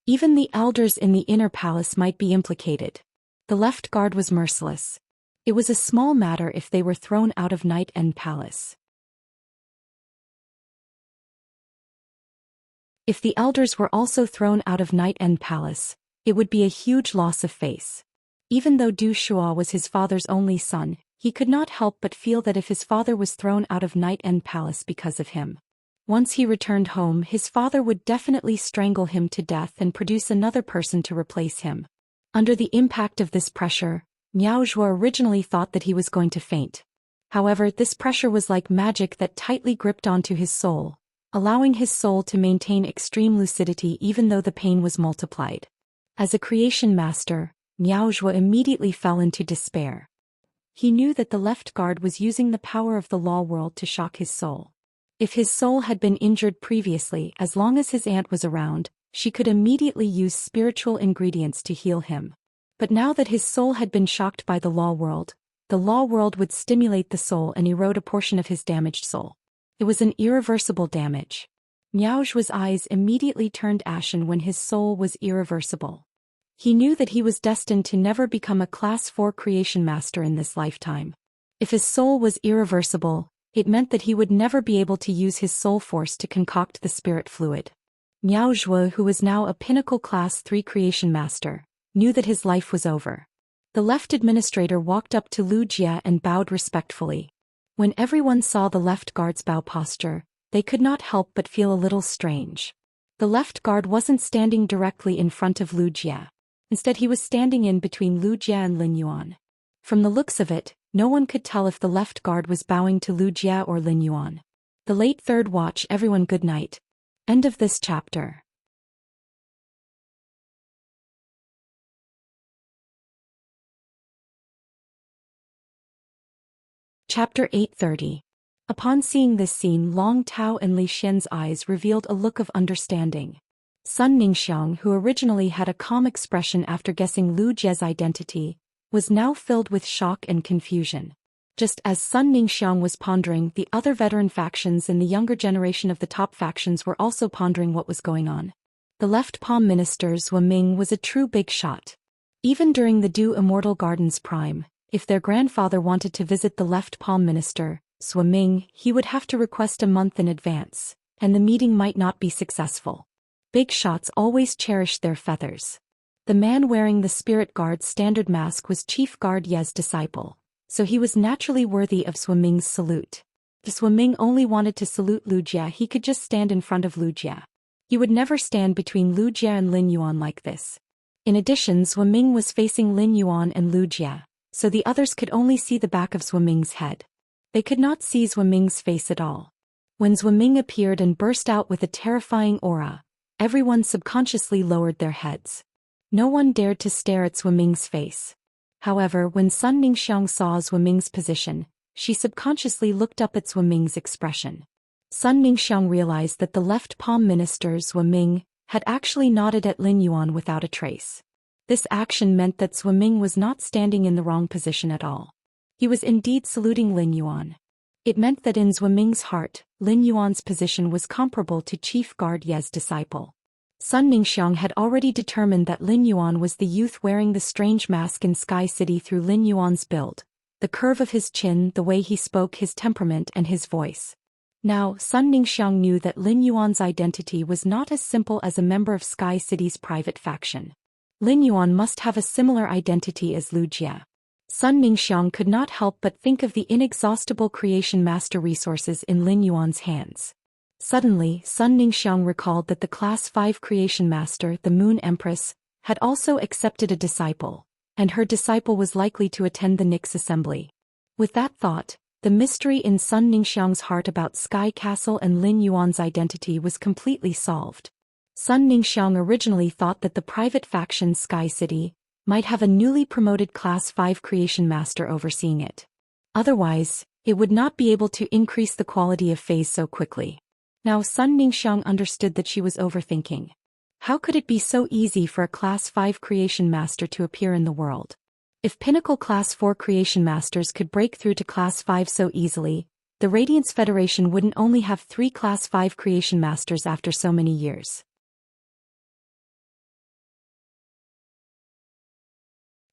Even the elders in the inner palace might be implicated. The left guard was merciless. It was a small matter if they were thrown out of Night End Palace. If the elders were also thrown out of Night End Palace, it would be a huge loss of face. Even though Zhou Xian was his father's only son, he could not help but feel that if his father was thrown out of Night End Palace because of him, once he returned home, his father would definitely strangle him to death and produce another person to replace him. Under the impact of this pressure, Miao Zhuo originally thought that he was going to faint. However, this pressure was like magic that tightly gripped onto his soul, allowing his soul to maintain extreme lucidity even though the pain was multiplied. As a creation master, Miao Zhuo immediately fell into despair. He knew that the left guard was using the power of the law world to shock his soul. If his soul had been injured previously, as long as his aunt was around, she could immediately use spiritual ingredients to heal him. But now that his soul had been shocked by the law world would stimulate the soul and erode a portion of his damaged soul. It was an irreversible damage. Miao Zhuo's eyes immediately turned ashen when his soul was irreversible. He knew that he was destined to never become a Class 4 creation master in this lifetime. If his soul was irreversible, it meant that he would never be able to use his soul force to concoct the spirit fluid. Miao Zhuo, who was now a pinnacle Class 3 creation master, knew that his life was over. The left administrator walked up to Lu Jia and bowed respectfully. When everyone saw the left guard's bow posture, they could not help but feel a little strange. The left guard wasn't standing directly in front of Lu Jia. Instead, he was standing in between Lu Jia and Lin Yuan. From the looks of it, no one could tell if the left guard was bowing to Lu Jia or Lin Yuan. The late third watch. Everyone, good night. End of this chapter. Chapter 830. Upon seeing this scene, Long Tao and Li Xian's eyes revealed a look of understanding. Sun Ningxiang, who originally had a calm expression after guessing Lu Jia's identity, was now filled with shock and confusion. Just as Sun Ningxiang was pondering, the other veteran factions and the younger generation of the top factions were also pondering what was going on. The left palm minister Zhou Ming was a true big shot. Even during the Du Immortal Garden's prime, if their grandfather wanted to visit the left palm minister, Zhou Ming, he would have to request a month in advance, and the meeting might not be successful. Big shots always cherished their feathers. The man wearing the spirit guard's standard mask was Chief Guard Ye's disciple, so he was naturally worthy of Zhou Ming's salute. If Zhou Ming only wanted to salute Lu Jia, he could just stand in front of Lu Jia. He would never stand between Lu Jia and Lin Yuan like this. In addition, Zhou Ming was facing Lin Yuan and Lu Jia, so the others could only see the back of Zhou Ming's head. They could not see Zhou Ming's face at all. When Zhou Ming appeared and burst out with a terrifying aura, everyone subconsciously lowered their heads. No one dared to stare at Zhou Ming's face. However, when Sun Ningxiang saw Zhou Ming's position, she subconsciously looked up at Zhou Ming's expression. Sun Ningxiang realized that the left palm minister Zhou Ming had actually nodded at Lin Yuan without a trace. This action meant that Zhou Ming was not standing in the wrong position at all. He was indeed saluting Lin Yuan. It meant that in Zhou Ming's heart, Lin Yuan's position was comparable to Chief Guard Ye's disciple. Sun Ningxiang had already determined that Lin Yuan was the youth wearing the strange mask in Sky City through Lin Yuan's build, the curve of his chin, the way he spoke, his temperament and his voice. Now, Sun Ningxiang knew that Lin Yuan's identity was not as simple as a member of Sky City's private faction. Lin Yuan must have a similar identity as Lu Jia. Sun Ningxiang could not help but think of the inexhaustible creation master resources in Lin Yuan's hands. Suddenly, Sun Ningxiang recalled that the Class 5 creation master, the Moon Empress, had also accepted a disciple, and her disciple was likely to attend the Nyx assembly. With that thought, the mystery in Sun Ningxiang's heart about Sky Castle and Lin Yuan's identity was completely solved. Sun Ningxiang originally thought that the private faction Sky City might have a newly promoted Class 5 Creation Master overseeing it. Otherwise, it would not be able to increase the quality of phase so quickly. Now Sun Ningxiang understood that she was overthinking. How could it be so easy for a Class 5 Creation Master to appear in the world? If Pinnacle Class 4 Creation Masters could break through to Class 5 so easily, the Radiance Federation wouldn't only have 3 Class 5 Creation Masters after so many years.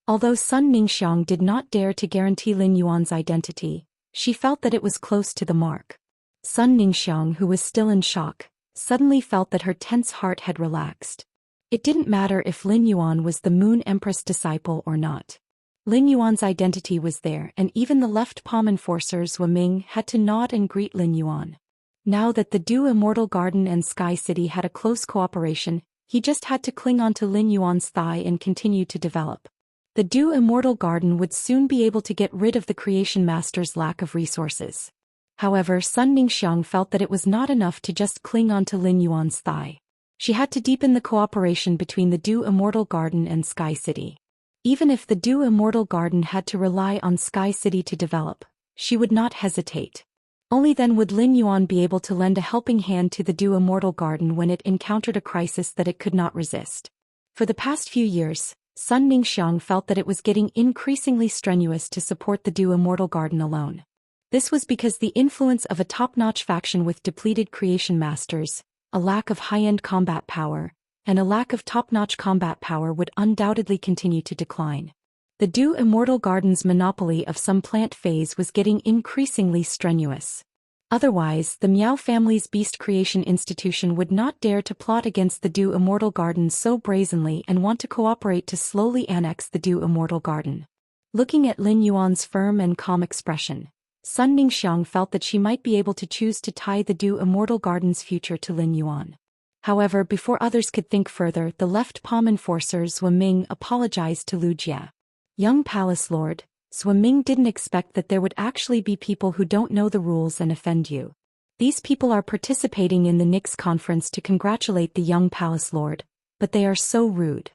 Although Sun Ningxiang did not dare to guarantee Lin Yuan's identity, she felt that it was close to the mark. Sun Ningxiang, who was still in shock, suddenly felt that her tense heart had relaxed. It didn't matter if Lin Yuan was the Moon Empress disciple or not. Lin Yuan's identity was there, and even the left palm enforcers Zhou Ming had to nod and greet Lin Yuan. Now that the Du Immortal Garden and Sky City had a close cooperation, he just had to cling onto Lin Yuan's thigh and continue to develop. The Du Immortal Garden would soon be able to get rid of the Creation Master's lack of resources. However, Sun Ningxiang felt that it was not enough to just cling onto Lin Yuan's thigh. She had to deepen the cooperation between the Du Immortal Garden and Sky City. Even if the Du Immortal Garden had to rely on Sky City to develop, she would not hesitate. Only then would Lin Yuan be able to lend a helping hand to the Du Immortal Garden when it encountered a crisis that it could not resist. For the past few years, Sun Ningxiang felt that it was getting increasingly strenuous to support the Du Immortal Garden alone. This was because the influence of a top-notch faction with depleted creation masters, a lack of high-end combat power, and a lack of top-notch combat power would undoubtedly continue to decline. The Du Immortal Garden's monopoly of some plant phase was getting increasingly strenuous. Otherwise, the Miao family's Beast Creation Institution would not dare to plot against the Du Immortal Garden so brazenly and want to cooperate to slowly annex the Du Immortal Garden. Looking at Lin Yuan's firm and calm expression, Sun Ningxiang felt that she might be able to choose to tie the Du Immortal Garden's future to Lin Yuan. However, before others could think further, the left palm enforcers Zhou Ming apologized to Wuxia. Young Palace Lord, Zhou Ming didn't expect that there would actually be people who don't know the rules and offend you. These people are participating in the Nix conference to congratulate the young Palace Lord, but they are so rude.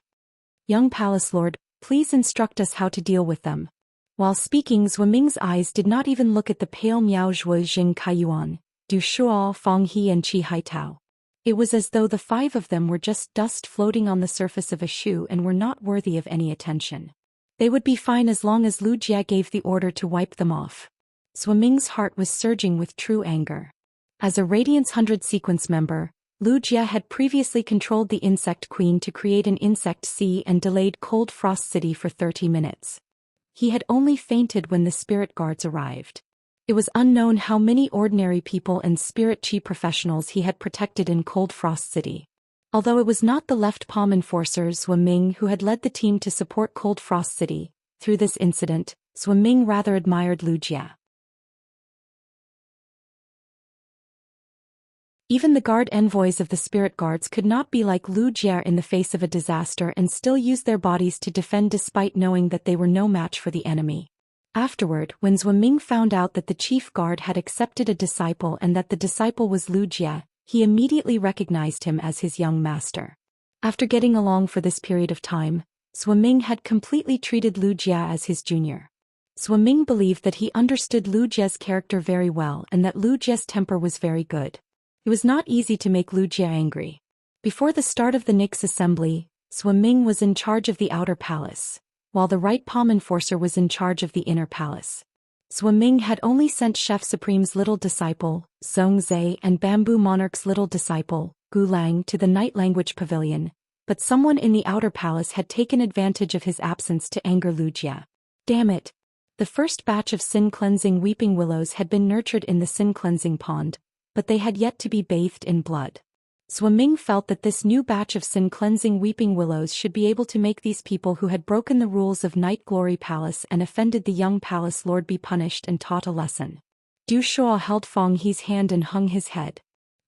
Young Palace Lord, please instruct us how to deal with them. While speaking, Zhou Ming's eyes did not even look at the pale Miao Zhuo Jing Kaiyuan, Du Shuo Feng He and Qi Haitao. It was as though the 5 of them were just dust floating on the surface of a shoe and were not worthy of any attention. They would be fine as long as Lu Jia gave the order to wipe them off. Zhou Ming's heart was surging with true anger. As a Radiance 100 sequence member, Lu Jia had previously controlled the Insect Queen to create an insect sea and delayed Cold Frost City for 30 minutes. He had only fainted when the spirit guards arrived. It was unknown how many ordinary people and spirit chi professionals he had protected in Cold Frost City. Although it was not the left palm enforcers Zhou Ming who had led the team to support Cold Frost City, through this incident, Zhou Ming rather admired Lu Jia. Even the guard envoys of the spirit guards could not be like Lu Jia in the face of a disaster and still use their bodies to defend despite knowing that they were no match for the enemy. Afterward, when Zhou Ming found out that the chief guard had accepted a disciple and that the disciple was Lu Jia, he immediately recognized him as his young master. After getting along for this period of time, Zhou Ming had completely treated Lu Jia as his junior. Zhou Ming believed that he understood Lu Jia's character very well and that Lu Jia's temper was very good. It was not easy to make Lu Jia angry. Before the start of the Nix assembly, Zhou Ming was in charge of the outer palace, while the right palm enforcer was in charge of the inner palace. Zhou Ming had only sent Chef Supreme's little disciple, Zhong Zhe, and Bamboo Monarch's little disciple, Gu Lang, to the Night Language Pavilion, but someone in the outer palace had taken advantage of his absence to anger Lu Jia. Damn it! The first batch of sin-cleansing weeping willows had been nurtured in the sin-cleansing pond, but they had yet to be bathed in blood. Zhou Ming felt that this new batch of sin-cleansing weeping willows should be able to make these people who had broken the rules of Night Glory Palace and offended the young palace lord be punished and taught a lesson. Du Shuo held Feng He's hand and hung his head.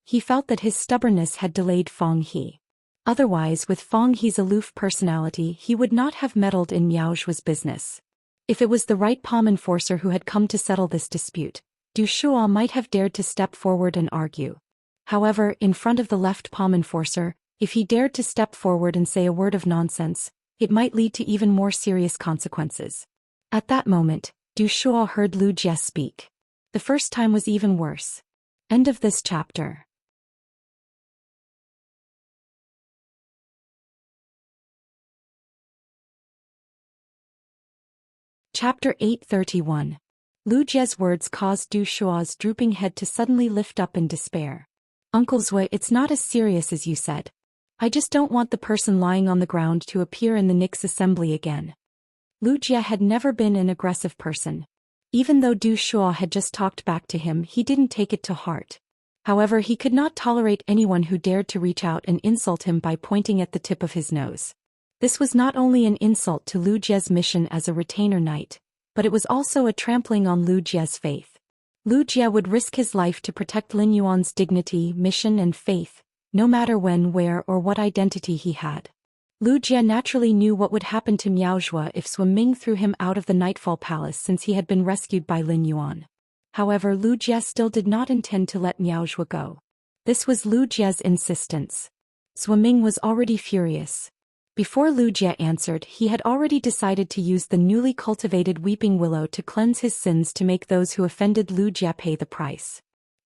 He felt that his stubbornness had delayed Feng He. Otherwise, with Feng He's aloof personality, he would not have meddled in Miao Zhuo's business. If it was the right palm enforcer who had come to settle this dispute, Du Shuo might have dared to step forward and argue. However, in front of the left palm enforcer, if he dared to step forward and say a word of nonsense, It might lead to even more serious consequences. At that moment, Du Shuo heard Lu Jie speak. The first time was even worse. End of this chapter. Chapter 831. Lu Jie's words caused Du Shuo's drooping head to suddenly lift up in despair. Uncle Zui, it's not as serious as you said. I just don't want the person lying on the ground to appear in the Nix assembly again. Lu Jie had never been an aggressive person. Even though Du Shuo had just talked back to him, he didn't take it to heart. However, he could not tolerate anyone who dared to reach out and insult him by pointing at the tip of his nose. This was not only an insult to Lu Jie's mission as a retainer knight, but it was also a trampling on Lu Jie's faith. Lu Jie would risk his life to protect Lin Yuan's dignity, mission and faith, no matter when, where or what identity he had. Lu Jie naturally knew what would happen to Miao Zhuo if Sui Ming threw him out of the Nightfall Palace since he had been rescued by Lin Yuan. However, Lu Jie still did not intend to let Miao Zhuo go. This was Lu Jie's insistence. Sui Ming was already furious. Before Lu Jie answered, he had already decided to use the newly cultivated Weeping Willow to cleanse his sins to make those who offended Lu Jie pay the price.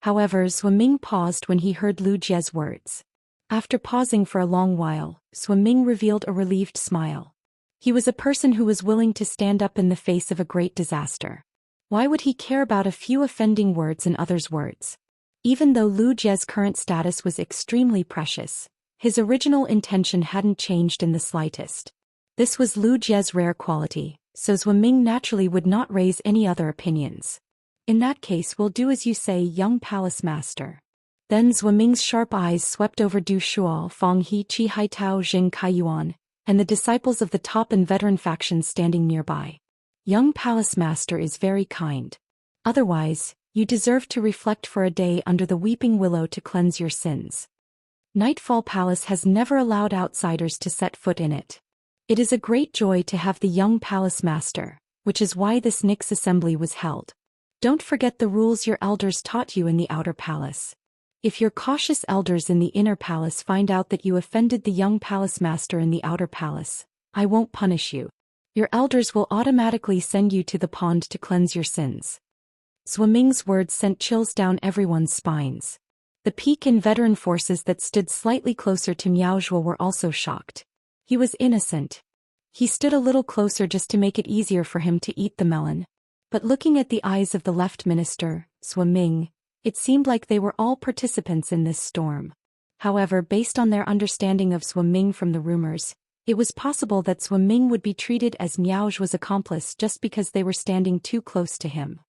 However, Sui Ming paused when he heard Lu Jie's words. After pausing for a long while, Sui Ming revealed a relieved smile. He was a person who was willing to stand up in the face of a great disaster. Why would he care about a few offending words in others' words? Even though Lu Jie's current status was extremely precious, his original intention hadn't changed in the slightest. This was Lu Jie's rare quality, so Sui Ming naturally would not raise any other opinions. In that case, we'll do as you say, young palace master. Then Sui Ming's sharp eyes swept over Du Shuo, Fang He, Qi Haitao, Jing Kaiyuan, and the disciples of the top and veteran factions standing nearby. Young palace master is very kind. Otherwise, you deserve to reflect for a day under the Weeping Willow to cleanse your sins. Nightfall Palace has never allowed outsiders to set foot in it. It is a great joy to have the young palace master, which is why this Nix assembly was held. Don't forget the rules your elders taught you in the outer palace. If your cautious elders in the inner palace find out that you offended the young palace master in the outer palace, I won't punish you. Your elders will automatically send you to the pond to cleanse your sins. Sui Ming's words sent chills down everyone's spines. The Pekin veteran forces that stood slightly closer to Miao Zhuo were also shocked. He was innocent. He stood a little closer just to make it easier for him to eat the melon. But looking at the eyes of the left minister, Sui Ming, it seemed like they were all participants in this storm. However, based on their understanding of Sui Ming from the rumors, it was possible that Sui Ming would be treated as Miao Zhuo's accomplice just because they were standing too close to him.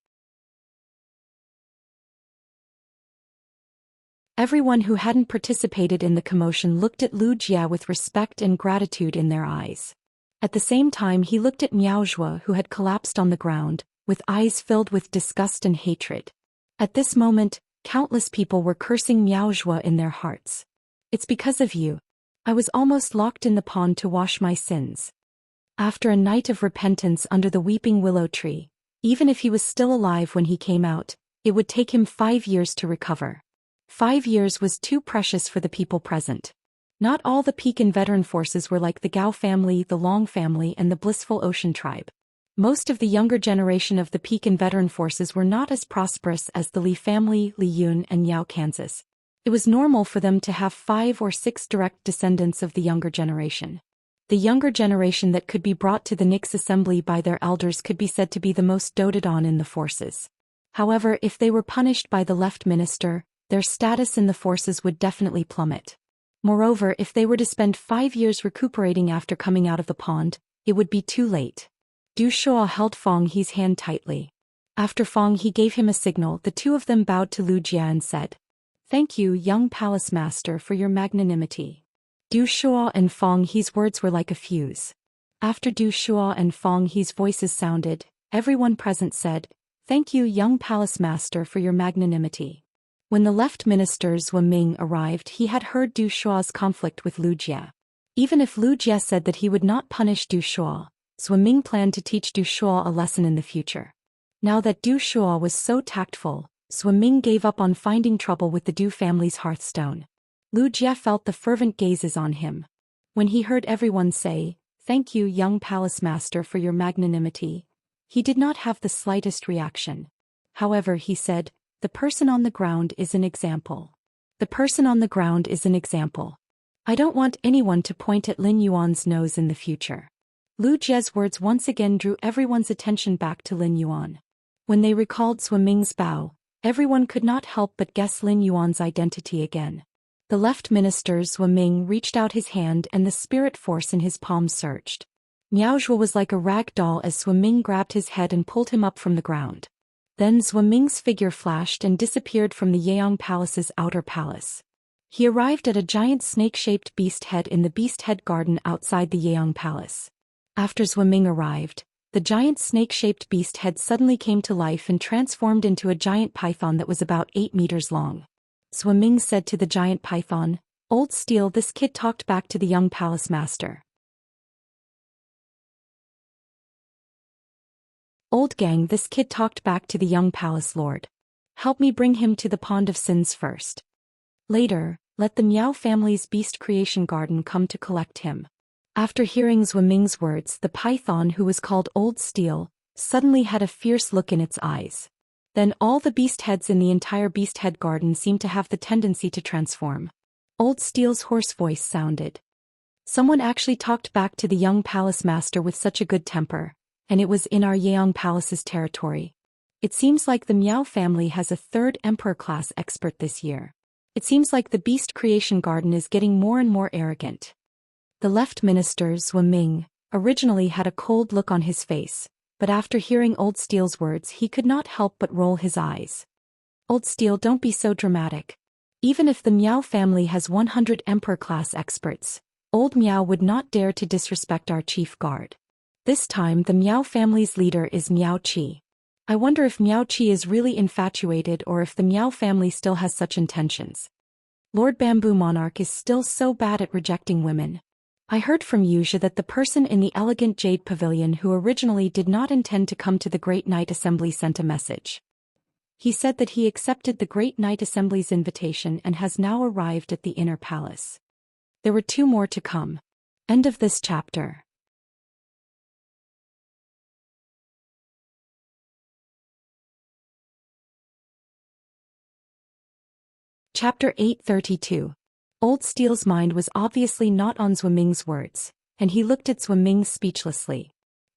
Everyone who hadn't participated in the commotion looked at Lu Jie with respect and gratitude in their eyes. At the same time, he looked at Miao Zhuo, who had collapsed on the ground, with eyes filled with disgust and hatred. At this moment, countless people were cursing Miao Zhuo in their hearts. It's because of you. I was almost locked in the pond to wash my sins. After a night of repentance under the weeping willow tree, even if he was still alive when he came out, it would take him 5 years to recover. 5 years was too precious for the people present. Not all the Pekin veteran forces were like the Gao family, the Long family and the Blissful Ocean tribe. Most of the younger generation of the Pekin veteran forces were not as prosperous as the Li family, Li Yun and Yao Kansas. It was normal for them to have 5 or 6 direct descendants of the younger generation. The younger generation that could be brought to the Nix assembly by their elders could be said to be the most doted on in the forces. However, if they were punished by the left minister, their status in the forces would definitely plummet. Moreover, if they were to spend 5 years recuperating after coming out of the pond, it would be too late. Du Shuo held Fang He's hand tightly. After Fang He gave him a signal, the two of them bowed to Lu Jie and said, "Thank you, young palace master, for your magnanimity." Du Shuo and Fang He's words were like a fuse. After Du Shuo and Fang He's voices sounded, everyone present said, "Thank you, young palace master, for your magnanimity." When the left minister Zhu Ming arrived, he had heard Du Shuo's conflict with Lu Jie. Even if Lu Jie said that he would not punish Du Shuo, Zhu Ming planned to teach Du Shuo a lesson in the future. Now that Du Shuo was so tactful, Zhu Ming gave up on finding trouble with the Du family's hearthstone. Lu Jie felt the fervent gazes on him. When he heard everyone say, "Thank you, young palace master, for your magnanimity." He did not have the slightest reaction. However, he said, "The person on the ground is an example. The person on the ground is an example. I don't want anyone to point at Lin Yuan's nose in the future." Lu Jie's words once again drew everyone's attention back to Lin Yuan. When they recalled Zhou Ming's bow, everyone could not help but guess Lin Yuan's identity again. The left minister Zhou Ming reached out his hand and the spirit force in his palm surged. Miao Zhuo was like a rag doll as Zhou Ming grabbed his head and pulled him up from the ground. Then Zhou Ming's figure flashed and disappeared from the Yaong Palace's outer palace. He arrived at a giant snake-shaped beast head in the beast head garden outside the Yaong Palace. After Zhou Ming arrived, the giant snake-shaped beast head suddenly came to life and transformed into a giant python that was about 8 meters long. Zhou Ming said to the giant python, "Old Steel, this kid talked back to the young palace master. Old Gang, this kid talked back to the young palace lord. Help me bring him to the Pond of Sins first. Later, let the Miao family's beast creation garden come to collect him." After hearing Zhou Ming's words, the python, who was called Old Steel, suddenly had a fierce look in its eyes. Then all the beast heads in the entire beast head garden seemed to have the tendency to transform. Old Steel's hoarse voice sounded. "Someone actually talked back to the young palace master with such a good temper, and it was in our Yaong Palace's territory. It seems like the Miao family has a third emperor-class expert this year. It seems like the beast creation garden is getting more and more arrogant." The left minister, Zhou Ming, originally had a cold look on his face, but after hearing Old Steel's words he could not help but roll his eyes. "Old Steel, don't be so dramatic. Even if the Miao family has 100 emperor-class experts, old Miao would not dare to disrespect our chief guard. This time the Miao family's leader is Miao Qi. I wonder if Miao Qi is really infatuated or if the Miao family still has such intentions. Lord Bamboo Monarch is still so bad at rejecting women. I heard from Wuxia that the person in the elegant jade pavilion who originally did not intend to come to the Great Night Assembly sent a message. He said that he accepted the Great Night Assembly's invitation and has now arrived at the inner palace. There were 2 more to come. End of this chapter. Chapter 832. Old Steel's mind was obviously not on Zhou Ming's words, and he looked at Zhou Ming speechlessly.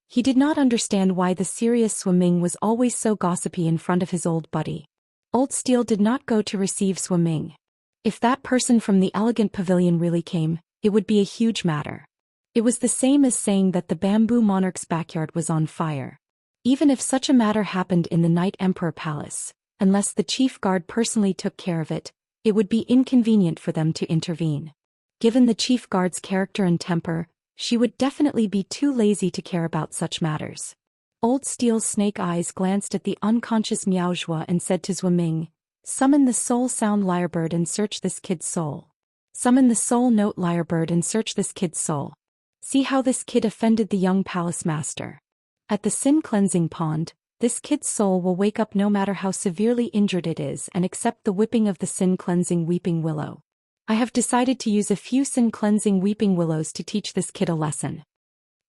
He did not understand why the serious Zhou Ming was always so gossipy in front of his old buddy. Old Steel did not go to receive Zhou Ming. If that person from the elegant pavilion really came, it would be a huge matter. It was the same as saying that the Bamboo Monarch's backyard was on fire. Even if such a matter happened in the Night Emperor Palace, unless the chief guard personally took care of it, it would be inconvenient for them to intervene. Given the chief guard's character and temper, she would definitely be too lazy to care about such matters. Old Steel's snake eyes glanced at the unconscious Miao Zhuo and said to Zhou Ming, "Summon the soul sound lyrebird and search this kid's soul. Summon the soul note lyrebird and search this kid's soul. See how this kid offended the young palace master. At the sin cleansing pond, this kid's soul will wake up no matter how severely injured it is and accept the whipping of the sin-cleansing weeping willow. I have decided to use a few sin-cleansing weeping willows to teach this kid a lesson."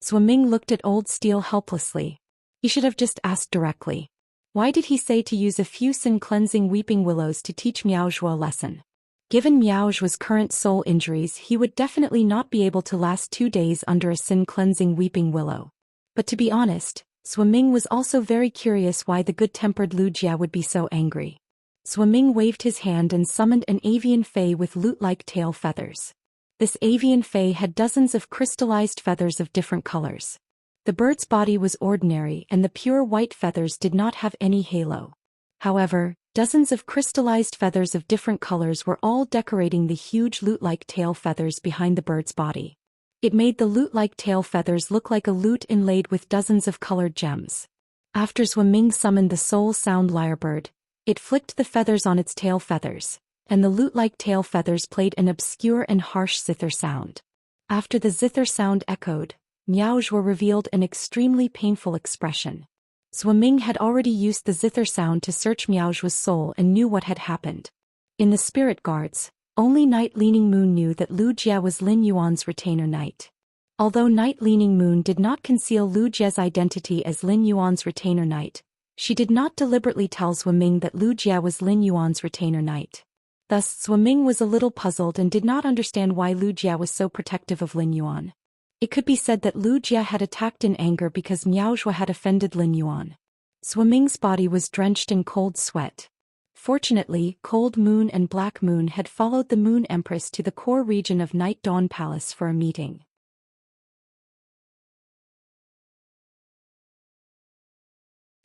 Zhou Ming looked at Old Steel helplessly. He should have just asked directly. Why did he say to use a few sin-cleansing weeping willows to teach Miao Zhuo a lesson? Given Miao Zhuo's current soul injuries, he would definitely not be able to last 2 days under a sin-cleansing weeping willow. But to be honest, Zhou Ming was also very curious why the good-tempered Lu Jia would be so angry. Zhou Ming waved his hand and summoned an avian fei with lute-like tail feathers. This avian fei had dozens of crystallized feathers of different colors. The bird's body was ordinary and the pure white feathers did not have any halo. However, dozens of crystallized feathers of different colors were all decorating the huge lute-like tail feathers behind the bird's body. It made the lute-like tail feathers look like a lute inlaid with dozens of colored gems. After Zhou Ming summoned the soul sound lyrebird, it flicked the feathers on its tail feathers, and the lute-like tail feathers played an obscure and harsh zither sound. After the zither sound echoed, Miao Zhuo revealed an extremely painful expression. Zhou Ming had already used the zither sound to search Miao Zhuo's soul and knew what had happened. In the spirit guards, only Night Leaning Moon knew that Lu Jia was Lin Yuan's retainer knight. Although Night-Leaning Moon did not conceal Lu Jie's identity as Lin Yuan's retainer knight, she did not deliberately tell Zhu Ming that Lu Jie was Lin Yuan's retainer knight. Thus, Zhu Ming was a little puzzled and did not understand why Lu Jie was so protective of Lin Yuan. It could be said that Lu Jie had attacked in anger because Miao Zhuo had offended Lin Yuan. Zhu Ming's body was drenched in cold sweat. Fortunately, Cold Moon and Black Moon had followed the Moon Empress to the core region of Night Dawn Palace for a meeting.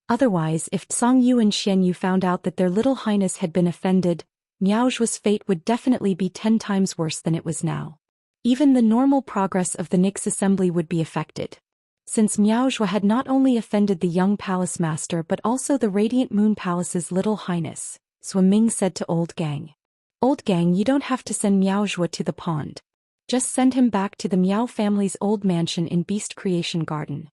Otherwise, if Zhang Yu and Xian Yu found out that their little highness had been offended, Miao Zhuo's fate would definitely be 10 times worse than it was now. Even the normal progress of the Nix assembly would be affected. Since Miao Zhuo had not only offended the young palace master but also the Radiant Moon Palace's little highness, Zhu Ming said to Old Gang. Old Gang, you don't have to send Miao Zhuo to the pond. Just send him back to the Miao family's old mansion in Beast Creation Garden.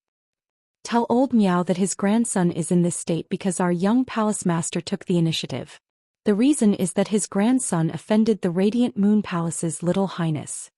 Tell old Miao that his grandson is in this state because our young palace master took the initiative. The reason is that his grandson offended the Radiant Moon Palace's little highness.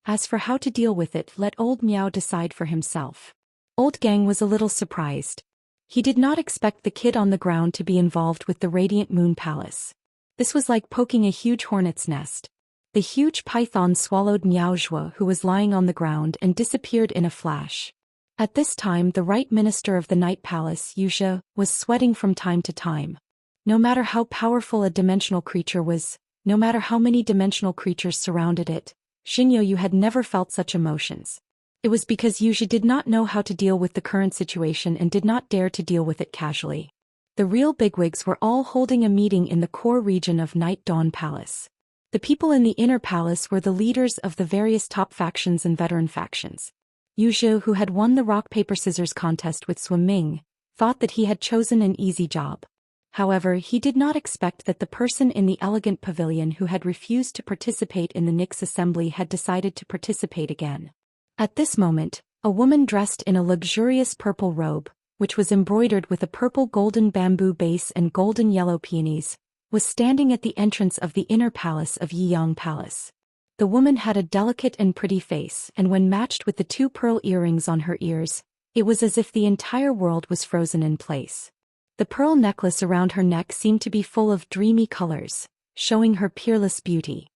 As for how to deal with it, let old Miao decide for himself. Old Gang was a little surprised. He did not expect the kid on the ground to be involved with the Radiant Moon Palace. This was like poking a huge hornet's nest. The huge python swallowed Miao Zhuo, who was lying on the ground, and disappeared in a flash. At this time, the right minister of the Night Palace, Wuxia, was sweating from time to time. No matter how powerful a dimensional creature was, no matter how many dimensional creatures surrounded it, Xinyo had never felt such emotions. It was because Wuxia did not know how to deal with the current situation and did not dare to deal with it casually. The real bigwigs were all holding a meeting in the core region of Night Dawn Palace. The people in the inner palace were the leaders of the various top factions and veteran factions. Wuxia, who had won the rock-paper-scissors contest with Zhu Ming, thought that he had chosen an easy job. However, he did not expect that the person in the elegant pavilion who had refused to participate in the Nix assembly had decided to participate again. At this moment, a woman dressed in a luxurious purple robe, which was embroidered with a purple golden bamboo base and golden yellow peonies, was standing at the entrance of the inner palace of Yiyang Palace. The woman had a delicate and pretty face, and when matched with the 2 pearl earrings on her ears, it was as if the entire world was frozen in place. The pearl necklace around her neck seemed to be full of dreamy colors, showing her peerless beauty.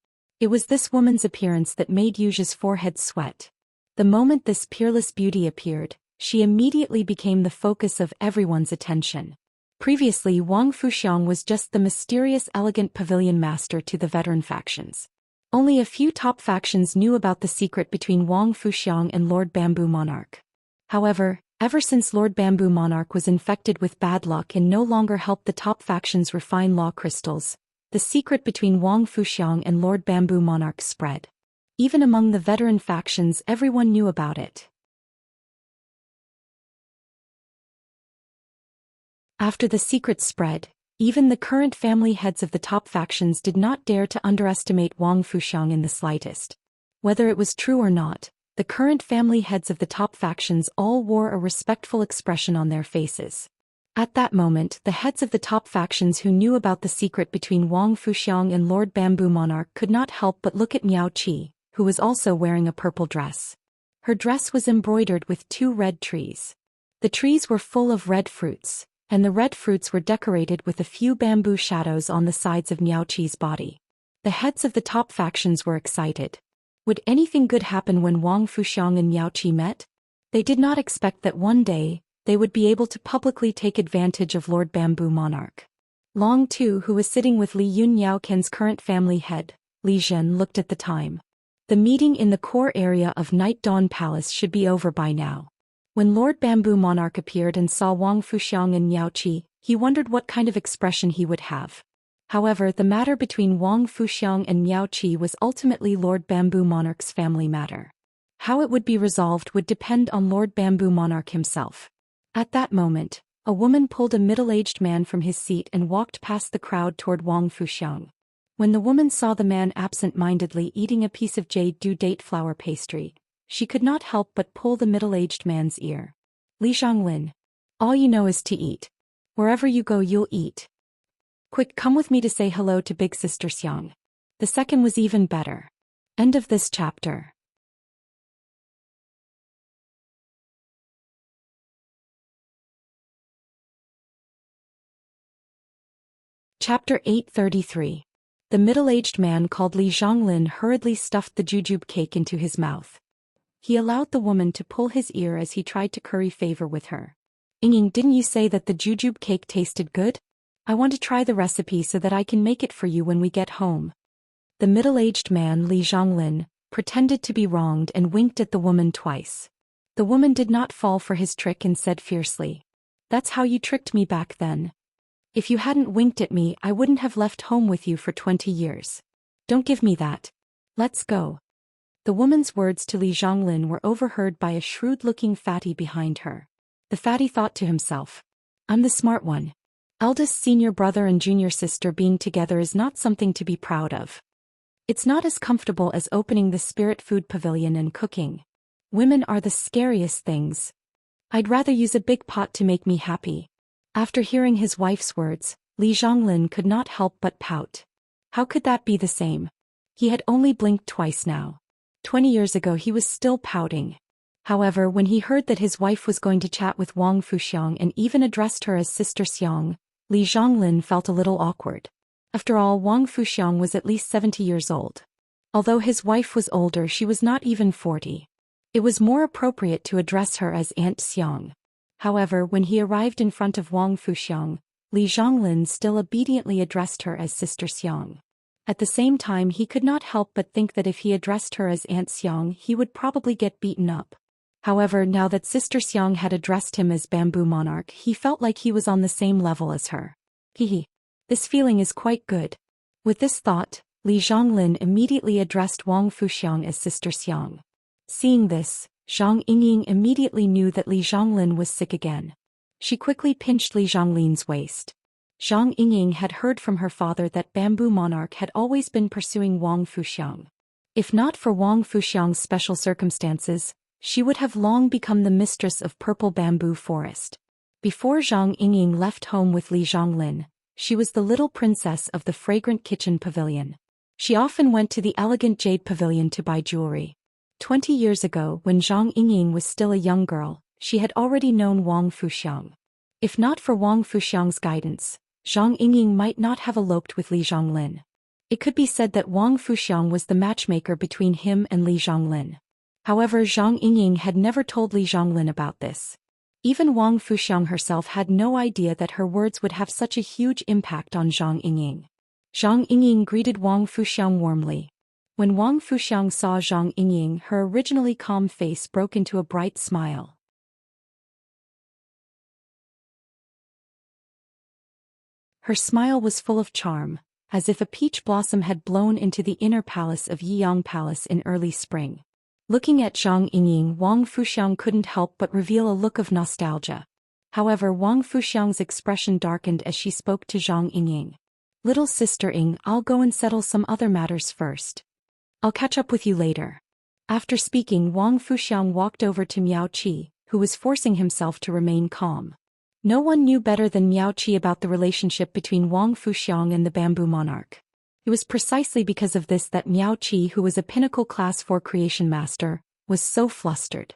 It was this woman's appearance that made Yuxia's forehead sweat. The moment this peerless beauty appeared, she immediately became the focus of everyone's attention. Previously, Wang Fuxiang was just the mysterious elegant pavilion master to the veteran factions. Only a few top factions knew about the secret between Wang Fuxiang and Lord Bamboo Monarch. However, ever since Lord Bamboo Monarch was infected with bad luck and no longer helped the top factions refine law crystals, the secret between Wang Fuxiang and Lord Bamboo Monarch spread. Even among the veteran factions, everyone knew about it. After the secret spread, even the current family heads of the top factions did not dare to underestimate Wang Fuxiang in the slightest. Whether it was true or not, the current family heads of the top factions all wore a respectful expression on their faces. At that moment, the heads of the top factions who knew about the secret between Wang Fuxiang and Lord Bamboo Monarch could not help but look at Miao Qi, who was also wearing a purple dress. Her dress was embroidered with 2 red trees. The trees were full of red fruits, and the red fruits were decorated with a few bamboo shadows on the sides of Miao Qi's body. The heads of the top factions were excited. Would anything good happen when Wang Fuxiang and Miao Qi met? They did not expect that one day, they would be able to publicly take advantage of Lord Bamboo Monarch. Long Tu, who was sitting with Li Yun Yaoken's current family head, Li Zhen, looked at the time. The meeting in the core area of Night Dawn Palace should be over by now. When Lord Bamboo Monarch appeared and saw Wang Fuxiang and Miao Qi, he wondered what kind of expression he would have. However, the matter between Wang Fuxiang and Miao Qi was ultimately Lord Bamboo Monarch's family matter. How it would be resolved would depend on Lord Bamboo Monarch himself. At that moment, a woman pulled a middle-aged man from his seat and walked past the crowd toward Wang Fuxiang. When the woman saw the man absent-mindedly eating a piece of jade due date flour pastry, she could not help but pull the middle-aged man's ear. Li Zhonglin. All you know is to eat. Wherever you go you'll eat. Quick, come with me to say hello to Big Sister Xiang. The second was even better. End of this chapter. Chapter 833. The middle-aged man called Li Zhonglin hurriedly stuffed the jujube cake into his mouth. He allowed the woman to pull his ear as he tried to curry favor with her. "Ying, didn't you say that the jujube cake tasted good? I want to try the recipe so that I can make it for you when we get home." The middle-aged man, Li Zhonglin, pretended to be wronged and winked at the woman twice. The woman did not fall for his trick and said fiercely, "That's how you tricked me back then. If you hadn't winked at me, I wouldn't have left home with you for 20 years. Don't give me that. Let's go." The woman's words to Li Zhonglin were overheard by a shrewd-looking fatty behind her. The fatty thought to himself, "I'm the smart one. Eldest senior brother and junior sister being together is not something to be proud of. It's not as comfortable as opening the spirit food pavilion and cooking. Women are the scariest things. I'd rather use a big pot to make me happy." After hearing his wife's words, Li Zhonglin could not help but pout. How could that be the same? He had only blinked twice now. 20 years ago he was still pouting. However, when he heard that his wife was going to chat with Wang Fuxiang and even addressed her as Sister Xiang, Li Zhonglin felt a little awkward. After all, Wang Fuxiang was at least 70 years old. Although his wife was older, she was not even 40. It was more appropriate to address her as Aunt Xiang. However, when he arrived in front of Wang Fuxiang, Li Zhonglin still obediently addressed her as Sister Xiang. At the same time, he could not help but think that if he addressed her as Aunt Xiang, he would probably get beaten up. However, now that Sister Xiang had addressed him as Bamboo Monarch, he felt like he was on the same level as her. Hehe. This feeling is quite good. With this thought, Li Zhonglin immediately addressed Wang Fuxiang as Sister Xiang. Seeing this, Zhang Yingying immediately knew that Li Zhonglin was sick again. She quickly pinched Li Zhonglin's waist. Zhang Yingying had heard from her father that Bamboo Monarch had always been pursuing Wang Fuxiang. If not for Wang Fuxiang's special circumstances, she would have long become the mistress of Purple Bamboo Forest. Before Zhang Yingying left home with Li Zhonglin, she was the little princess of the fragrant kitchen pavilion. She often went to the elegant jade pavilion to buy jewelry. 20 years ago, when Zhang Yingying was still a young girl, she had already known Wang Fuxiang. If not for Wang Fuxiang's guidance, Zhang Yingying might not have eloped with Li Zhonglin. It could be said that Wang Fuxiang was the matchmaker between him and Li Zhonglin. However, Zhang Yingying had never told Li Zhonglin about this. Even Wang Fuxiang herself had no idea that her words would have such a huge impact on Zhang Yingying. Zhang Yingying greeted Wang Fuxiang warmly. When Wang Fuxiang saw Zhang Yingying, her originally calm face broke into a bright smile. Her smile was full of charm, as if a peach blossom had blown into the inner palace of Yiyang Palace in early spring. Looking at Zhang Yingying, Wang Fuxiang couldn't help but reveal a look of nostalgia. However, Wang Fuxiang's expression darkened as she spoke to Zhang Yingying. "Little sister Ying, I'll go and settle some other matters first. I'll catch up with you later." After speaking, Wang Fuxiang walked over to Miao Qi, who was forcing himself to remain calm. No one knew better than Miao Qi about the relationship between Wang Fuxiang and the Bamboo Monarch. It was precisely because of this that Miao Qi, who was a pinnacle class 4 creation master, was so flustered.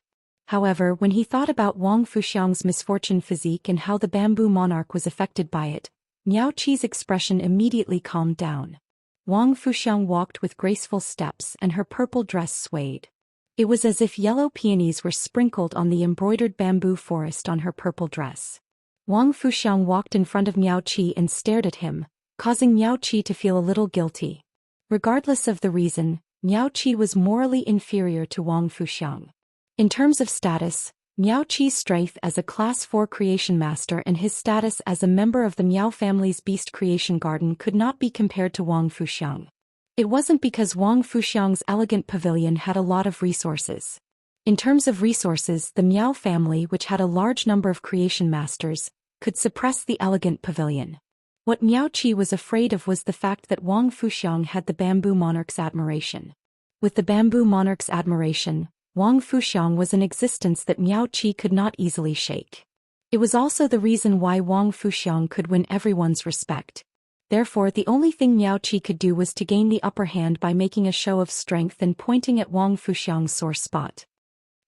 However, when he thought about Wang Fuxiang's misfortune physique and how the Bamboo Monarch was affected by it, Miao Qi's expression immediately calmed down. Wang Fuxiang walked with graceful steps and her purple dress swayed. It was as if yellow peonies were sprinkled on the embroidered bamboo forest on her purple dress. Wang Fuxiang walked in front of Miao Qi and stared at him, causing Miao Qi to feel a little guilty. Regardless of the reason, Miao Qi was morally inferior to Wang Fuxiang. In terms of status, Miao Qi's strength as a Class 4 creation master and his status as a member of the Miao family's Beast Creation Garden could not be compared to Wang Fuxiang. It wasn't because Wang Fuxiang's elegant pavilion had a lot of resources. In terms of resources, the Miao family, which had a large number of creation masters, could suppress the elegant pavilion. What Miao Qi was afraid of was the fact that Wang Fuxiang had the Bamboo Monarch's admiration. With the Bamboo Monarch's admiration, Wang Fuxiang was an existence that Miao Qi could not easily shake. It was also the reason why Wang Fuxiang could win everyone's respect. Therefore, the only thing Miao Qi could do was to gain the upper hand by making a show of strength and pointing at Wang Fuxiang's sore spot.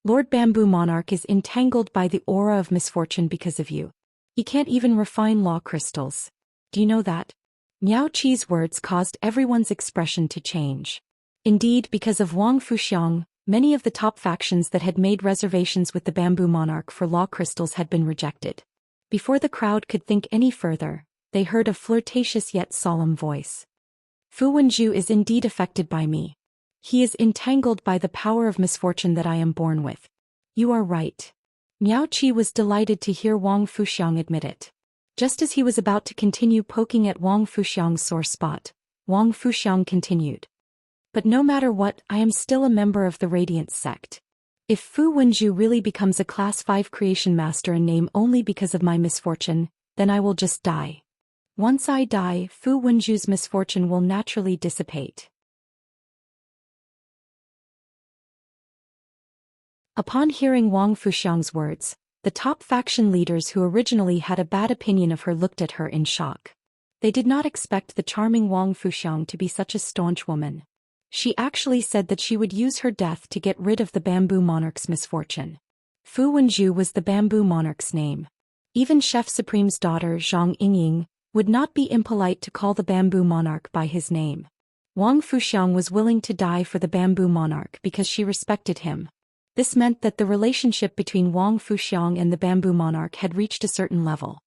"Lord Bamboo Monarch is entangled by the aura of misfortune because of you. He can't even refine law crystals. Do you know that? Miao Qi's words caused everyone's expression to change. Indeed, because of Wang Fuxiang, many of the top factions that had made reservations with the Bamboo Monarch for law crystals had been rejected. Before the crowd could think any further, they heard a flirtatious yet solemn voice. Fu Wenju is indeed affected by me. He is entangled by the power of misfortune that I am born with. You are right. Miao Qi was delighted to hear Wang Fuxiang admit it. Just as he was about to continue poking at Wang Fuxiang's sore spot, Wang Fuxiang continued. But no matter what, I am still a member of the Radiance sect. If Fu Wenju really becomes a Class 5 creation master in name only because of my misfortune, then I will just die. Once I die, Fu Wenju's misfortune will naturally dissipate. Upon hearing Wang Fuxiang's words, the top faction leaders who originally had a bad opinion of her looked at her in shock. They did not expect the charming Wang Fuxiang to be such a staunch woman. She actually said that she would use her death to get rid of the Bamboo Monarch's misfortune. Fu Wenju was the Bamboo Monarch's name. Even Chef Supreme's daughter Zhang Yingying would not be impolite to call the Bamboo Monarch by his name. Wang Fuxiang was willing to die for the Bamboo Monarch because she respected him. This meant that the relationship between Wang Fuxiang and the Bamboo Monarch had reached a certain level.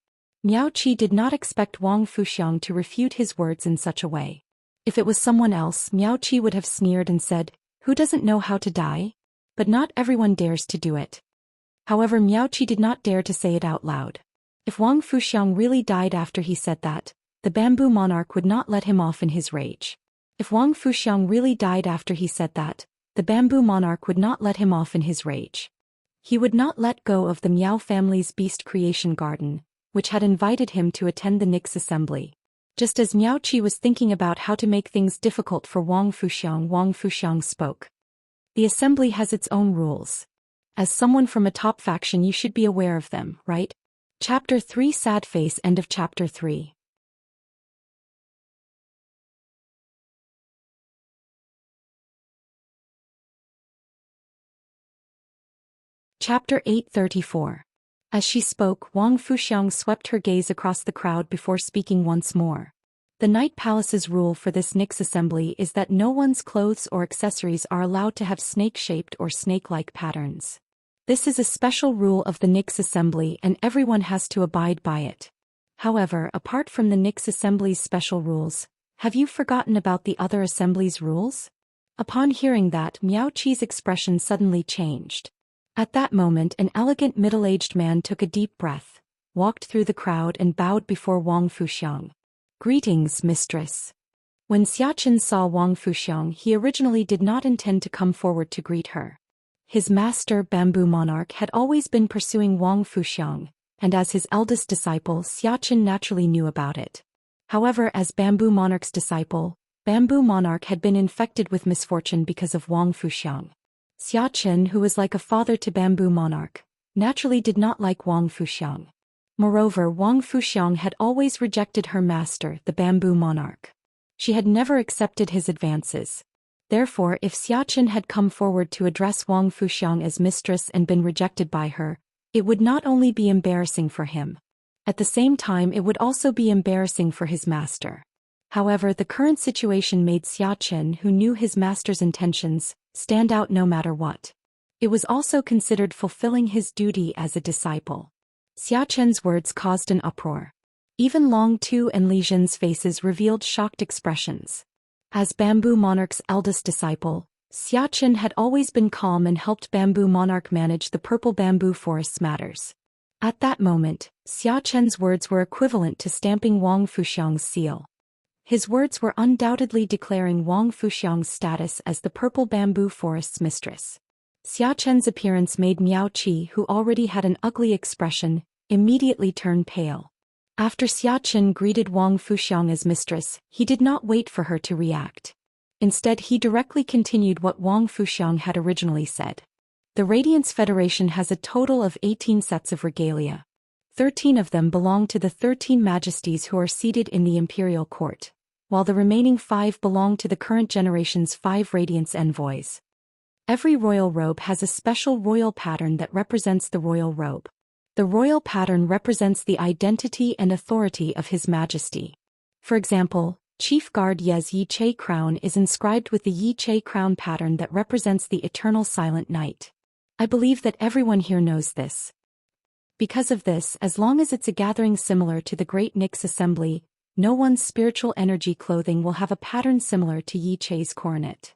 Miao Qi did not expect Wang Fuxiang to refute his words in such a way. If it was someone else, Miao Qi would have sneered and said, "Who doesn't know how to die?" But not everyone dares to do it. However, Miao Qi did not dare to say it out loud. If Wang Fuxiang really died after he said that, the Bamboo Monarch would not let him off in his rage. If Wang Fuxiang really died after he said that, the Bamboo Monarch would not let him off in his rage. He would not let go of the Miao family's beast creation garden, which had invited him to attend the Nix assembly. Just as Miao Qi was thinking about how to make things difficult for Wang Fuxiang spoke. The assembly has its own rules. As someone from a top faction, you should be aware of them, right? Chapter 3 Sad Face. End of Chapter 3. Chapter 834. As she spoke, Wang Fuxiang swept her gaze across the crowd before speaking once more. The Night Palace's rule for this Nix assembly is that no one's clothes or accessories are allowed to have snake-shaped or snake-like patterns. This is a special rule of the Nix assembly and everyone has to abide by it. However, apart from the Nix assembly's special rules, have you forgotten about the other assembly's rules? Upon hearing that, Miao Qi's expression suddenly changed. At that moment, an elegant middle-aged man took a deep breath, walked through the crowd and bowed before Wang Fuxiang. "Greetings, mistress." When Xiachen saw Wang Fuxiang, he originally did not intend to come forward to greet her. His master, Bamboo Monarch, had always been pursuing Wang Fuxiang, and as his eldest disciple, Xiachen naturally knew about it. However, as Bamboo Monarch's disciple, Bamboo Monarch had been infected with misfortune because of Wang Fuxiang. Xiachen, who was like a father to Bamboo Monarch, naturally did not like Wang Fuxiang. Moreover, Wang Fuxiang had always rejected her master, the Bamboo Monarch. She had never accepted his advances. Therefore, if Xiachen had come forward to address Wang Fuxiang as mistress and been rejected by her, it would not only be embarrassing for him. At the same time, it would also be embarrassing for his master. However, the current situation made Xiachen, who knew his master's intentions, stand out no matter what. It was also considered fulfilling his duty as a disciple. Xiachen's words caused an uproar. Even Long Tu and Li Zhen's faces revealed shocked expressions. As Bamboo Monarch's eldest disciple, Xiachen had always been calm and helped Bamboo Monarch manage the purple bamboo forest's matters. At that moment, Xiachen's words were equivalent to stamping Wang Fuxiang's seal. His words were undoubtedly declaring Wang Fuxiang's status as the purple bamboo forest's mistress. Xiachen's appearance made Miao Qi, who already had an ugly expression, immediately turn pale. After Xiachen greeted Wang Fuxiang as mistress, he did not wait for her to react. Instead, he directly continued what Wang Fuxiang had originally said. The Radiance Federation has a total of 18 sets of regalia. 13 of them belong to the 13 majesties who are seated in the imperial court, while the remaining 5 belong to the current generation's 5 Radiance envoys. Every royal robe has a special royal pattern that represents the royal robe. The royal pattern represents the identity and authority of His Majesty. For example, Chief Guard Ye's Yi Che crown is inscribed with the Yi Che crown pattern that represents the eternal silent night. I believe that everyone here knows this. Because of this, as long as it's a gathering similar to the Great Nix Assembly, no one's spiritual energy clothing will have a pattern similar to Yi Che's coronet.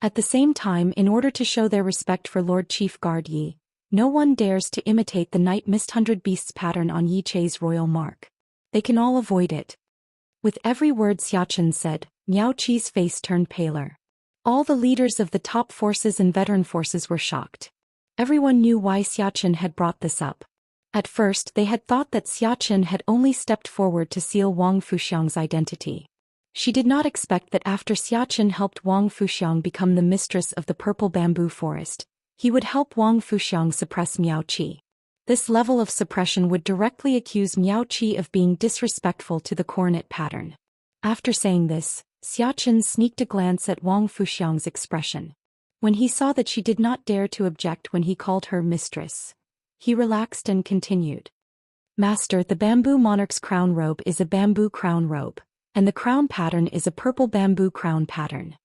At the same time, in order to show their respect for Lord Chief Guard Yi, no one dares to imitate the Night Mist 100 Beasts pattern on Yi Che's royal mark. They can all avoid it. With every word Xiachen said, Miao Qi's face turned paler. All the leaders of the top forces and veteran forces were shocked. Everyone knew why Xiachen had brought this up. At first they had thought that Xiachen had only stepped forward to seal Wang Fuxiang's identity. She did not expect that after Xiachen helped Wang Fuxiang become the mistress of the purple bamboo forest, he would help Wang Fuxiang suppress Miao Qi. This level of suppression would directly accuse Miao Qi of being disrespectful to the coronet pattern. After saying this, Xiachen sneaked a glance at Wang Fuxiang's expression. When he saw that she did not dare to object when he called her mistress, he relaxed and continued. Master, the bamboo monarch's crown robe is a bamboo crown robe, and the crown pattern is a purple bamboo crown pattern.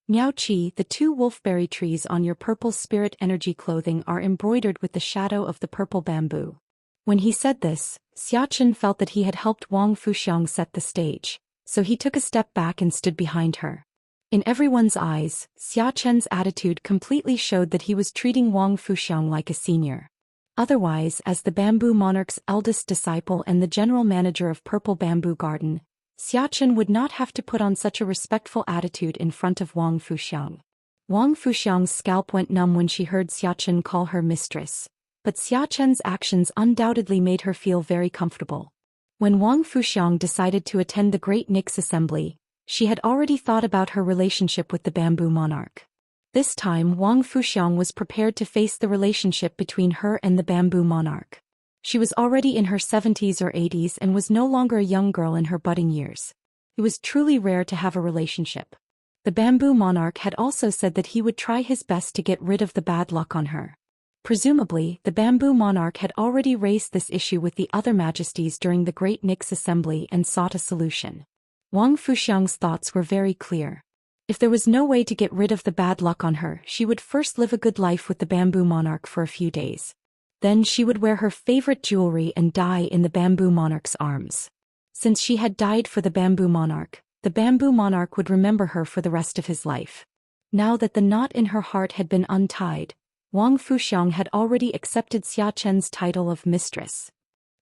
Miao Qi, the 2 wolfberry trees on your purple spirit energy clothing are embroidered with the shadow of the purple bamboo. When he said this, Xiachen felt that he had helped Wang Fuxiang set the stage, so he took a step back and stood behind her. In everyone's eyes, Xiachen's attitude completely showed that he was treating Wang Fuxiang like a senior. Otherwise, as the bamboo monarch's eldest disciple and the general manager of Purple Bamboo Garden, Xiachen would not have to put on such a respectful attitude in front of Wang Fuxiang. Wang Fuxiang's scalp went numb when she heard Xiachen call her mistress, but Xiachen's actions undoubtedly made her feel very comfortable. When Wang Fuxiang decided to attend the Great Nix Assembly, she had already thought about her relationship with the bamboo monarch. This time Wang Fuxiang was prepared to face the relationship between her and the bamboo monarch. She was already in her 70s or 80s and was no longer a young girl in her budding years. It was truly rare to have a relationship. The bamboo monarch had also said that he would try his best to get rid of the bad luck on her. Presumably, the bamboo monarch had already raised this issue with the other majesties during the Great Nix Assembly and sought a solution. Wang Fuxiang's thoughts were very clear. If there was no way to get rid of the bad luck on her, she would first live a good life with the bamboo monarch for a few days. Then she would wear her favorite jewelry and die in the bamboo monarch's arms. Since she had died for the bamboo monarch would remember her for the rest of his life. Now that the knot in her heart had been untied, Wang Fuxiang had already accepted Xiachen's title of mistress.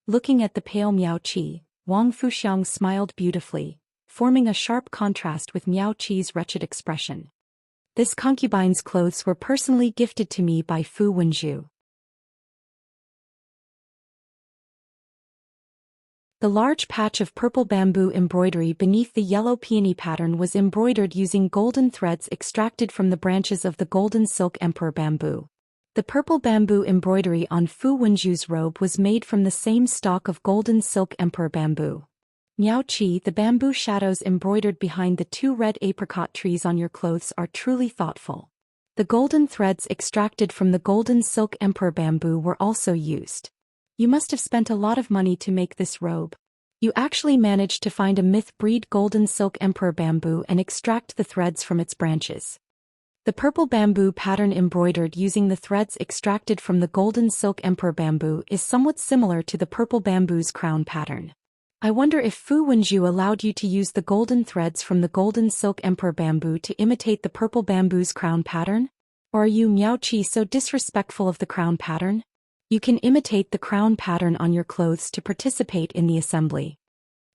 Looking at the pale Miao Qi, Wang Fuxiang smiled beautifully, forming a sharp contrast with Miao Qi's wretched expression. This concubine's clothes were personally gifted to me by Fu Wenju. The large patch of purple bamboo embroidery beneath the yellow peony pattern was embroidered using golden threads extracted from the branches of the golden silk emperor bamboo. The purple bamboo embroidery on Fu Wenju's robe was made from the same stalk of golden silk emperor bamboo. Miao Qi, the bamboo shadows embroidered behind the 2 red apricot trees on your clothes are truly thoughtful. The golden threads extracted from the golden silk emperor bamboo were also used. You must have spent a lot of money to make this robe. You actually managed to find a myth-breed golden silk emperor bamboo and extract the threads from its branches. The purple bamboo pattern embroidered using the threads extracted from the golden silk emperor bamboo is somewhat similar to the purple bamboo's crown pattern. I wonder if Fu Wenju allowed you to use the golden threads from the golden silk emperor bamboo to imitate the purple bamboo's crown pattern? Or are you, Miao Qi, so disrespectful of the crown pattern? You can imitate the crown pattern on your clothes to participate in the assembly.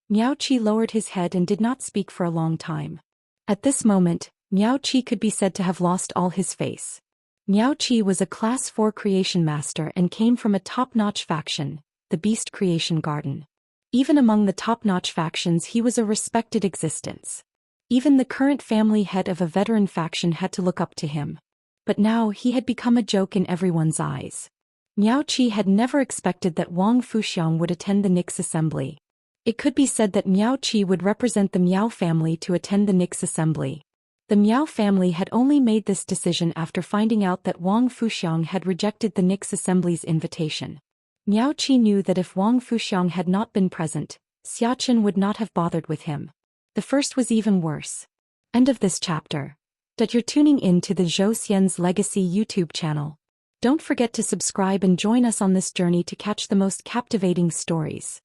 Miao Qi lowered his head and did not speak for a long time. At this moment, Miao Qi could be said to have lost all his face. Miao Qi was a Class 4 creation master and came from a top-notch faction, the Beast Creation Garden. Even among the top-notch factions he was a respected existence. Even the current family head of a veteran faction had to look up to him. But now he had become a joke in everyone's eyes. Miao Qi had never expected that Wang Fuxiang would attend the Nix Assembly. It could be said that Miao Qi would represent the Miao family to attend the Nix Assembly. The Miao family had only made this decision after finding out that Wang Fuxiang had rejected the Nix Assembly's invitation. Miao Qi knew that if Wang Fuxiang had not been present, Xiachen would not have bothered with him. The first was even worse. End of this chapter. That you're tuning in to the Zhou Xian's Legacy YouTube channel. Don't forget to subscribe and join us on this journey to catch the most captivating stories.